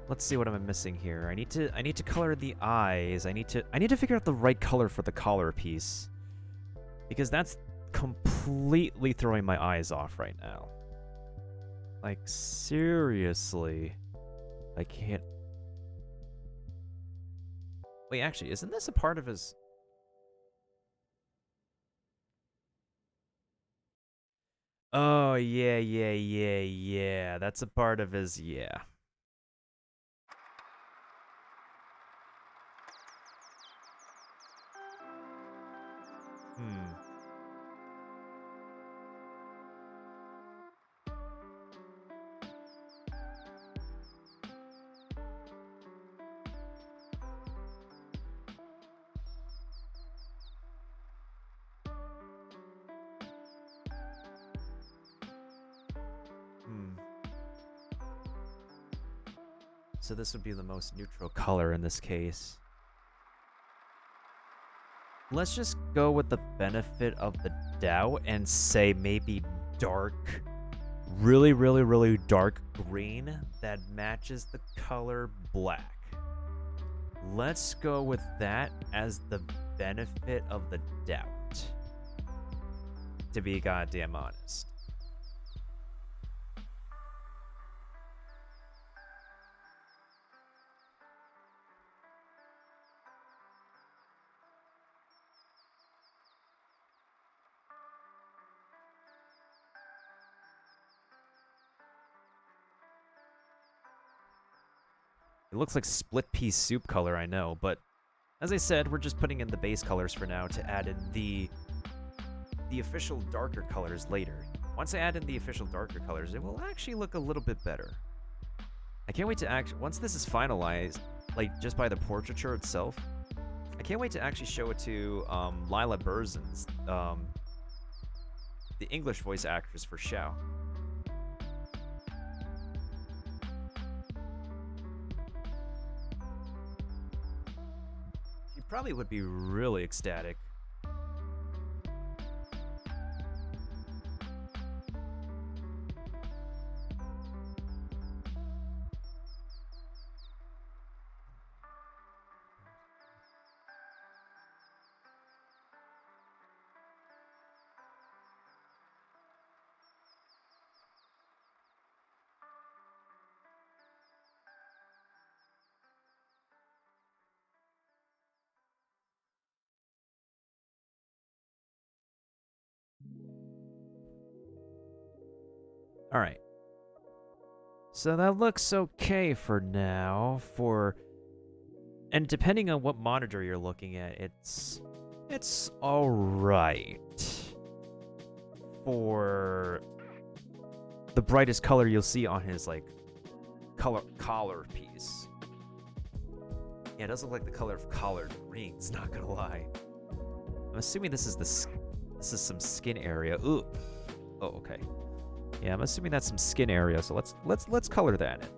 Let's see what I'm missing here. I need to color the eyes. I need to figure out the right color for the collar piece. Because that's completely throwing my eyes off right now. Like, seriously. I can't... Wait, actually, isn't this a part of his... Oh, yeah. That's a part of his... Yeah. Hmm. So this would be the most neutral color in this case. Let's just go with the benefit of the doubt and say maybe dark, really dark green that matches the color black. Let's go with that as the benefit of the doubt, to be goddamn honest. It looks like split pea soup color, I know, but as I said, we're just putting in the base colors for now to add in the official darker colors later. Once I add in the official darker colors, it will actually look a little bit better. I can't wait to once this is finalized, like just by the portraiture itself, I can't wait to actually show it to Lila Berzins, the English voice actress for Xiao. She probably would be really ecstatic. All right. So that looks okay for now. And depending on what monitor you're looking at, it's all right. For the brightest color you'll see on his like collar piece. Yeah, it does look like the color of collared rings, not gonna lie. I'm assuming this is some skin area. Ooh. Oh, okay. Yeah, I'm assuming that's some skin area, so let's color that in.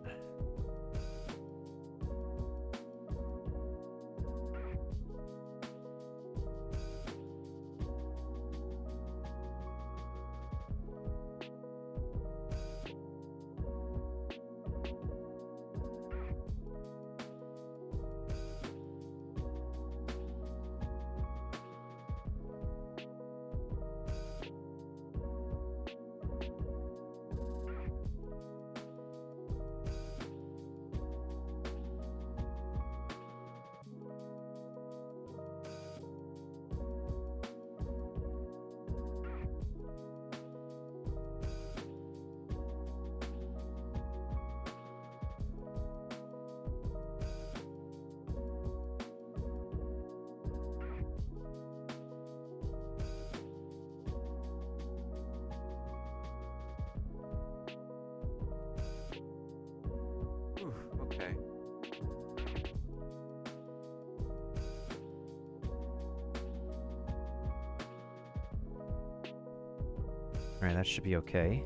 Okay. Alright, that should be okay.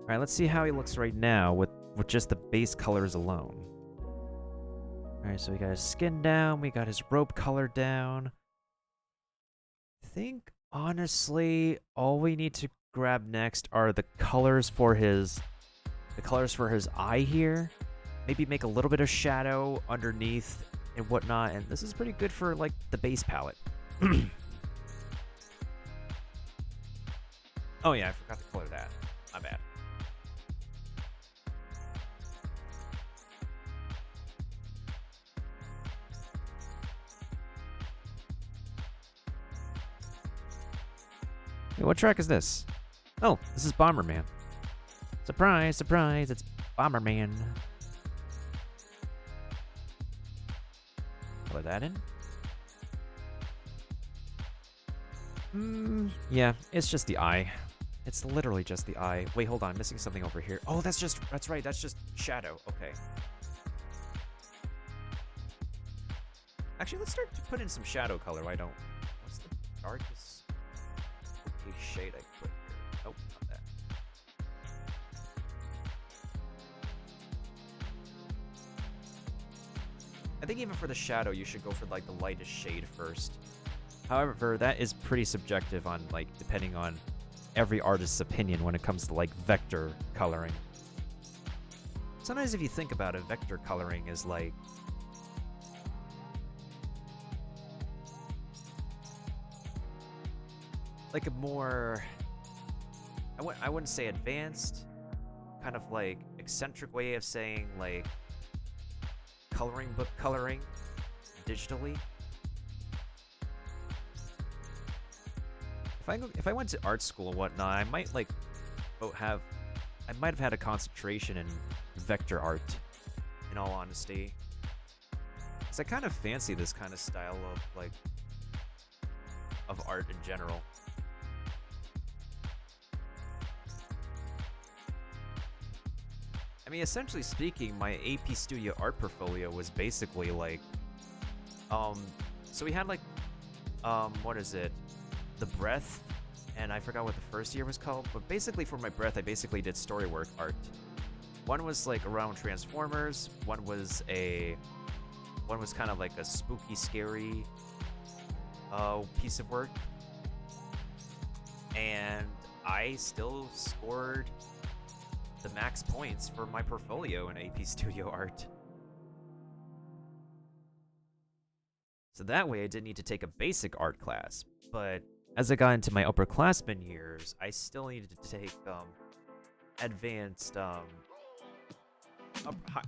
Alright, let's see how he looks right now with just the base colors alone. Alright, so we got his skin down, we got his robe color down. I think, honestly, all we need to grab next are the colors for his eye here. Maybe make a little bit of shadow underneath and whatnot, and this is pretty good for, like, the base palette. Oh yeah, I forgot to color that. My bad. Hey, what track is this? Oh, this is Bomberman. Surprise, surprise, it's Bomberman. Color that in. Yeah, it's just the eye. It's literally just the eye. Wait, hold on, I'm missing something over here. Oh, that's right, that's just shadow. Okay. Actually, let's start to put in some shadow color. Why don't? What's the darkest shade I put here? Nope, not that. I think even for the shadow, you should go for like the lightest shade first. However, that is pretty subjective on like depending on every artist's opinion when it comes to like vector coloring. Sometimes if you think about it, vector coloring is like a more I wouldn't say advanced, kind of like eccentric way of saying like coloring book coloring digitally. If I went to art school and whatnot, I might have had a concentration in vector art, in all honesty. Because I kind of fancy this kind of style of art in general. I mean, essentially speaking, my AP Studio art portfolio was basically like, so we had like, what is it? The Breath, and I forgot what the first year was called, but basically for my Breath, I basically did storywork art. One was like around Transformers, one was kind of like a spooky, scary piece of work, and I still scored the max points for my portfolio in AP Studio art. So that way I didn't need to take a basic art class, but as I got into my upperclassmen years, I still needed to take advanced,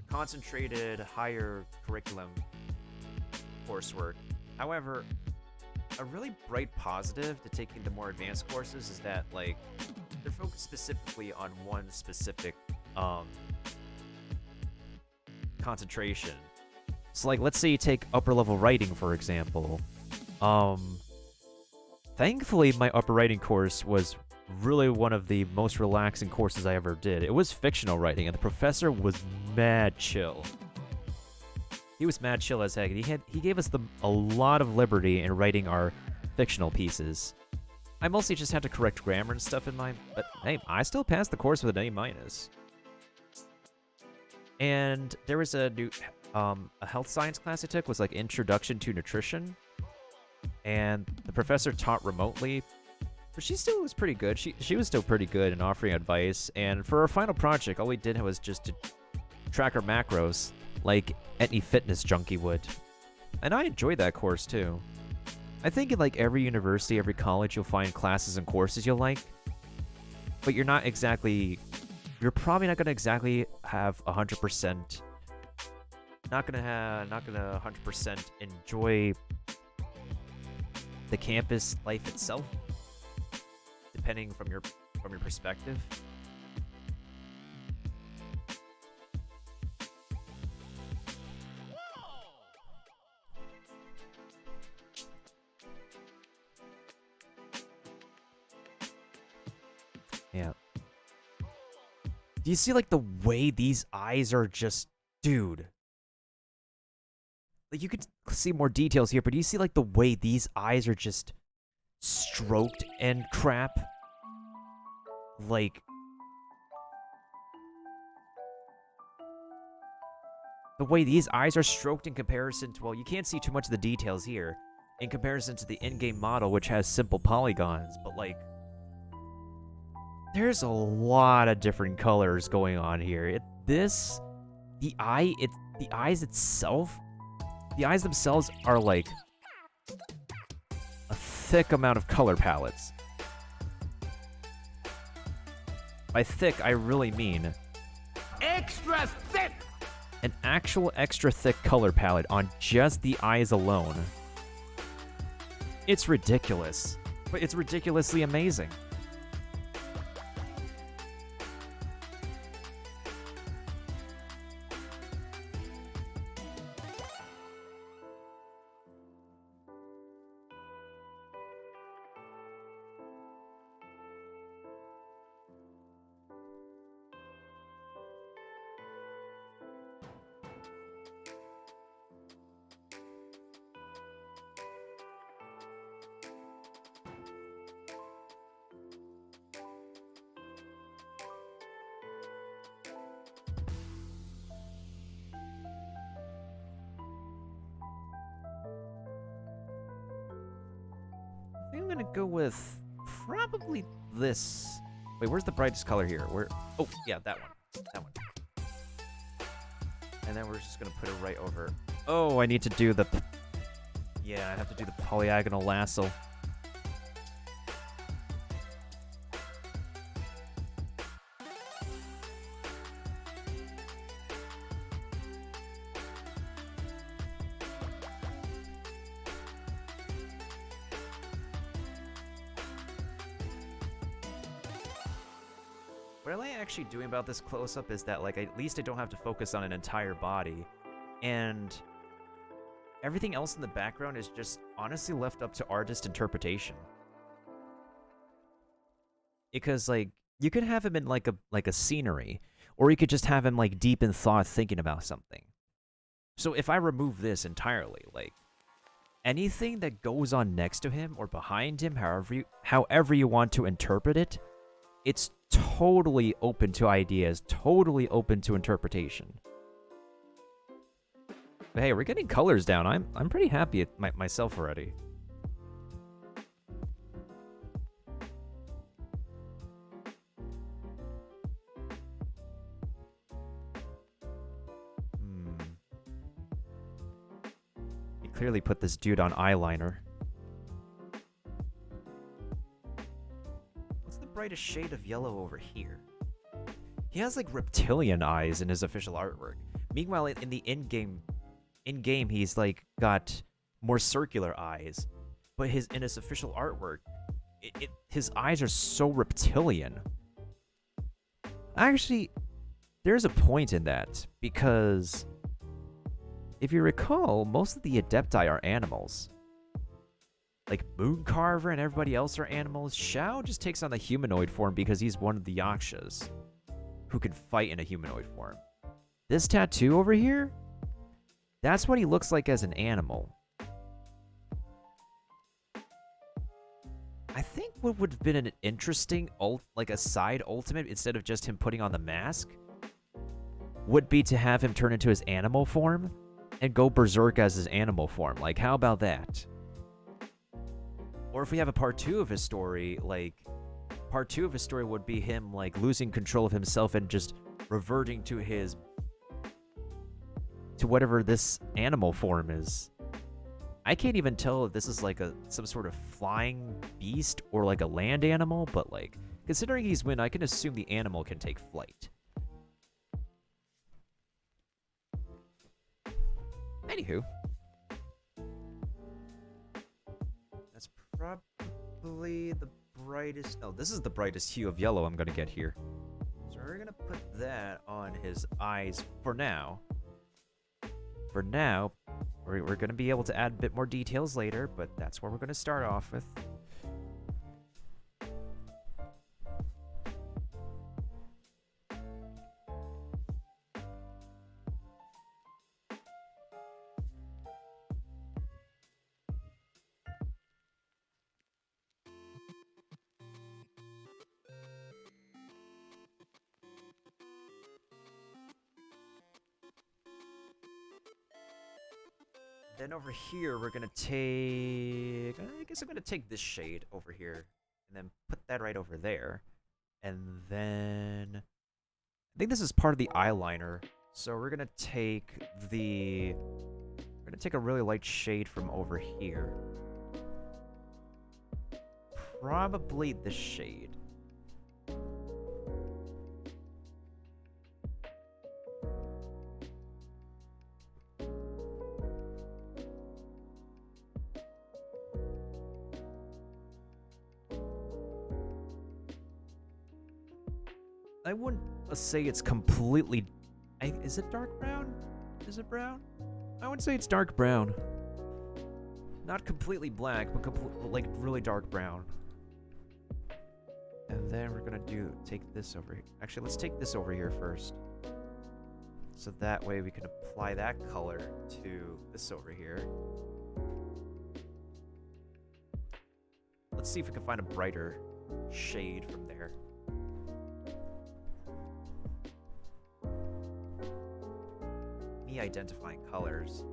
concentrated, higher curriculum coursework. However, a really bright positive to taking the more advanced courses is that like they're focused specifically on one specific concentration. So like let's say you take upper level writing, for example. Thankfully my upper writing course was really one of the most relaxing courses I ever did. It was fictional writing and the professor was mad chill. He was mad chill as heck. He gave us a lot of liberty in writing our fictional pieces. I mostly just had to correct grammar and stuff in mine, but hey, I still passed the course with an A-. And there was a new a health science class I took, was like Introduction to Nutrition. And the professor taught remotely, but she still was pretty good. She was still pretty good in offering advice. And for our final project, all we did was just to track our macros like any fitness junkie would. And I enjoyed that course too. I think in like every university, every college, you'll find classes and courses you'll like, but you're probably not gonna exactly have 100%. Not gonna 100% enjoy the campus life itself, depending from your perspective. Yeah. Do you see like the way these eyes are just, dude? Like you could see more details here, but do you see like the way these eyes are just stroked and crap? Like the way these eyes are stroked in comparison to, well, you can't see too much of the details here in comparison to the in-game model, which has simple polygons, but like there's a lot of different colors going on here. The eyes themselves are like a thick amount of color palettes. By thick, I really mean Extra thick! an actual extra thick color palette on just the eyes alone. It's ridiculous, but it's ridiculously amazing. I think I'm gonna go with probably this. Wait, where's the brightest color here? Where? Oh, yeah, that one. That one. And then we're just gonna put it right over. Oh, I need to do the. Yeah, I have to do the polygonal lasso. What I like actually doing about this close-up is that, like, at least I don't have to focus on an entire body. And everything else in the background is just honestly left up to artist interpretation. Because, like, you could have him in, like a scenery, or you could just have him, like, deep in thought thinking about something. So if I remove this entirely, like, anything that goes on next to him or behind him, however you want to interpret it, it's totally open to ideas, totally open to interpretation. But hey, we're getting colors down. I'm pretty happy at myself already. You clearly put this dude on eyeliner. Brightest shade of yellow over here. He has like reptilian eyes in his official artwork. Meanwhile, in the in-game he's like got more circular eyes. But in his official artwork, his eyes are so reptilian. Actually, there's a point in that because if you recall, most of the Adepti are animals. Like Mooncarver and everybody else are animals. Shao just takes on the humanoid form because he's one of the Yakshas who can fight in a humanoid form. This tattoo over here, that's what he looks like as an animal. I think what would have been an interesting like a side ultimate instead of just him putting on the mask would be to have him turn into his animal form and go berserk as his animal form. Like, how about that? Or if we have a part 2 of his story, like, part 2 of his story would be him, like, losing control of himself and just reverting to whatever this animal form is. I can't even tell if this is, like, some sort of flying beast or, like, a land animal, but, like, considering he's Wind, I can assume the animal can take flight. Anywho. That's probably the brightest... Oh, this is the brightest hue of yellow I'm going to get here. So we're going to put that on his eyes for now. For now, we're going to be able to add a bit more details later, but that's what we're going to start off with. Then over here, we're gonna take... I guess I'm gonna take this shade over here, and then put that right over there. And then... I think this is part of the eyeliner, so we're gonna take the... We're gonna take a really light shade from over here. Probably this shade. I wouldn't say it's completely... is it dark brown? Is it brown? I would say it's dark brown. Not completely black, but like really dark brown. And then we're gonna take this over here. Actually, let's take this over here first. So that way we can apply that color to this over here. Let's see if we can find a brighter shade from there. Me identifying colors.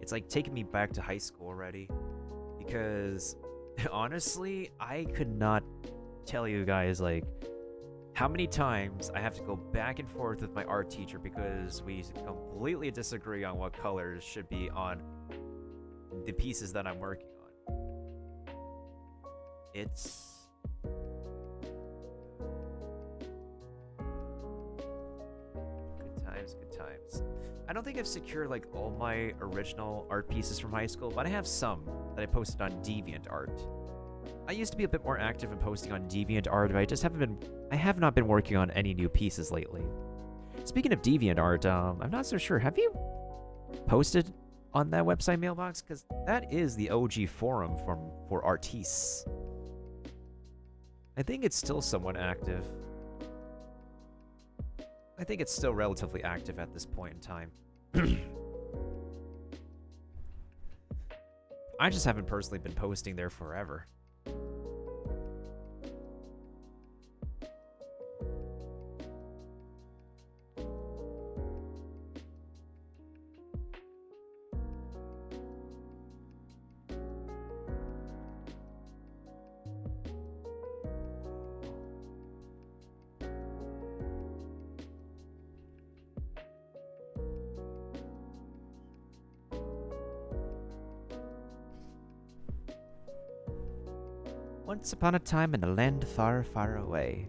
It's like taking me back to high school already. Because honestly, I could not tell you guys like how many times I have to go back and forth with my art teacher because we completely disagree on what colors should be on the pieces that I'm working on. It's... good times. I don't think I've secured like all my original art pieces from high school, but I have some that I posted on DeviantArt. I used to be a bit more active in posting on DeviantArt, but I have not been working on any new pieces lately. Speaking of DeviantArt, I'm not so sure. Have you posted on that website mailbox? Because that is the OG forum for artists. I think it's still somewhat active. I think it's still relatively active at this point in time. I just haven't personally been posting there forever. Once upon a time in a land far, far away.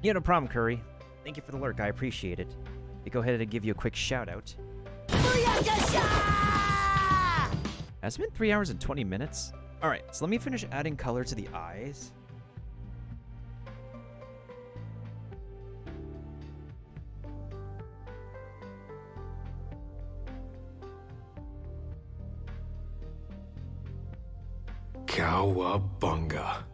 Yeah, no problem, Curry. Thank you for the lurk. I appreciate it. Let me go ahead and give you a quick shout out. Has it been 3 hours and 20 minutes? Alright, so let me finish adding color to the eyes. Cowabunga.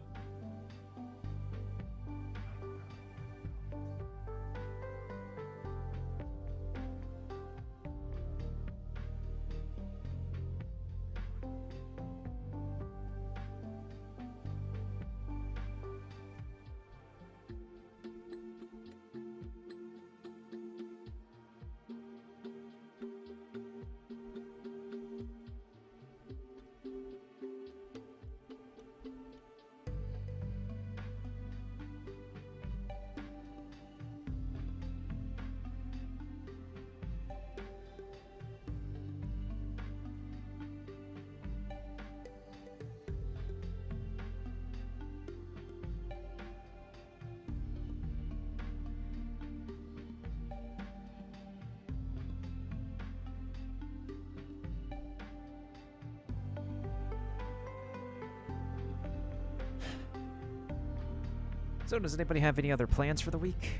So, does anybody have any other plans for the week?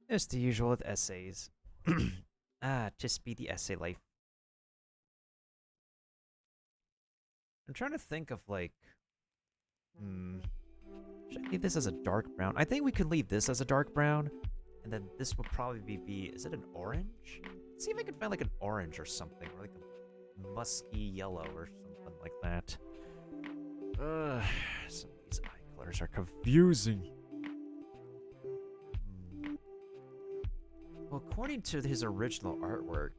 It's the usual with essays. Just be the essay life. I'm trying to think of like, should I leave this as a dark brown? I think we could leave this as a dark brown, and then this would probably be, is it an orange? Let's see if I can find like an orange or something, or like a musky yellow or something like that. Some of these eye colors are confusing. Well, according to his original artwork,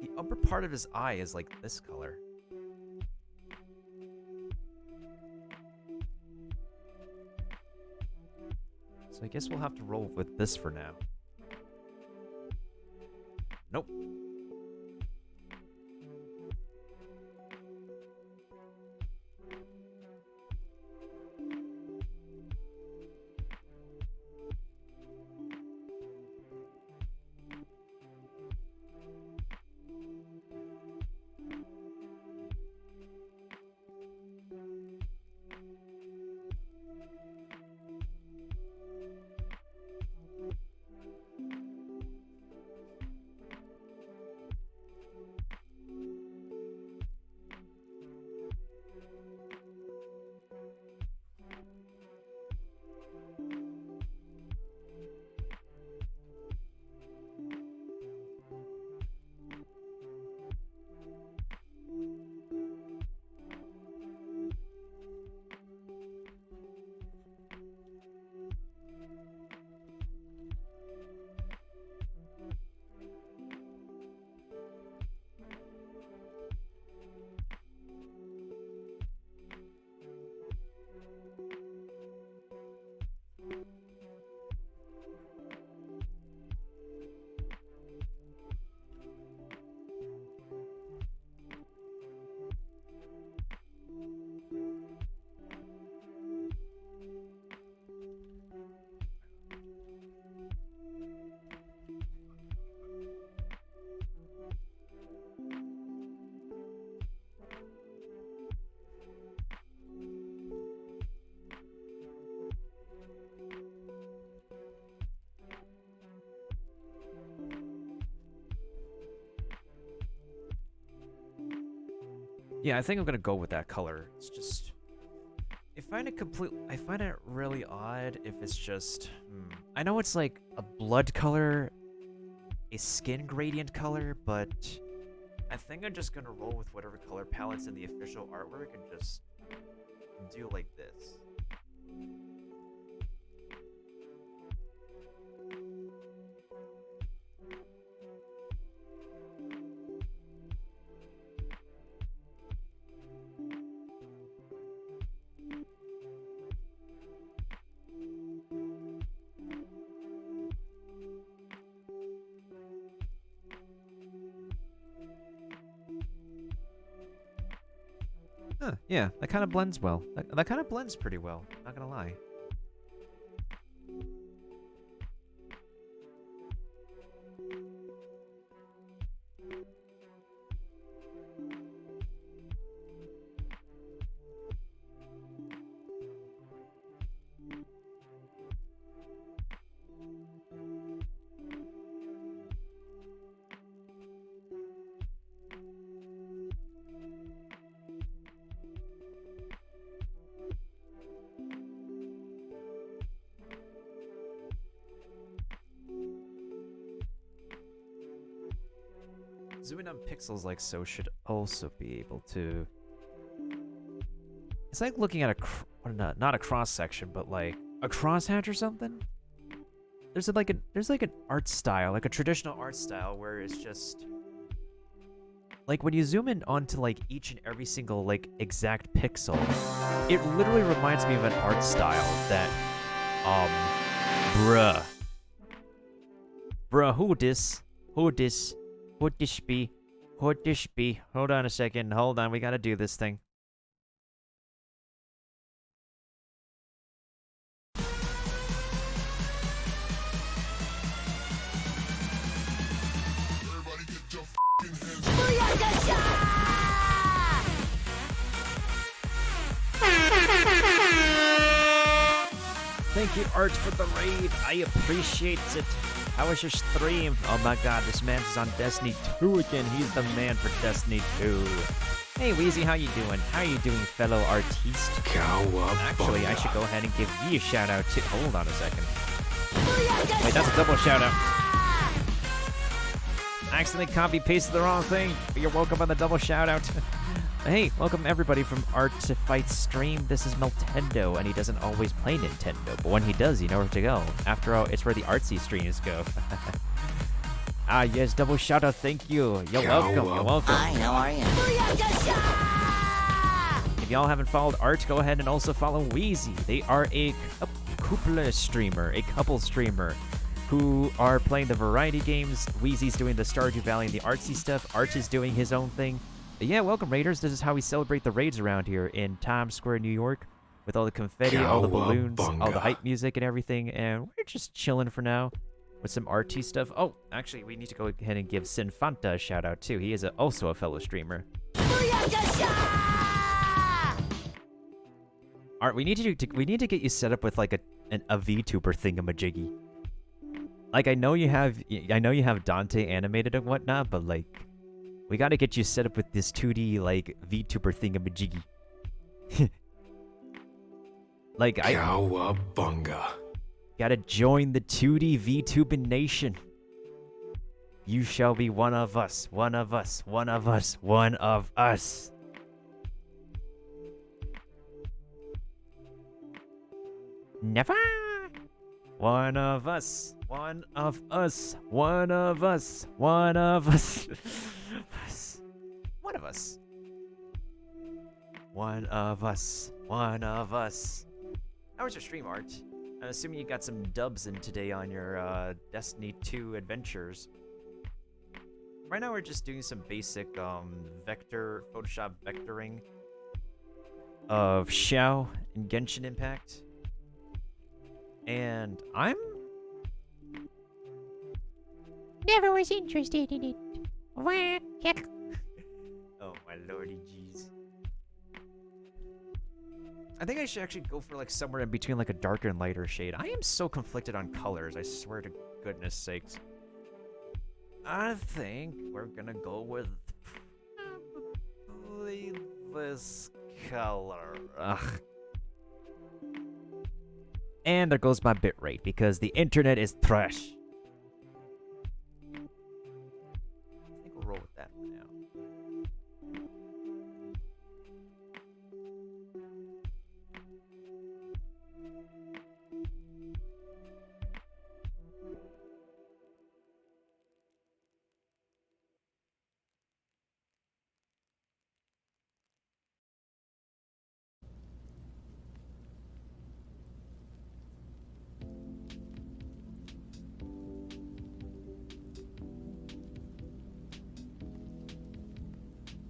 the upper part of his eye is like this color. So I guess we'll have to roll with this for now. Nope. Yeah, I think I'm gonna go with that color. It's just, I find it really odd if it's just, I know it's like a blood color, a skin gradient color, but I think I'm just gonna roll with whatever color palette's in the official artwork and just do like this. Huh, yeah, that kind of blends well. That kind of blends pretty well, not gonna lie. Zooming on pixels like so should also be able to... It's like looking at not a cross section, but like a crosshatch or something. There's like an art style, like a traditional art style where it's just like when you zoom in onto like each and every single like exact pixel, it literally reminds me of an art style that bruh, who this be, hold on a second, hold on, we gotta do this thing. Thank you, Art, for the raid. I appreciate it. How was your stream? Oh my god, this man is on Destiny 2 again. He's the man for Destiny 2. Hey, Wheezy, how you doing? How you doing, fellow artiste? Actually, I should go ahead and give you a shout-out, too. Hold on a second. Wait, that's a double shout-out. I accidentally copy-pasted the wrong thing, but you're welcome on the double shout-out. Hey, welcome everybody from Art to Fight stream. This is Miltendo, and he doesn't always play Nintendo, but when he does, you know where to go. After all, it's where the artsy streams go. Ah, yes, double shout out, thank you. You're welcome, you're welcome. Hi, how are you? If y'all haven't followed Art, go ahead and also follow Wheezy. They are a couple streamer, who are playing the variety games. Wheezy's doing the Stardew Valley and the artsy stuff. Art is doing his own thing. Yeah, welcome, Raiders. This is how we celebrate the raids around here in Times Square, New York, with all the confetti, all the balloons, all the hype music and everything, and we're just chilling for now with some RT stuff. Oh, actually, we need to go ahead and give Sinfanta a shout-out, too. He is also a fellow streamer. Art, we need to get you set up with, like, a VTuber thingamajiggy. Like, I know you have Dante animated and whatnot, but, like... We gotta get you set up with this 2D, like, VTuber thingamajiggy. Like, Cowabunga. Gotta join the 2D VTubing nation. You shall be one of us, one of us, one of us, one of us. Never. One of us, one of us, one of us, one of us. One of us. One of us. One of us. How was your stream, Art? I'm assuming you got some dubs in today on your Destiny 2 adventures. Right now we're just doing some basic Photoshop vectoring of Xiao and Genshin Impact. And I'm... Never was interested in it. Wah, heck. Oh my lordy jeez. I think I should actually go for like somewhere in between like a darker and lighter shade. I am so conflicted on colors, I swear to goodness sakes. I think we're gonna go with probably this color. Ugh. And there goes my bitrate because the internet is trash. I think we'll roll with that for now.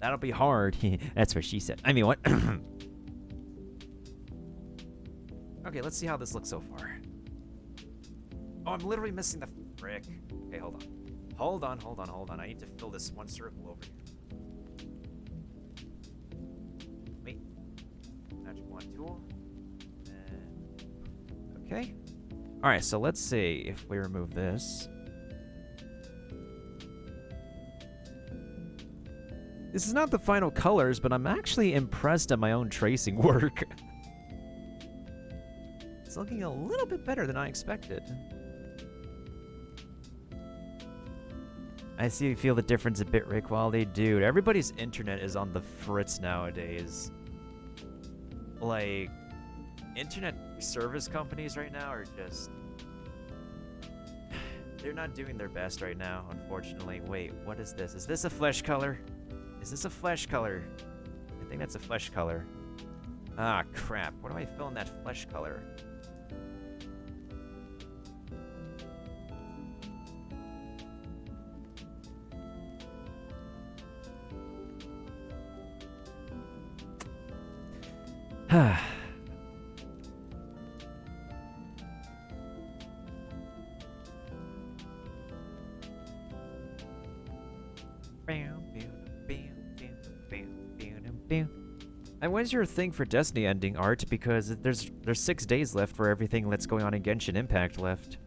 That'll be hard. That's what she said. I mean, what? Okay, let's see how this looks so far. Oh, I'm literally missing the frick. Okay, hold on. Hold on, hold on, hold on. I need to fill this one circle over here. Wait. Magic wand tool. Okay. Alright, so let's see if we remove this. This is not the final colors, but I'm actually impressed at my own tracing work. It's looking a little bit better than I expected. I see. Feel the difference in bitrate quality, dude. Everybody's internet is on the fritz nowadays. Like, internet service companies right now are just... They're not doing their best right now, unfortunately. Wait, what is this? Is this a flesh color? Is this a flesh color? I think that's a flesh color. Ah, crap. Where do I fill in that flesh color? And when's your thing for Destiny ending, Art? Because there's 6 days left for everything that's going on in Genshin Impact left.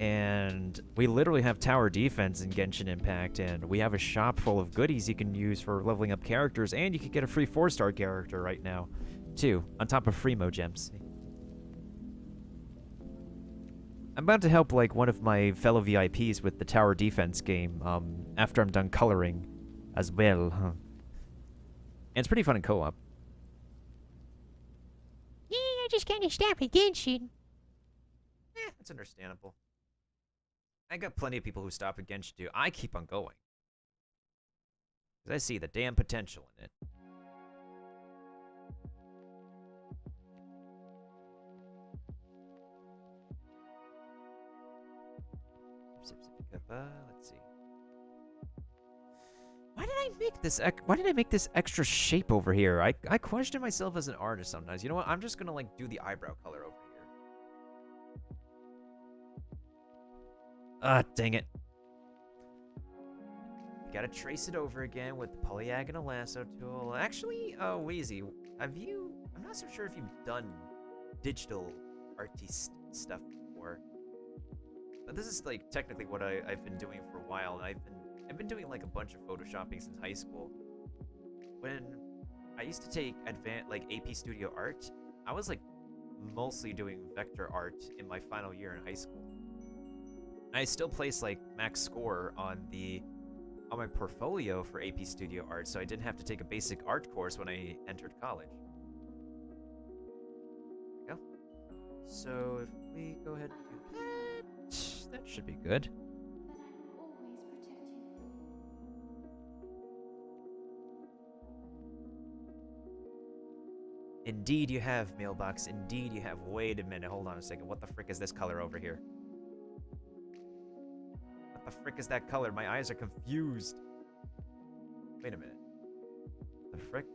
And we literally have tower defense in Genshin Impact, and we have a shop full of goodies you can use for leveling up characters, and you can get a free 4-star character right now, too, on top of free Mo Gems. I'm about to help, like, one of my fellow VIPs with the tower defense game, after I'm done coloring as well, huh? And it's pretty fun in co-op. Yeah, I just kind of stopped at Genshin. That's understandable. I got plenty of people who stop at Genshin too. I keep on going. Because I see the damn potential in it. Let's see. Why did I make this extra shape over here? I question myself as an artist sometimes. You know what? I'm just gonna like do the eyebrow color over here. Ah, dang it. You gotta trace it over again with the polyagonal lasso tool. Actually, Wheezy, I'm not so sure if you've done digital artist stuff before. But this is like technically what I've been doing for a while, and I've been doing like a bunch of photoshopping since high school. When I used to take AP Studio Art, I was like mostly doing vector art in my final year in high school. I still place like max score on my portfolio for AP Studio Art, so I didn't have to take a basic art course when I entered college. There we go. So if we go ahead and do that should be good. Indeed you have, Mailbox. Indeed you have. Wait a minute. Hold on a second. What the frick is this color over here? What the frick is that color? My eyes are confused. Wait a minute. The frick?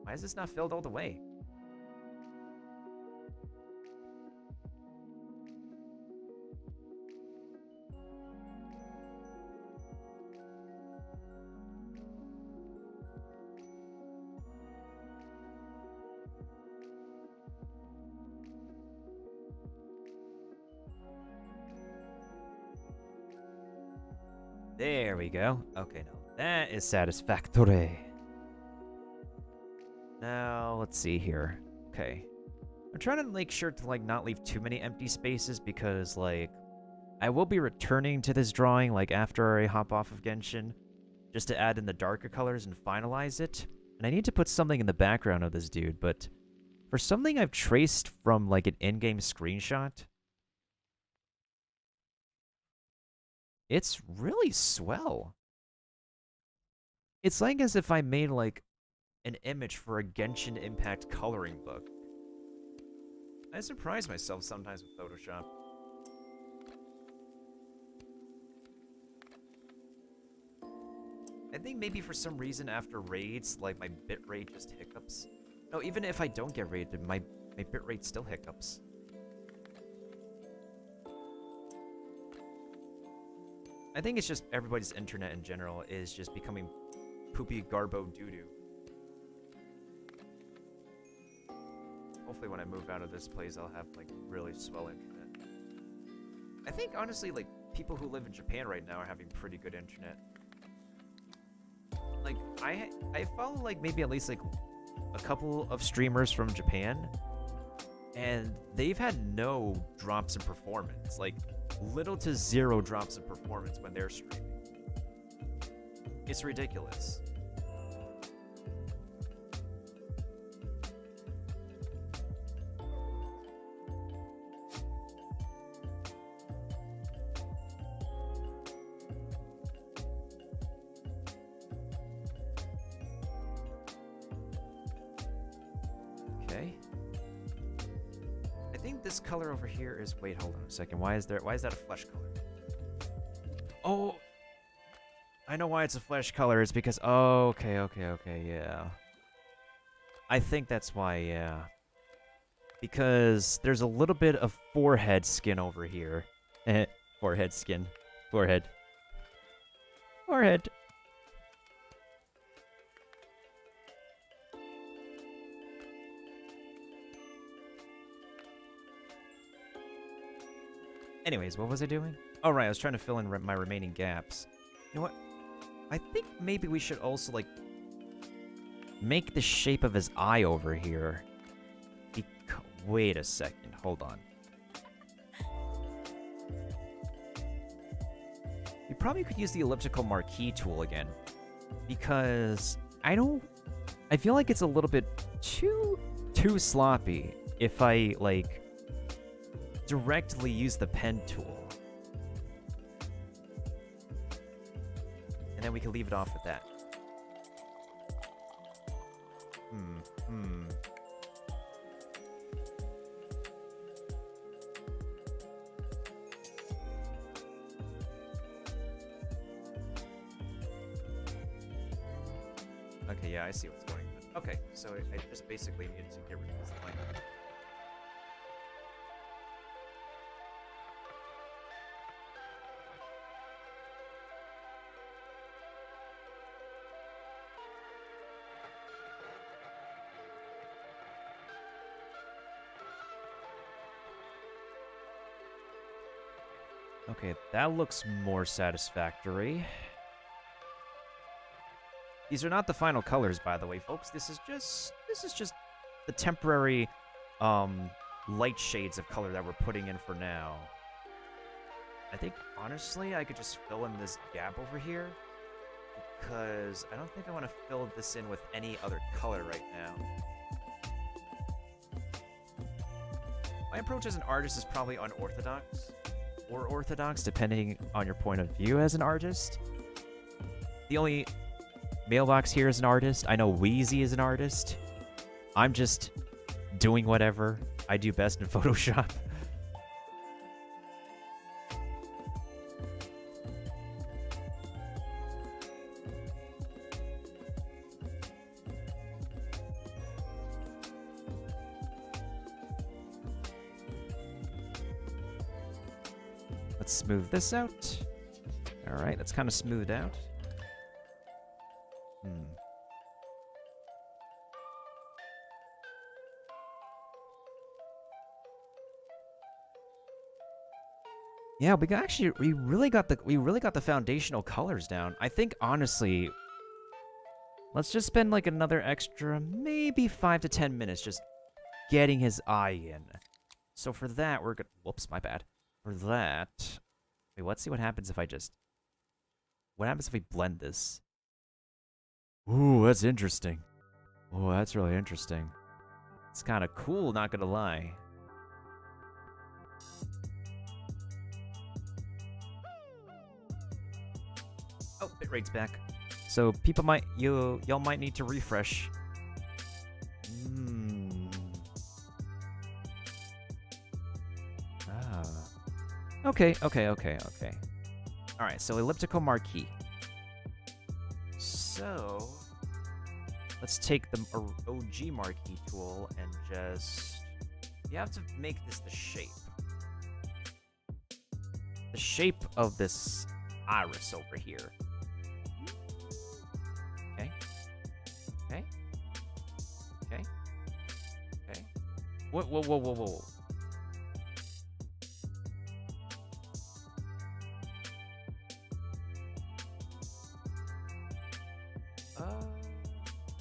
Why is this not filled all the way? There we go. Okay, now that is satisfactory. Now, let's see here. Okay. I'm trying to make sure to, like, not leave too many empty spaces because, like, I will be returning to this drawing, like, after I hop off of Genshin, just to add in the darker colors and finalize it. And I need to put something in the background of this dude, but for something I've traced from, like, an in-game screenshot, it's really swell. It's like as if I made, like, an image for a Genshin Impact coloring book. I surprise myself sometimes with Photoshop. I think maybe for some reason after raids, like, my bitrate just hiccups. No, even if I don't get raided, my bitrate still hiccups. I think it's just everybody's internet in general is just becoming poopy garbo doo-doo. Hopefully when I move out of this place, I'll have, like, really swell internet. I think, honestly, like, people who live in Japan right now are having pretty good internet. Like, I follow, like, maybe at least, like, a couple of streamers from Japan. and they've had no drops in performance. Like, little to zero drops in performance when they're streaming. It's ridiculous. Okay. I think this color over here is... Wait, hold on a second. Why is that a flesh color? Oh, I know why it's a flesh color. It's because... Oh, okay, yeah. I think that's why, yeah. Because there's a little bit of forehead skin over here. Forehead skin. Forehead. Forehead. Anyways, what was I doing? Oh, right, I was trying to fill in my remaining gaps. You know what? I think maybe we should also, like, make the shape of his eye over here. Wait a second, hold on. You probably could use the elliptical marquee tool again. Because I feel like it's a little bit too sloppy if I, like, directly use the pen tool. And then we can leave it off at that. Okay, yeah, I see what's going on. Okay, so I just basically needed to get rid of this line. Okay, that looks more satisfactory. These are not the final colors, by the way, folks. This is just the temporary light shades of color that we're putting in for now. I think, honestly, I could just fill in this gap over here, because I don't think I want to fill this in with any other color right now. My approach as an artist is probably unorthodox, or orthodox, depending on your point of view as an artist. The only Mailbox here is an artist. I know Wheezy is an artist. I'm just doing whatever I do best in Photoshop. Let's smooth this out. All right, that's kind of smoothed out. Yeah, we really got the foundational colors down. I think honestly, let's just spend like another extra maybe 5 to 10 minutes just getting his eye in. So for that, we're gonna whoops, my bad. For that, wait, let's see what happens if I just what happens if we blend this? Ooh, that's interesting. Oh, that's really interesting. It's kind of cool, not gonna lie. Oh, bitrate's back. So people y'all might need to refresh. Okay. All right, so elliptical marquee. So let's take the OG marquee tool and just... You have to make this the shape. The shape of this iris over here. Okay. Whoa.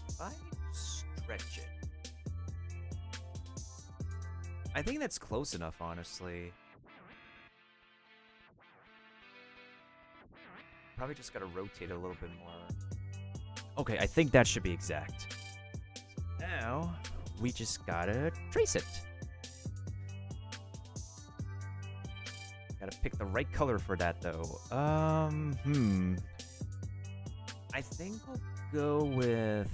If I stretch it. I think that's close enough, honestly. Probably just gotta rotate it a little bit more. Okay, I think that should be exact. Now, we just gotta trace it. Gotta pick the right color for that, though. I think we'll go with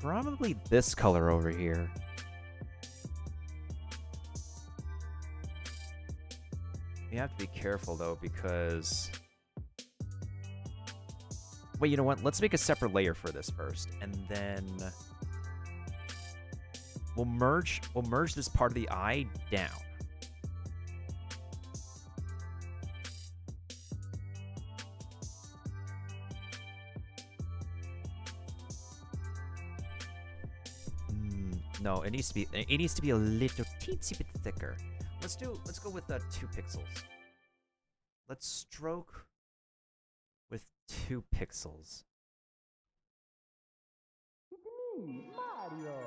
probably this color over here. You have to be careful, though, because... Wait, you know what? Let's make a separate layer for this first, and then... We'll merge this part of the eye down. No, it needs to be a little teensy bit thicker. Let's go with 2 pixels. Let's stroke with 2 pixels. Mario.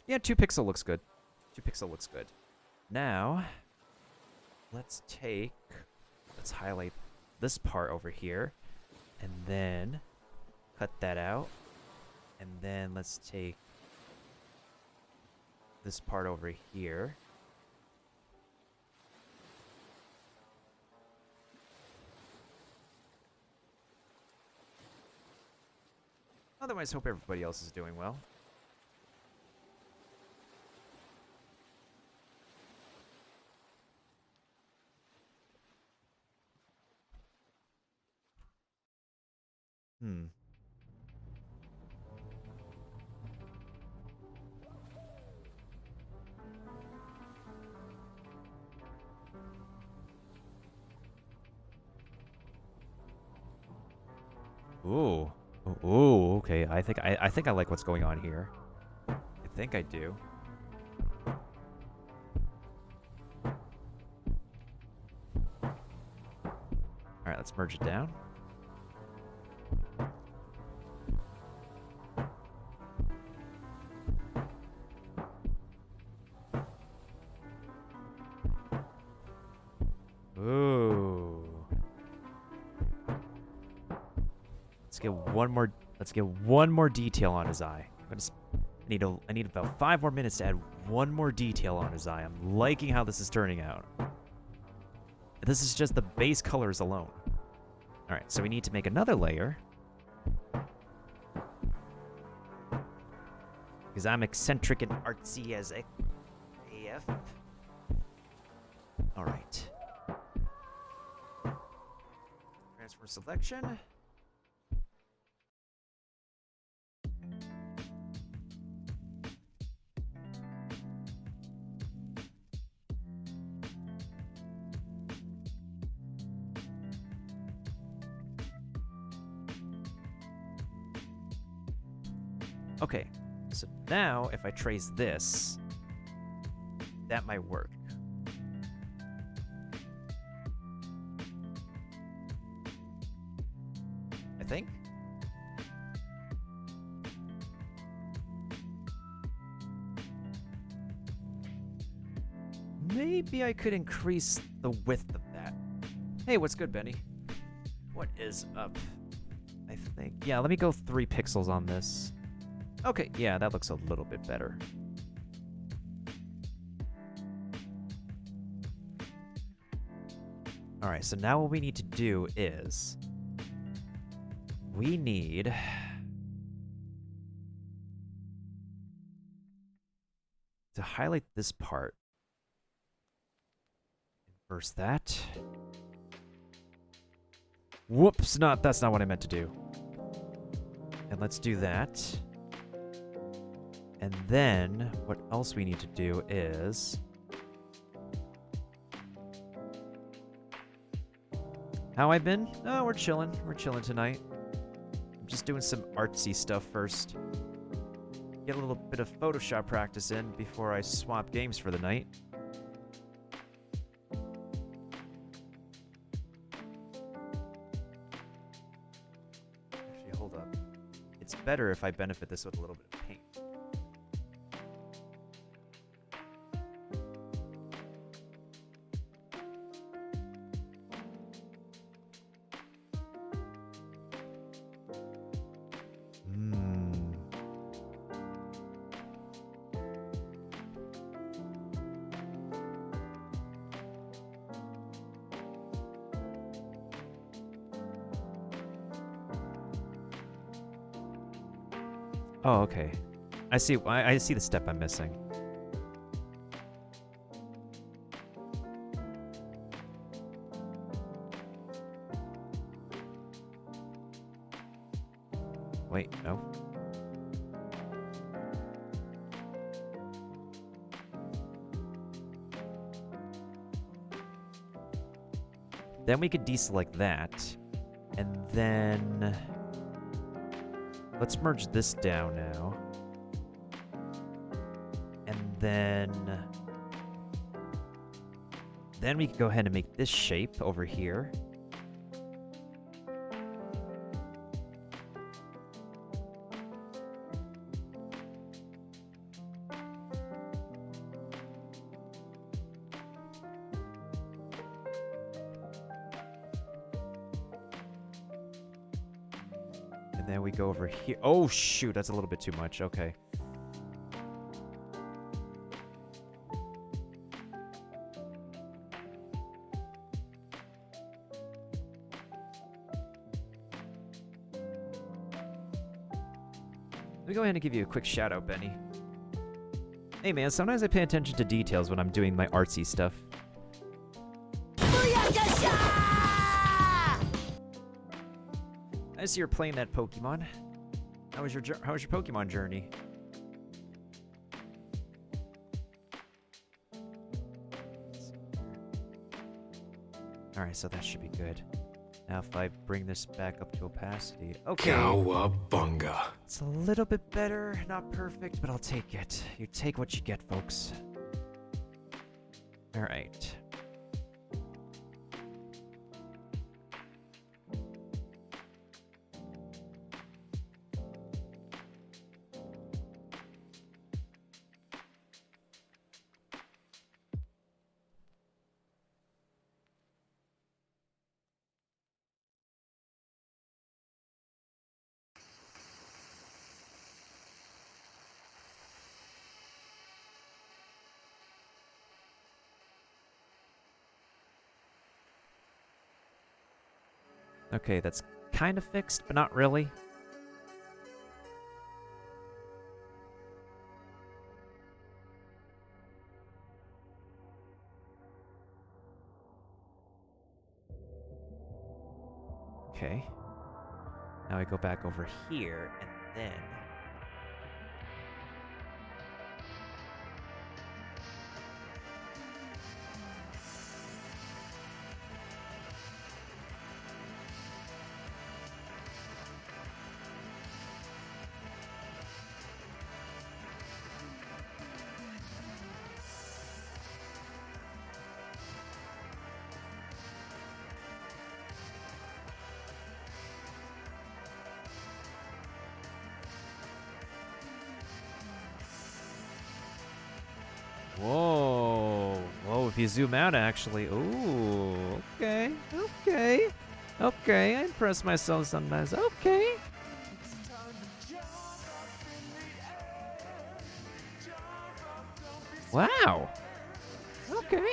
Yeah, 2 pixel looks good. 2 pixel looks good. Now, let's highlight this part over here, and then cut that out, and then let's take this part over here. Otherwise, hope everybody else is doing well. Ooh. Ooh, okay. I think I like what's going on here. I think I do. Alright, let's merge it down. Ooh. Let's get one more detail on his eye. I need about 5 more minutes to add one more detail on his eye. I'm liking how this is turning out. This is just the base colors alone. Alright, so we need to make another layer. Because I'm eccentric and artsy as AF. Alright. Transfer selection. Okay, so now if I trace this, that might work. I think. Maybe I could increase the width of that. Hey, what's good, Benny? What is up? I think, yeah, let me go 3 pixels on this. Okay, yeah, that looks a little bit better. Alright, so now what we need to do is... we need... to highlight this part. Inverse that. Whoops, that's not what I meant to do. And let's do that. And then, what else we need to do is... how I been? Oh, we're chilling. We're chilling tonight. I'm just doing some artsy stuff first. Get a little bit of Photoshop practice in before I swap games for the night. better if I benefit this with a little bit of paint. Oh, okay. I see. I see the step I'm missing. Wait, no. Then we could deselect that, and then let's merge this down now. And then we can go ahead and make this shape over here. And then we go over here. Oh, shoot. That's a little bit too much. Okay. Let me go ahead and give you a quick shout out, Benny. Hey, man. Sometimes I pay attention to details when I'm doing my artsy stuff. I see you're playing that Pokemon. How was your Pokemon journey? All right, so that should be good. Now if I bring this back up to opacity, okay. Cowabunga. It's a little bit better, not perfect, but I'll take it. You take what you get, folks. All right. Okay, that's kind of fixed, but not really. Okay. Now I go back over here, and then... Whoa. Whoa, if you zoom out, actually. Ooh, okay. Okay. Okay, I impress myself sometimes. Okay. Wow. Okay.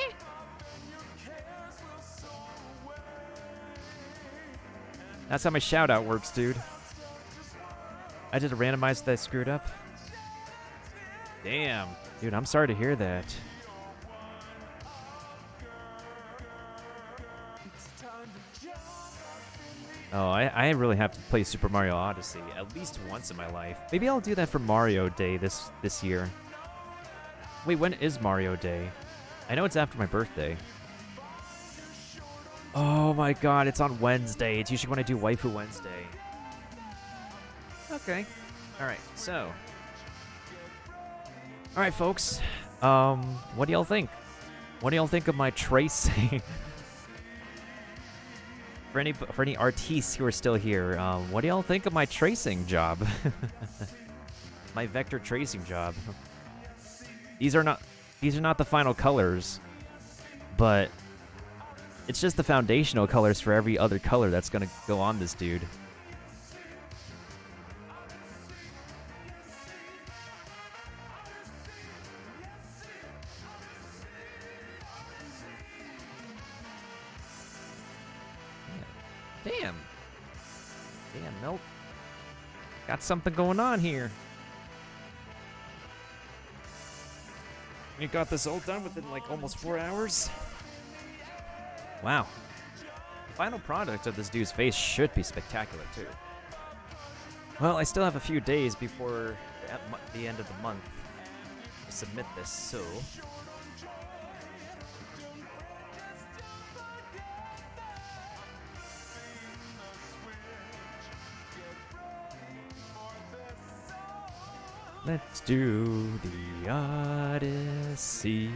That's how my shout out works, dude. I did a randomizer that I screwed up. Damn. Dude, I'm sorry to hear that. Oh, I really have to play Super Mario Odyssey at least once in my life. Maybe I'll do that for Mario Day this year. Wait, when is Mario Day? I know it's after my birthday. Oh my god, it's on Wednesday. It's usually when I do Waifu Wednesday. Okay. Alright, so... Alright, folks. What do y'all think? What do y'all think of my tracing? For any artistes who are still here, what do y'all think of my tracing job? My vector tracing job. These are not the final colors, but it's just the foundational colors for every other color that's gonna go on this dude. Damn. Damn, nope. Got something going on here. You got this all done within like almost 4 hours? Wow. The final product of this dude's face should be spectacular too. Well, I still have a few days before the end of the month to submit this, so... Let's do the Odyssey.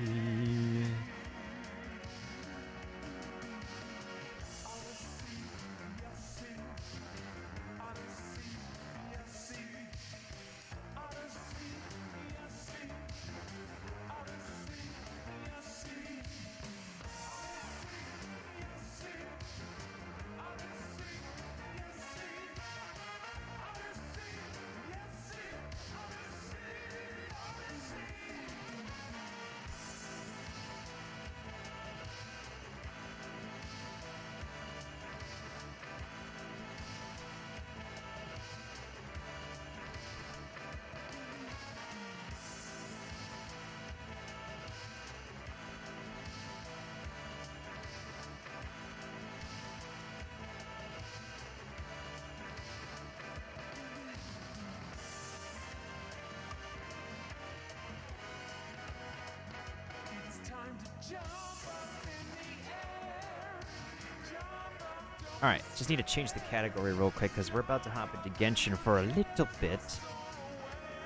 Alright, just need to change the category real quick because we're about to hop into Genshin for a little bit.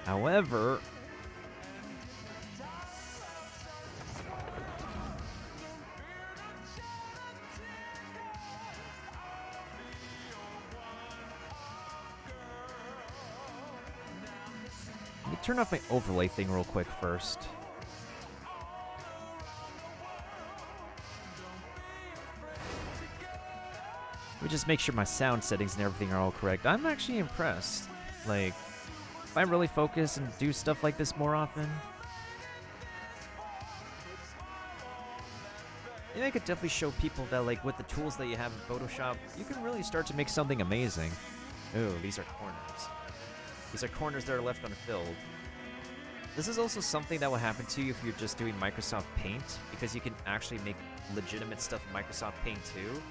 However... let me turn off my overlay thing real quick first. Let me just make sure my sound settings and everything are all correct. I'm actually impressed. Like, if I really focus and do stuff like this more often, I could definitely show people that, like, with the tools that you have in Photoshop, you can really start to make something amazing. Ooh, these are corners. These are corners that are left unfilled. This is also something that will happen to you if you're just doing Microsoft Paint, because you can actually make legitimate stuff in Microsoft Paint too.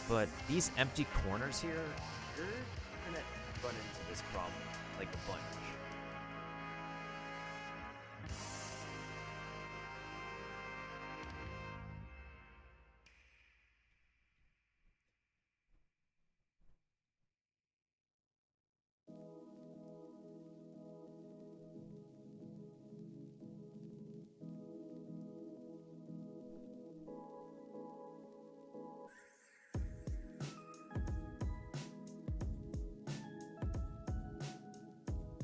But these empty corners here, you're gonna run into this problem like a bunch.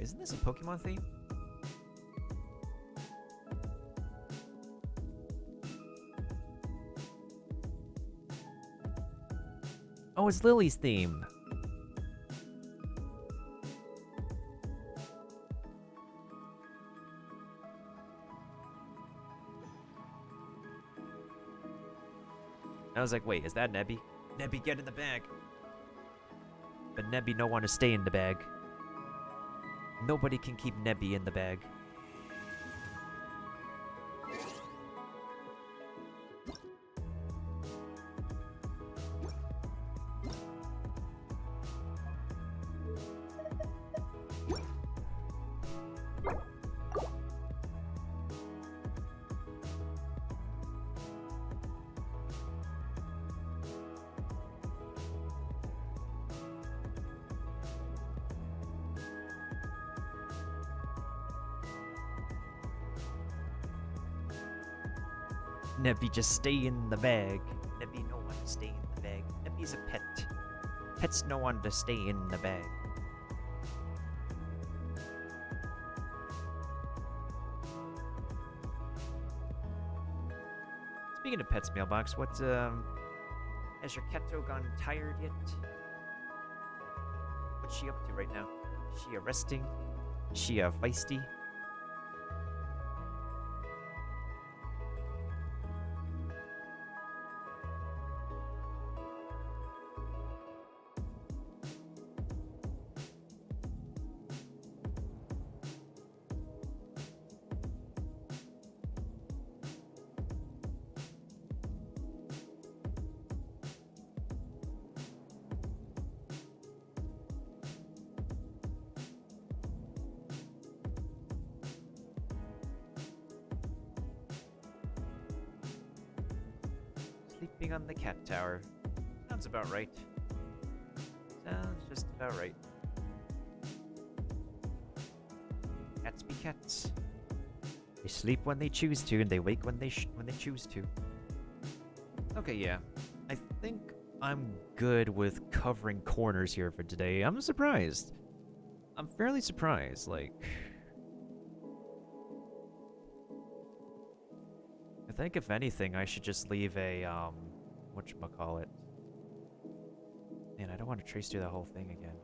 Isn't this a Pokemon theme? Oh, it's Lily's theme. I was like, wait, is that Nebby? Nebby, get in the bag. But Nebby don't want to stay in the bag. Nobody can keep Nebby in the bag. Nebby, just stay in the bag. Nebby, no one stay in the bag. Nebby's He's a pet. Pets no one to stay in the bag. Speaking of pets, mailbox, what, has your Keto gone tired yet? What's she up to right now? Is she resting? Is she, feisty? Sleeping on the cat tower. Sounds about right. Sounds just about right. Cats be cats. They sleep when they choose to, and they wake when they choose to. Okay, yeah. I think I'm good with covering corners here for today. I'm surprised. I'm fairly surprised, like... I think if anything, I should just leave a, whatchamacallit. Man, I don't want to trace through that whole thing again.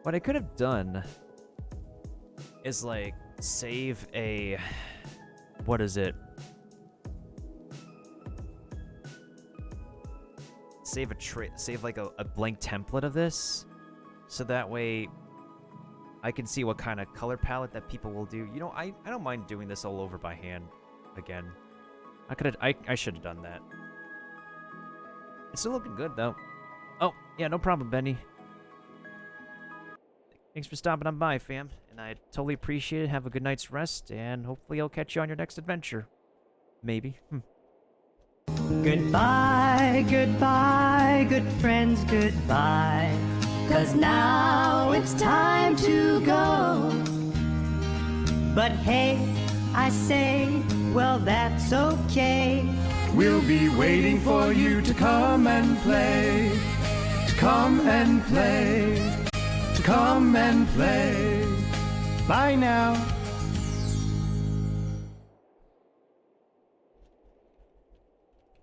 What I could have done is, like, save a... What is it? Save like a blank template of this, so that way I can see what kind of color palette that people will do. You know, I don't mind doing this all over by hand again. I should have done that. It's still looking good though. Oh, yeah, no problem, Benny. Thanks for stopping on by, fam. And I totally appreciate it. Have a good night's rest, and hopefully I'll catch you on your next adventure. Maybe. Goodbye, goodbye, good friends, goodbye. 'Cause now it's time to go. But hey, I say, well, that's okay. We'll be waiting for you to come and play. To come and play. To come and play. Bye now.